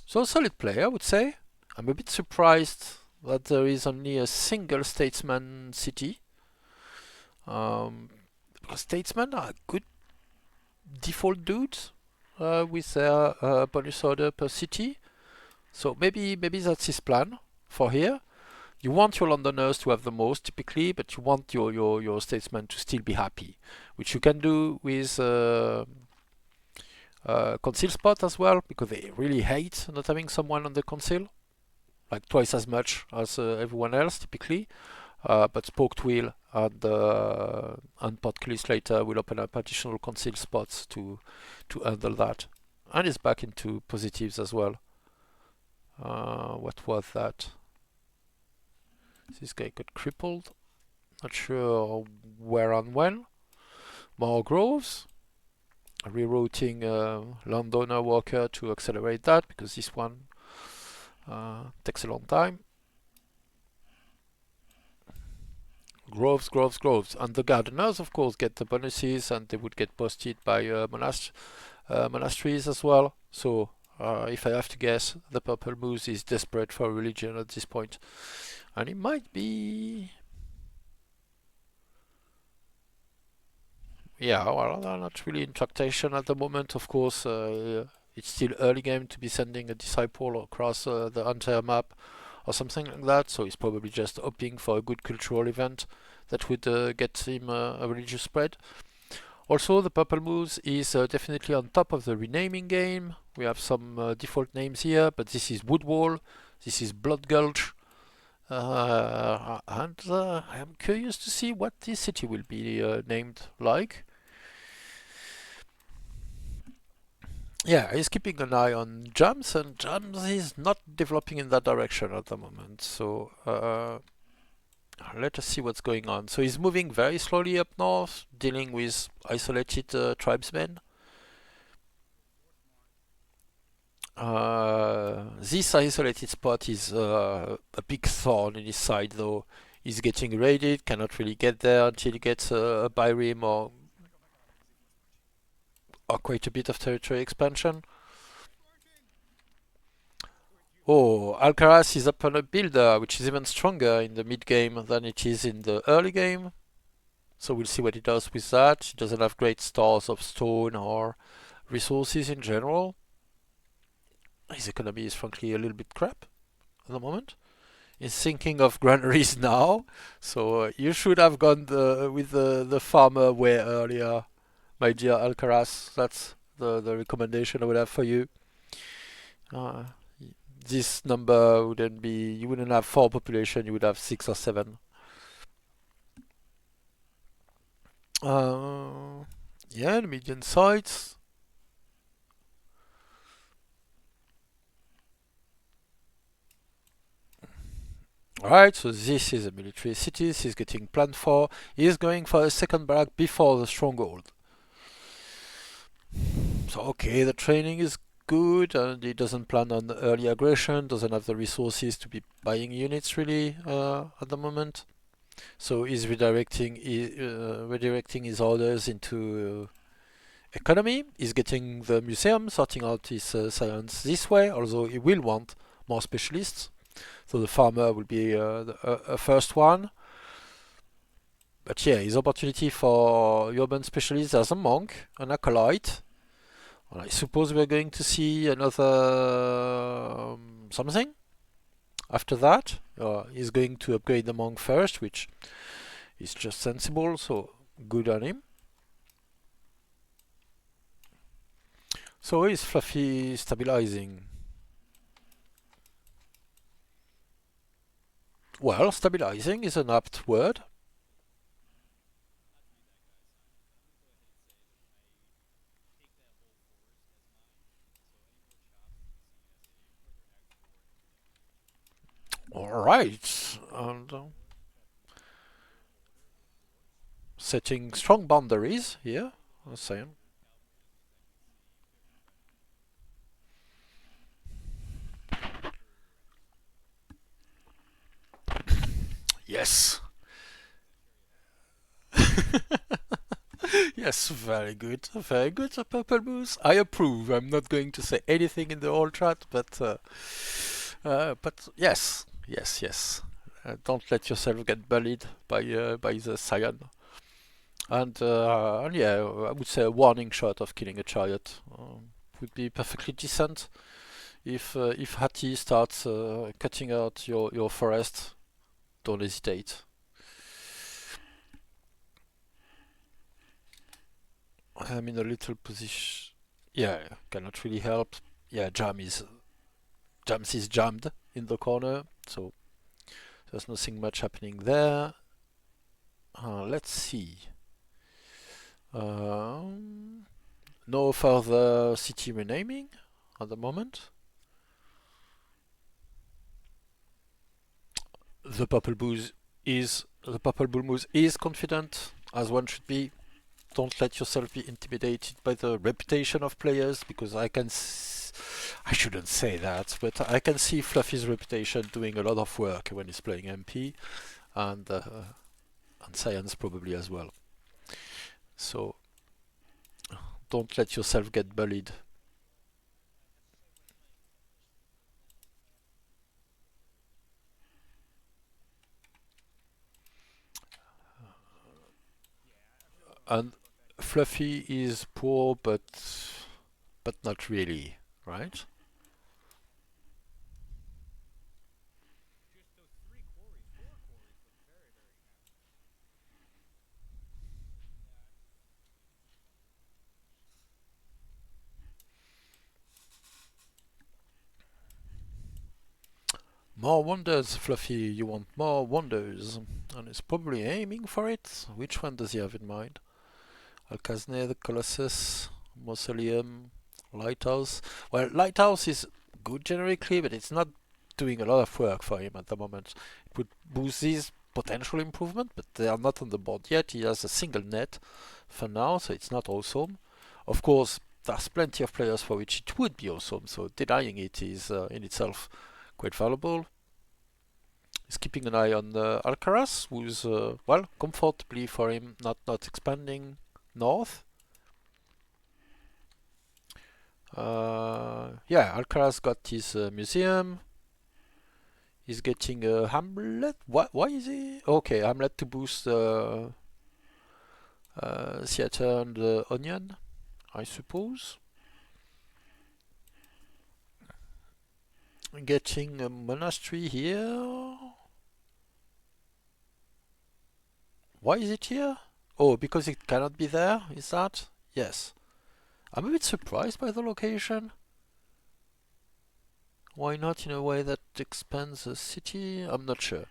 So a solid play, I would say. I'm a bit surprised that there is only a single statesman city. Because statesmen are good default dudes with their bonus order per city. So maybe that's his plan for here. You want your Londoners to have the most typically, but you want your statesmen to still be happy, which you can do with Conceal Spot as well, because they really hate not having someone on the Conceal, like twice as much as everyone else typically. But Spoked Wheel and Portcullis later will open up additional concealed spots to handle that. And it's back into positives as well. What was that? This guy got crippled. Not sure where and when. More groves. Rerouting landowner worker to accelerate that, because this one takes a long time. Groves. And the gardeners, of course, get the bonuses, and they would get posted by monasteries as well. So if I have to guess, the Purple Moose is desperate for religion at this point. And it might be... Yeah, well, they're not really in tractation at the moment, of course. It's still early game to be sending a disciple across the entire map or something like that, so he's probably just hoping for a good cultural event that would get him a religious spread. Also, the Purple Moose is definitely on top of the renaming game. We have some default names here, but this is Woodwall, this is Blood Gulch, and I am curious to see what this city will be named like. Yeah, he's keeping an eye on Jams, and Jams is not developing in that direction at the moment. So let us see what's going on. So he's moving very slowly up north, dealing with isolated tribesmen. This isolated spot is a big thorn in his side, though. He's getting raided, cannot really get there until he gets a Byrim or quite a bit of territory expansion. Oh, Alcaras is up on a builder, which is even stronger in the mid game than it is in the early game. So we'll see what he does with that. He doesn't have great stores of stone or resources in general. His economy is frankly a little bit crap at the moment. He's thinking of granaries now, so you should have gone with the farmer way earlier, my dear Alcaras. That's the recommendation I would have for you. This number wouldn't be, you wouldn't have 4 population, you would have 6 or 7. Yeah, the median sites. Alright, so this is a military city, this is getting planned for. He's going for a second barrack before the stronghold. So okay, the training is good, and he doesn't plan on early aggression, doesn't have the resources to be buying units really at the moment. So he's redirecting his orders into economy. He's getting the museum, sorting out his science this way, although he will want more specialists. So the farmer will be a first one. But yeah, his opportunity for urban specialists as a monk, an acolyte. Well, I suppose we're going to see another something after that. He's going to upgrade the monk first, which is just sensible, so good on him. So is Fluffy stabilizing? Well, stabilizing is an apt word. Alright, and setting strong boundaries here, I'm saying. Yes. Yes, very good, Purple Moose. I approve. I'm not going to say anything in the whole chat, but yes. Don't let yourself get bullied by the Scion. And yeah, I would say a warning shot of killing a chariot would be perfectly decent. If Hattie starts cutting out your forest, don't hesitate. I'm in a little position. Yeah, cannot really help. Yeah, Jams is jammed in the corner, so there's nothing much happening there. let's see. No further city renaming at the moment. The PurpleBullMoose is confident, as one should be. Don't let yourself be intimidated by the reputation of players, because I shouldn't say that, but I can see Fluffy's reputation doing a lot of work when he's playing MP, and Science probably as well. So don't let yourself get bullied. And Fluffy is poor, but not really, right? More wonders, Fluffy. You want more wonders, and he's probably aiming for it. Which one does he have in mind? Alcasne, the Colossus, Mausoleum, Lighthouse. Well, Lighthouse is good generically, but it's not doing a lot of work for him at the moment. It would boost his potential improvement, but they are not on the board yet. He has a single net for now, so it's not awesome. Of course, there's plenty of players for which it would be awesome, so denying it is in itself quite valuable. He's keeping an eye on Alcaras, who's, well, comfortably for him, not expanding north. Yeah, Alcaraz got his museum. He's getting a Hamlet. Why is he? Okay, Hamlet to boost theater and the onion, I suppose. Getting a monastery here. Why is it here? Oh, because it cannot be there, is that? Yes. I'm a bit surprised by the location. Why not in a way that expands the city? I'm not sure.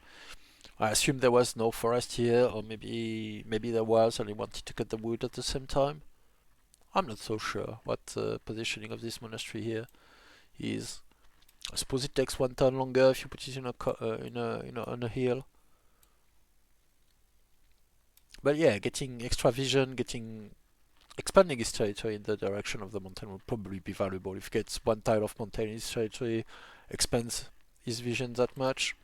I assume there was no forest here, or maybe there was and he wanted to cut the wood at the same time. I'm not so sure what the positioning of this monastery here is. I suppose it takes 1 turn longer if you put it on a hill. But yeah, getting extra vision, expanding his territory in the direction of the mountain will probably be valuable. If he gets 1 tile of mountain in his territory, expands his vision that much.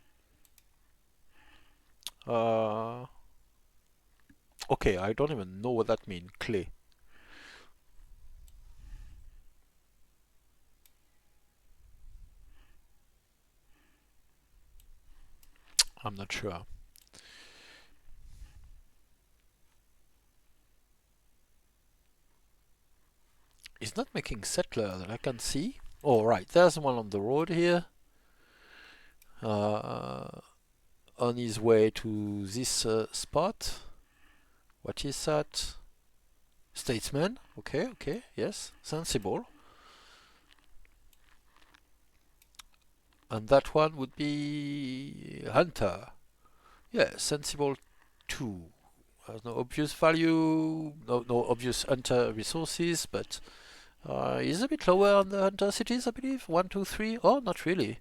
Okay, I don't even know what that means. Clay. I'm not sure. He's not making settler that I can see. Oh, right, there's one on the road here. On his way to this spot. What is that? Statesman. Okay, yes, sensible. And that one would be Hunter. Yeah, sensible too. Has no obvious value, no obvious Hunter resources, but is a bit lower on the Hunter cities, I believe. 1, 2, 3. Oh, not really.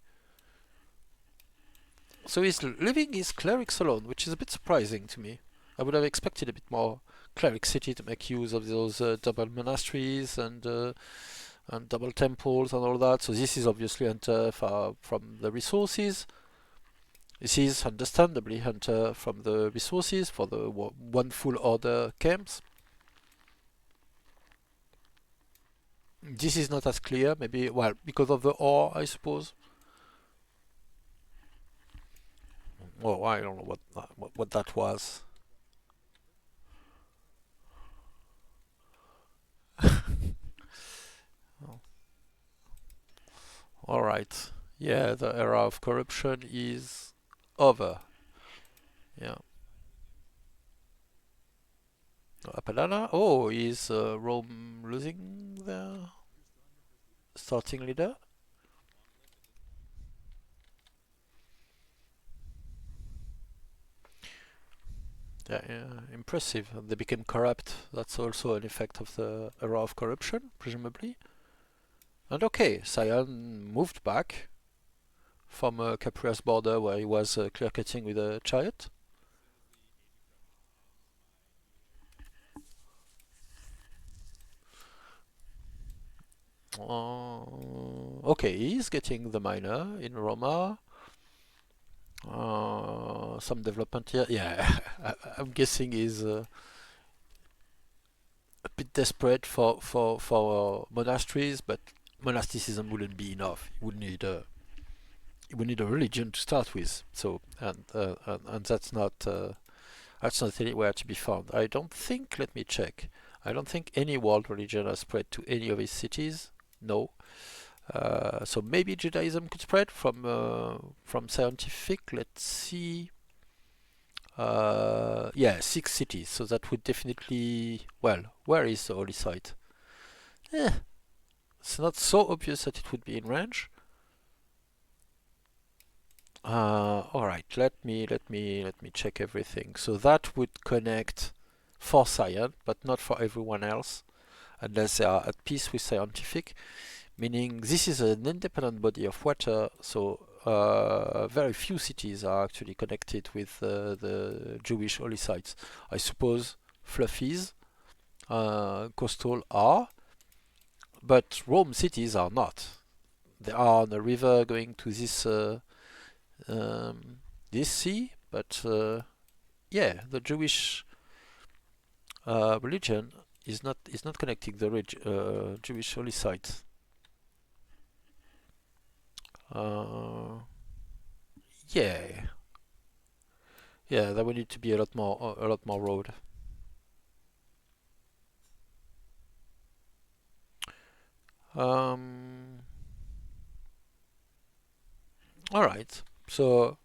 So he's leaving his clerics alone, which is a bit surprising to me. I would have expected a bit more cleric city to make use of those double monasteries and double temples and all that. So this is obviously Hunter from the resources. This is understandably Hunter from the resources for the one full order camps. This is not as clear, maybe, well, because of the ore, I suppose. Oh, I don't know what that was. Oh. All right. Yeah, the era of corruption is over. Yeah. Apellana? Oh, is Rome losing their starting leader? Impressive. And they became corrupt. That's also an effect of the era of corruption, presumably. And okay, Sion moved back from Capria's border where he was clear-cutting with a chariot. Okay, he's getting the miner in Roma. Some development here. Yeah, I'm guessing he's a bit desperate for monasteries, but monasticism wouldn't be enough. He would need a religion to start with. So and that's not anywhere to be found. I don't think. Let me check. I don't think any world religion has spread to any of his cities. No. So maybe Judaism could spread from Siontific. Let's see. Yeah, 6 cities. So that would definitely. Well, where is the holy site? It's not so obvious that it would be in range. All right. Let me check everything. So that would connect for Sion, but not for everyone else, unless they are at peace with Siontific. Meaning this is an independent body of water, so very few cities are actually connected with the Jewish holy sites. I suppose Fluffies, coastal are, but Rome cities are not. They are on a river going to this sea, but yeah, the Jewish religion is not connecting the Jewish holy sites. Yeah, there would need to be a lot more road. All right. So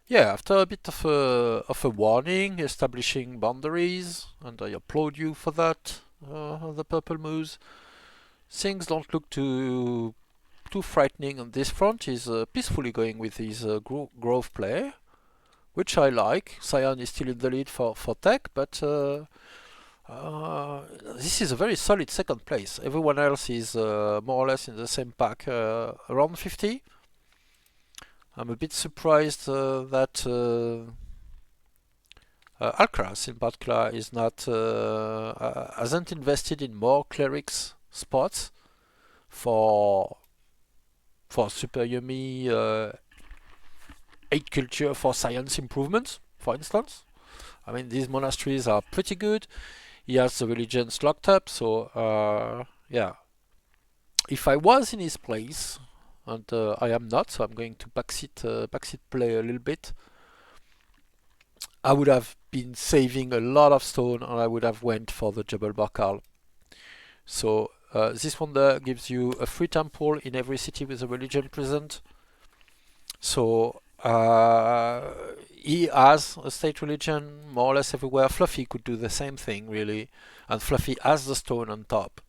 yeah, after a bit of a warning, establishing boundaries, and I applaud you for that, ThePurpleMoose. Things don't look too frightening on this front. He's peacefully going with his growth play, which I like. Sion is still in the lead for tech, but this is a very solid second place. Everyone else is more or less in the same pack, around 50. I'm a bit surprised that Alcaras in particular is not hasn't invested in more clerics spots for super yummy 8 culture for science improvements, for instance. I mean, these monasteries are pretty good. He has the religions locked up, so yeah. If I was in his place, and I am not, so I'm going to backseat play a little bit, I would have been saving a lot of stone, and I would have went for the Jebel Barkal. So this wonder gives you a free temple in every city with a religion present. So he has a state religion more or less everywhere. Fluffy could do the same thing, really, and Fluffy has the stone on top.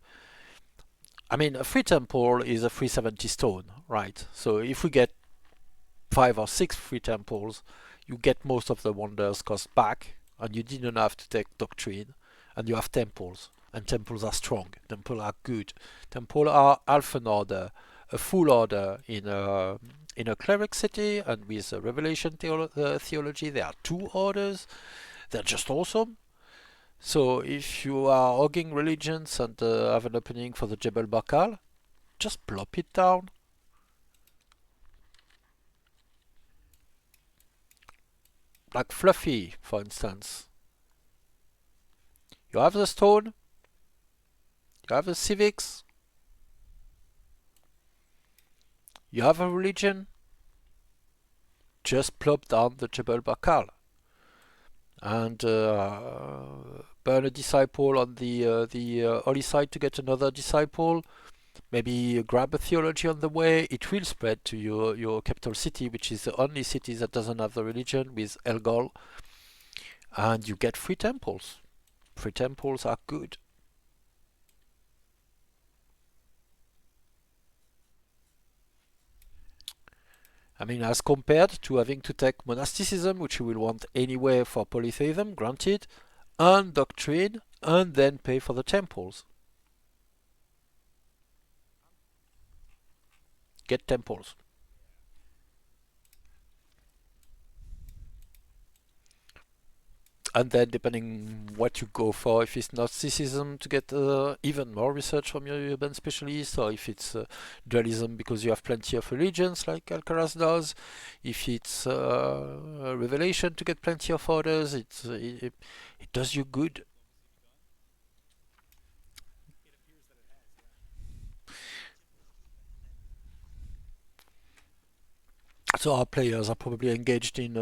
I mean, a free temple is a free 70 stone, right? So if we get 5 or 6 free temples, you get most of the wonders cost back, and you didn't have to take doctrine, and you have temples. And temples are strong. Temples are good. Temples are half an order, a full order in a cleric city, and with a revelation theology, there are 2 orders. They're just awesome. So if you are hogging religions and have an opening for the Jebel Barkal, just plop it down. Like Fluffy, for instance. You have the stone. You have the civics. You have a religion. Just plop down the Jebel Barkal. And burn a disciple on the holy site to get another disciple. Maybe grab a theology on the way. It will spread to your capital city, which is the only city that doesn't have the religion, with Elgol. And you get free temples. Free temples are good. I mean, as compared to having to take monasticism, which you will want anyway for polytheism, granted, and doctrine, and then pay for the temples. Get temples. And then, depending what you go for, if it's Gnosticism to get even more research from your urban specialist, or if it's dualism because you have plenty of religions like Alcaras does, if it's revelation to get plenty of orders, it does you good. So our players are probably engaged in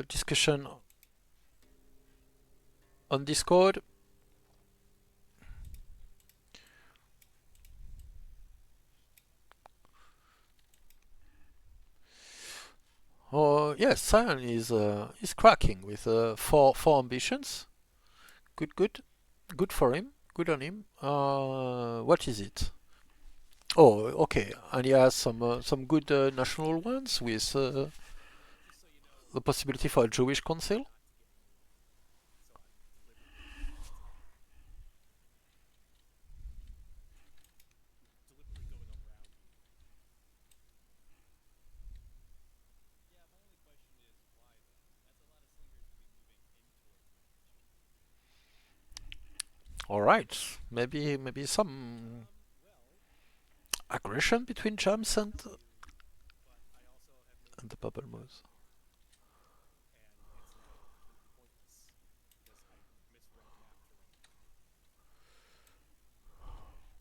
discussion on Discord. Oh yes, Sion is cracking with four ambitions. Good for him. Good on him. What is it? Oh, okay. And he has some good national ones with the possibility for a Jewish council. All right. Maybe some aggression between James and the Bubblemoose.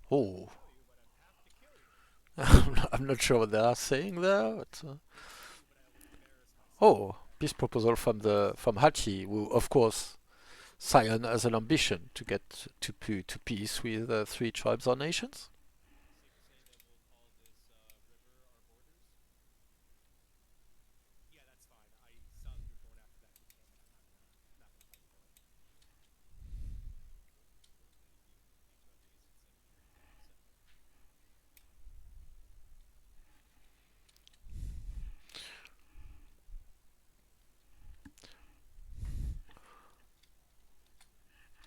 Oh. I'm not sure what they are saying there. But, oh, peace proposal from Hachi, who of course Sion has an ambition to get to peace with 3 tribes or nations.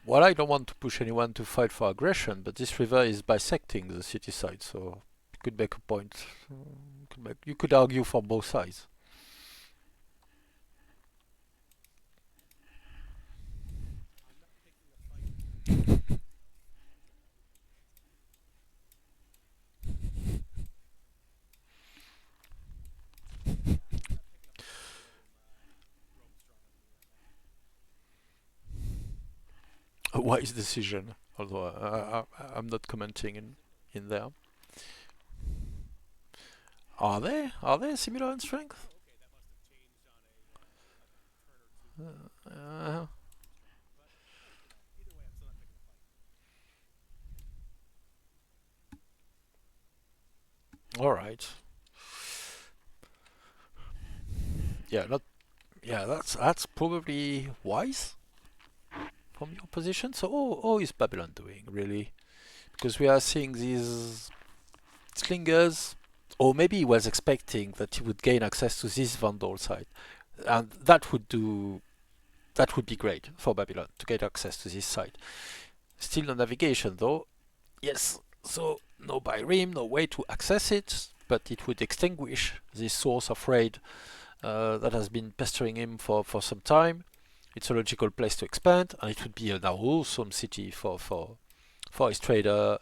Well, I don't want to push anyone to fight for aggression, but this river is bisecting the city side, so you could make a point. You could argue for both sides. A wise decision, although I'm not commenting in there. Are they similar in strength? Uh, all right. Yeah, that's probably wise from your position. So, how is Babylon doing really? Because we are seeing these slingers, or maybe he was expecting that he would gain access to this Vandal side, and that would be great for Babylon to get access to this side. Still no navigation though. Yes, so no Byrim, no way to access it, but it would extinguish this source of raid that has been pestering him for some time. It's a logical place to expand, and it would be an awesome city for his trader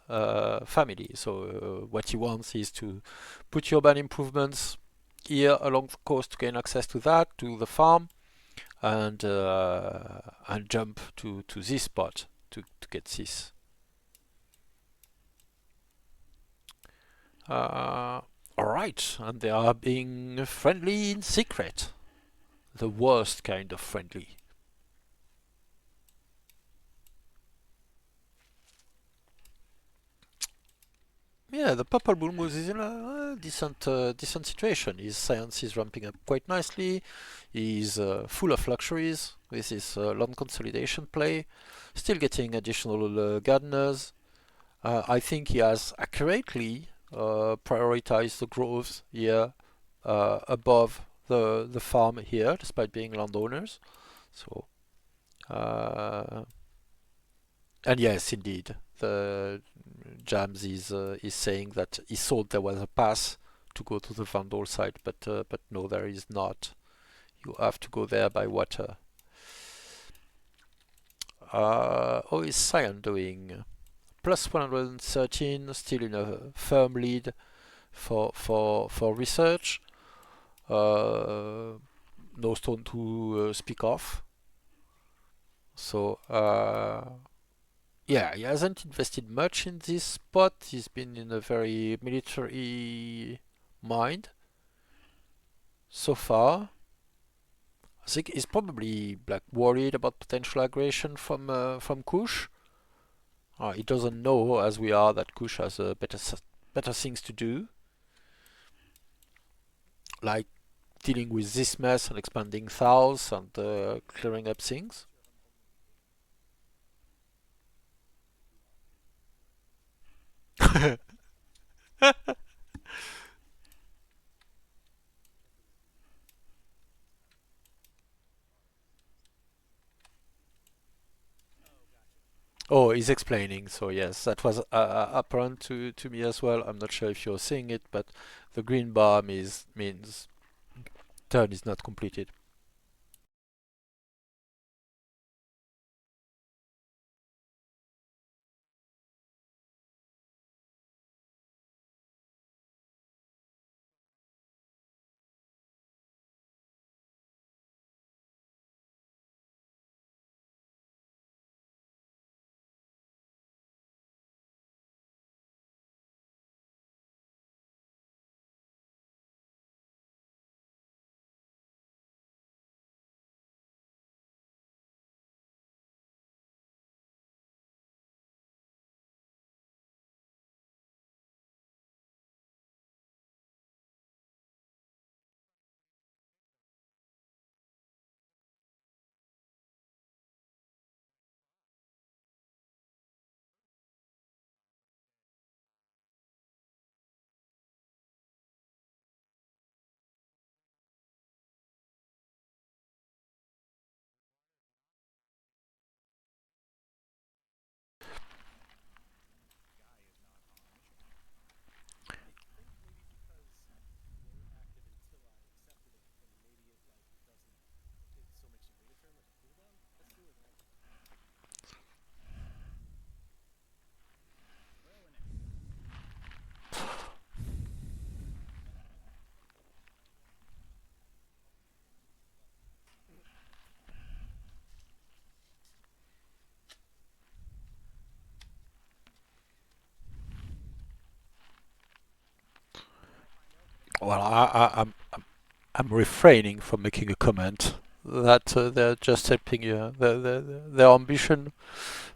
family. So what he wants is to put urban improvements here along the coast to gain access to that, to the farm, and jump to this spot to get this. Alright, and they are being friendly in secret. The worst kind of friendly. Yeah, the ThePurpleBullMoose is in a decent situation. His science is ramping up quite nicely. He's full of luxuries with his land consolidation play. Still getting additional gardeners. I think he has accurately prioritized the growth here above the farm here, despite being landowners. So, and yes, indeed, the Jams is saying that he thought there was a path to go to the Vandal site, but no, there is not. You have to go there by water. How is Sion doing? Plus 113, still in a firm lead for research. No stone to speak of. So yeah, he hasn't invested much in this spot. He's been in a very military mind so far. I think he's probably like worried about potential aggression from Kush. He doesn't know, as we are, that Kush has better things to do, like dealing with this mess and expanding south and clearing up things. Oh, he's explaining. So yes, that was apparent to me as well. I'm not sure if you're seeing it, but the green bar means turn is not completed. Well, I'm refraining from making a comment that they're just helping you. Their ambition,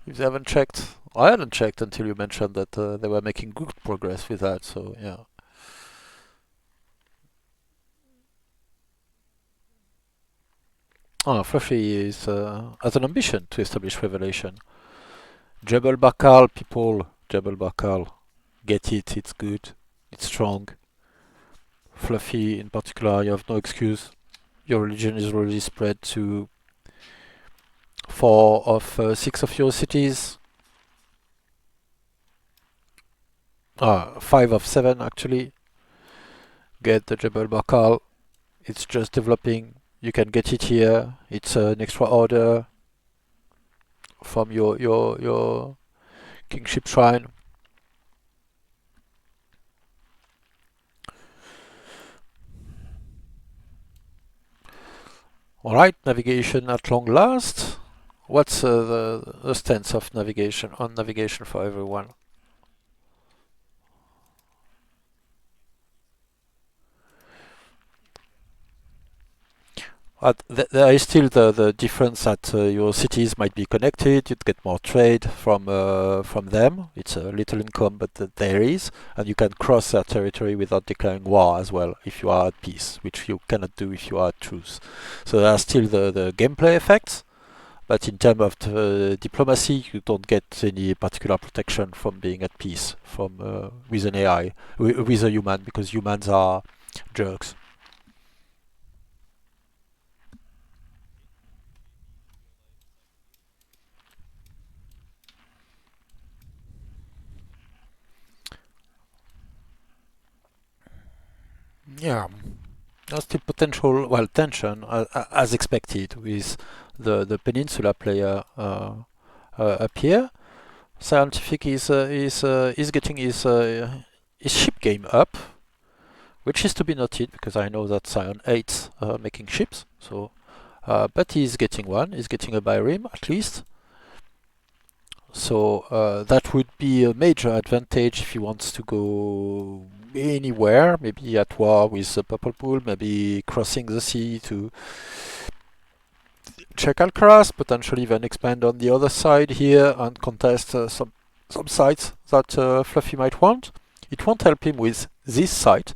if they haven't checked, I hadn't checked until you mentioned that they were making good progress with that. So yeah. Fluffy has an ambition to establish revelation. Jebel Bakal, people, Jebel Bakal, get it. It's good. It's strong. Fluffy, in particular, you have no excuse. Your religion is already spread to 4 of 6 of your cities. 5 of 7 actually. Get the Jebel Bakal. It's just developing. You can get it here. It's an extra order from your kingship shrine. Alright, navigation at long last. What's the stance of navigation for everyone? There is still the difference that your cities might be connected. You'd get more trade from them. It's a little income, but there is, and you can cross their territory without declaring war as well if you are at peace, which you cannot do if you are at truce. So there are still the gameplay effects, but in terms of diplomacy, you don't get any particular protection from being at peace with an AI, with a human, because humans are jerks. Yeah, there's still potential, well, tension as expected with the peninsula player up here. Siontific is getting his ship game up, which is to be noted because I know that Sion hates making ships. So, but he's getting one. He's getting a bi-rim at least. So that would be a major advantage if he wants to go anywhere, maybe at war with the Purple Bull, maybe crossing the sea to check Alcaras, potentially then expand on the other side here and contest some sites that Fluffy might want. It won't help him with this site,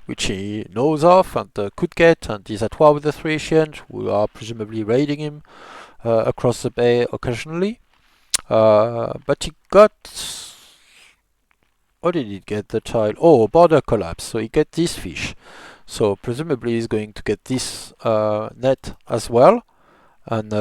which he knows of and could get, and is at war with the Thracians, who are presumably raiding him across the bay occasionally. But he got... What did he get, the child? Oh, border collapse, so he get this fish. So presumably he's going to get this net as well. And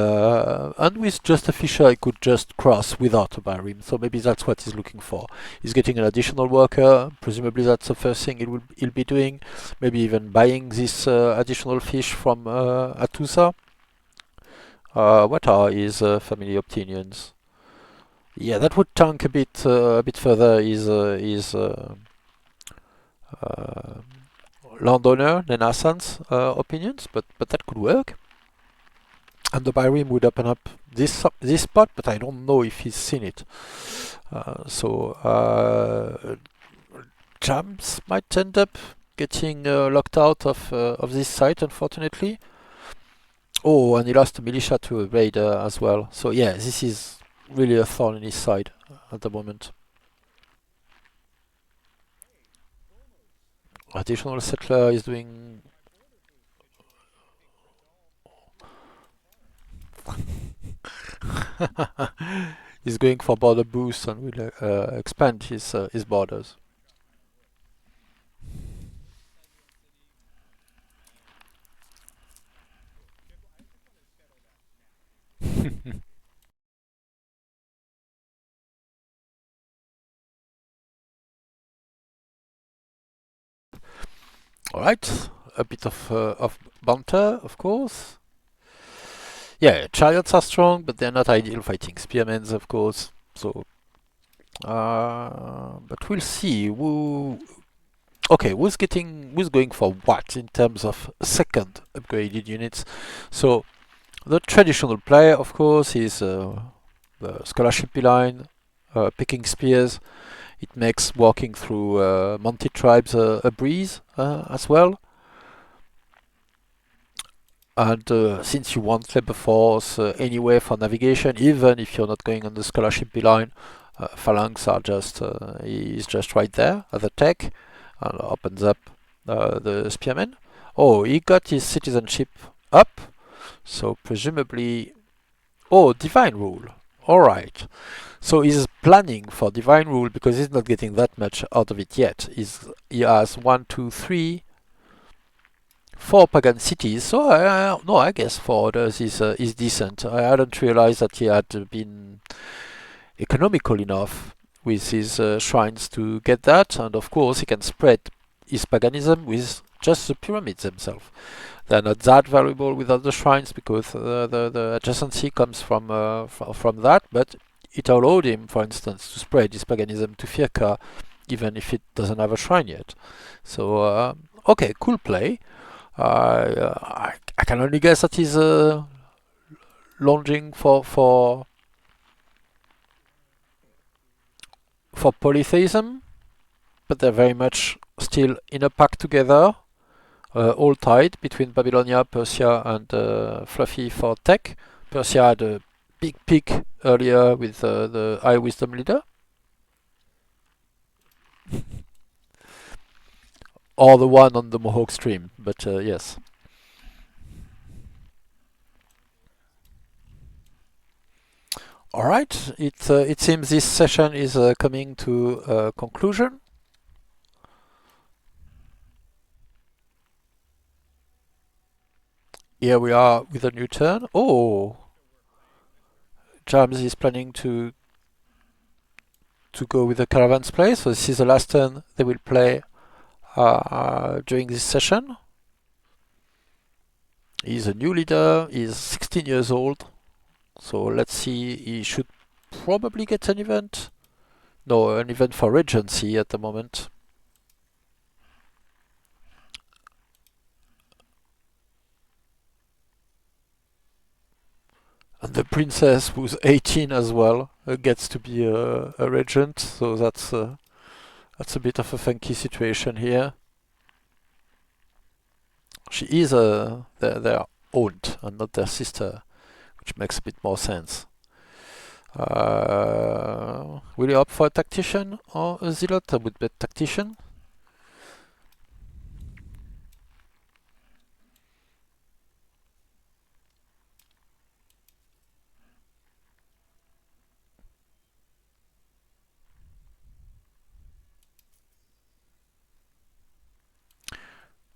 with just a fisher he could just cross without a bi-rim. So maybe that's what he's looking for. He's getting an additional worker, presumably that's the first thing he'll be doing. Maybe even buying this additional fish from Atusa. What are his family opinions? Yeah, that would tank a bit further his landowner Nenassan's opinions, but that could work. And the bi-rim would open up this spot, but I don't know if he's seen it. Jams might end up getting locked out of this site, unfortunately. Oh, and he lost a militia to a raider as well. So yeah, this is really a thorn in his side at the moment. Additional settler is doing... He's going for border boost and will expand his borders. Alright, a bit of banter, of course. Yeah, chariots are strong, but they're not ideal fighting spearmen, of course. So, but we'll see. Who's going for what in terms of second upgraded units? So, the traditional play, of course, is the scholarship beeline, picking spears. It makes walking through mounted tribes a breeze as well. And since you want labor force anyway for navigation, even if you're not going on the scholarship beeline, phalanx are just is just right there at the tech and opens up the spearmen. Oh, he got his citizenship up, so presumably... Oh, divine rule. Alright. So he's planning for divine rule because he's not getting that much out of it yet. He has 1, 2, 3, 4 pagan cities. So no, I guess 4 others is decent. I hadn't realized that he had been economical enough with his shrines to get that, and of course he can spread his paganism with just the pyramids themselves. They're not that valuable without the shrines because the adjacency comes from that, but it allowed him, for instance, to spread his paganism to Firka, even if it doesn't have a shrine yet. So, okay, cool play. I can only guess that he's longing for polytheism, but they're very much still in a pack together. All tied between Babylonia, Persia, and Fluffy for tech. Persia had a big peak earlier with the High Wisdom leader. Or the one on the Mohawk stream, but yes. Alright, it seems this session is coming to a conclusion. Here we are with a new turn. Oh! James is planning to go with the caravans play, so this is the last turn they will play during this session. He's a new leader, he's 16 years old, so let's see, he should probably get an event. No, an event for Regency at the moment. And the princess, who's 18 as well, gets to be a regent, so that's a bit of a funky situation here. She is their aunt and not their sister, which makes a bit more sense. Will you opt for a tactician or a zealot? I would bet tactician.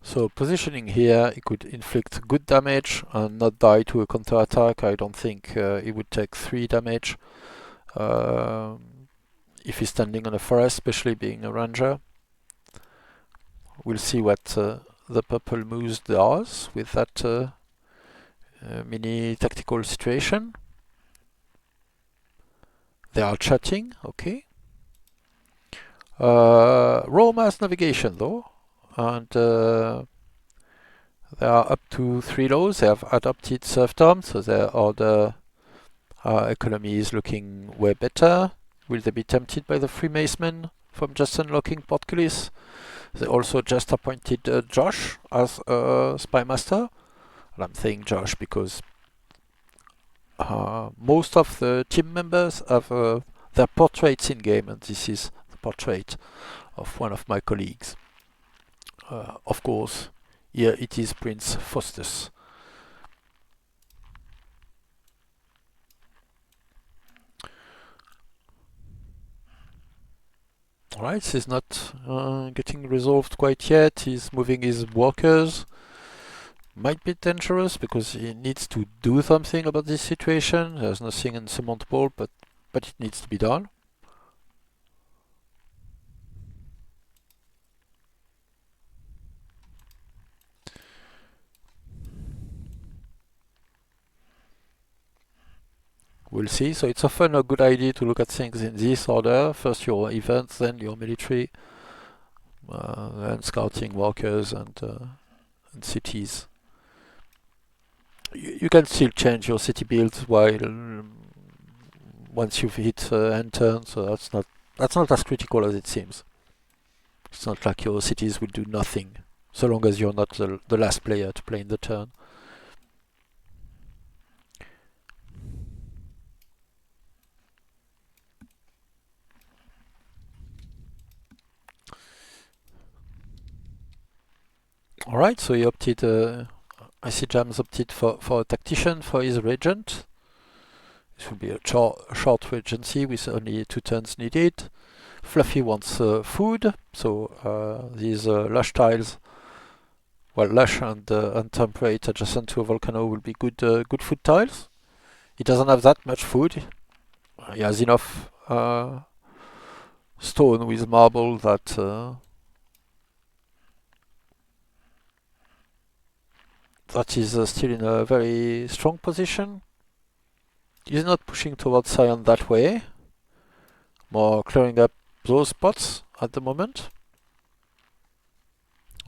So positioning here, he could inflict good damage and not die to a counterattack. I don't think he would take 3 damage if he's standing on a forest, especially being a ranger. We'll see what the Purple Moose does with that mini tactical situation. They are chatting, okay. Raw mass navigation though, and they are up to 3 lows. They have adopted serfdom, so their order economy is looking way better. Will they be tempted by the Freemason from just unlocking Portcullis? They also just appointed Josh as spy master, and I'm saying Josh because most of the team members have their portraits in game, and this is the portrait of one of my colleagues. Of course, here it is Prince Faustus. Alright, this is not getting resolved quite yet. He's moving his workers. Might be dangerous because he needs to do something about this situation. There's nothing insurmountable, but it needs to be done. We'll see. So it's often a good idea to look at things in this order. First your events, then your military, and scouting workers and cities. You can still change your city builds while once you've hit end turn, so that's not as critical as it seems. It's not like your cities will do nothing, so long as you're not the last player to play in the turn. Alright, so he opted, I see Jams opted for a tactician for his regent. This will be a short regency with only 2 turns needed. Fluffy wants food, so these lush tiles, well, lush and temperate adjacent to a volcano will be good food tiles. He doesn't have that much food. He has enough stone with marble that that is still in a very strong position. He's not pushing towards Sion that way, more clearing up those spots at the moment.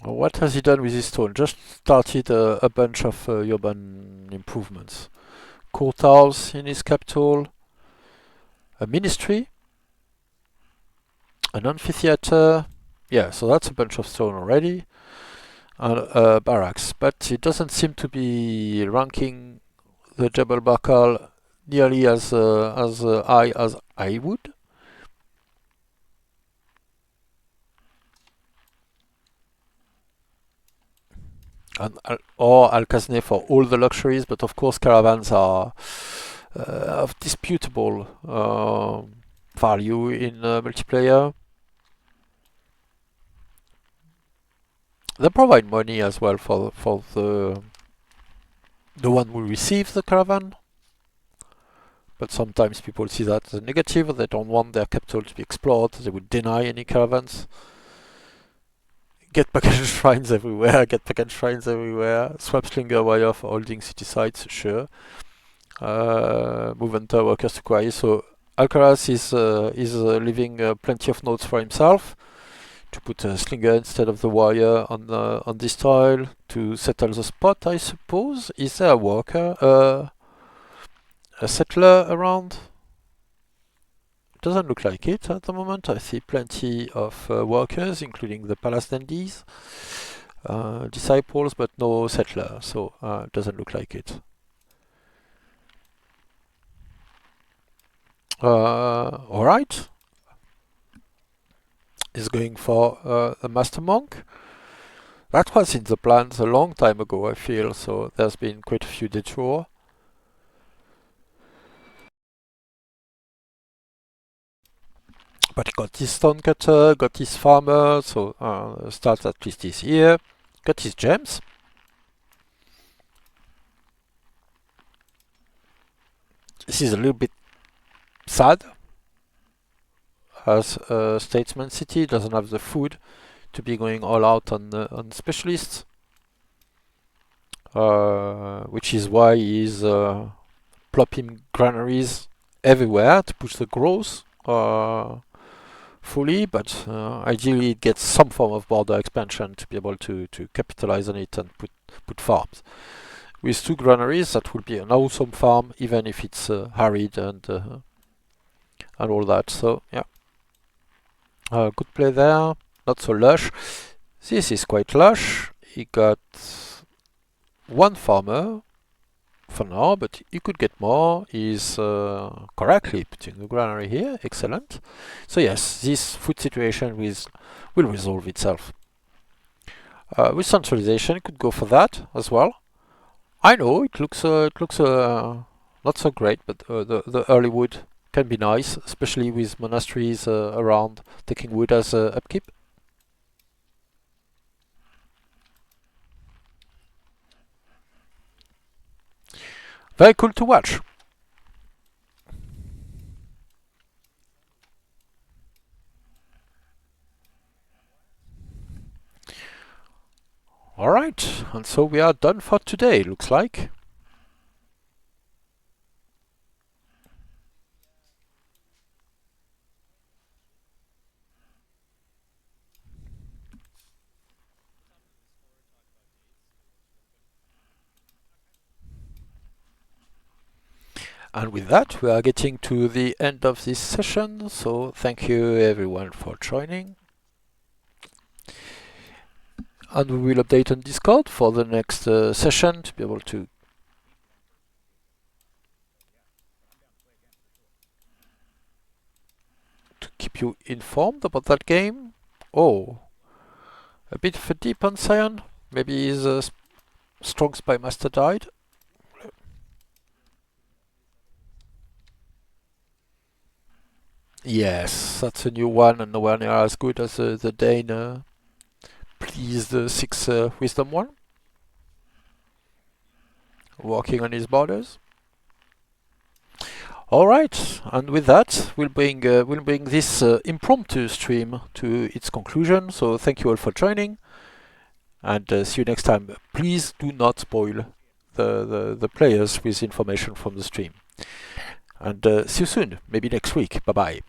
What has he done with his stone? Just started a bunch of urban improvements. Courthouse in his capital, a ministry, an amphitheater. Yeah, so that's a bunch of stone already. And barracks, but it doesn't seem to be ranking the Jebel Bakal nearly as high as I would. And, or Alcasne for all the luxuries, but of course caravans are of disputable value in multiplayer. They provide money as well for the one who receives the caravan, but sometimes people see that as a negative. They don't want their capital to be explored. They would deny any caravans get package shrines everywhere, swap slinger wire for holding city sites, sure. Move enter workers to quarry. So Alcaras is leaving plenty of nodes for himself to put a slinger instead of the wire on this tile to settle the spot, I suppose. Is there a worker, a settler around? Doesn't look like it at the moment. I see plenty of workers, including the palace dandies, disciples, but no settler, so doesn't look like it. Alright. Is going for a master monk. That was in the plans a long time ago, I feel, so there's been quite a few detours. But he got his stonecutter, got his farmer, so start at least is here. Got his gems. This is a little bit sad, as Statesman City doesn't have the food to be going all out on specialists, which is why he's plopping granaries everywhere to push the growth fully, but ideally it gets some form of border expansion to be able to capitalize on it and put farms. With 2 granaries, that will be an awesome farm, even if it's harried and all that. So yeah, good play there. Not so lush. This is quite lush. He got 1 farmer for now, but you could get more. He's correctly putting the granary here. Excellent. So yes, this food situation will resolve itself. With centralization, you could go for that as well. I know it looks not so great, but the early wood can be nice, especially with monasteries around taking wood as upkeep. Very cool to watch. Alright, and so we are done for today, looks like. And with that, we are getting to the end of this session, so thank you everyone for joining. And we will update on Discord for the next session to be able to keep you informed about that game. Oh, a bit of a deep on Sion. Maybe his strong spy master died. Yes, that's a new one and nowhere near as good as the Dane pleased 6 wisdom one. Working on his borders. Alright, and with that we'll bring this impromptu stream to its conclusion. So thank you all for joining, and see you next time. Please do not spoil the players with information from the stream. And see you soon, maybe next week. Bye bye.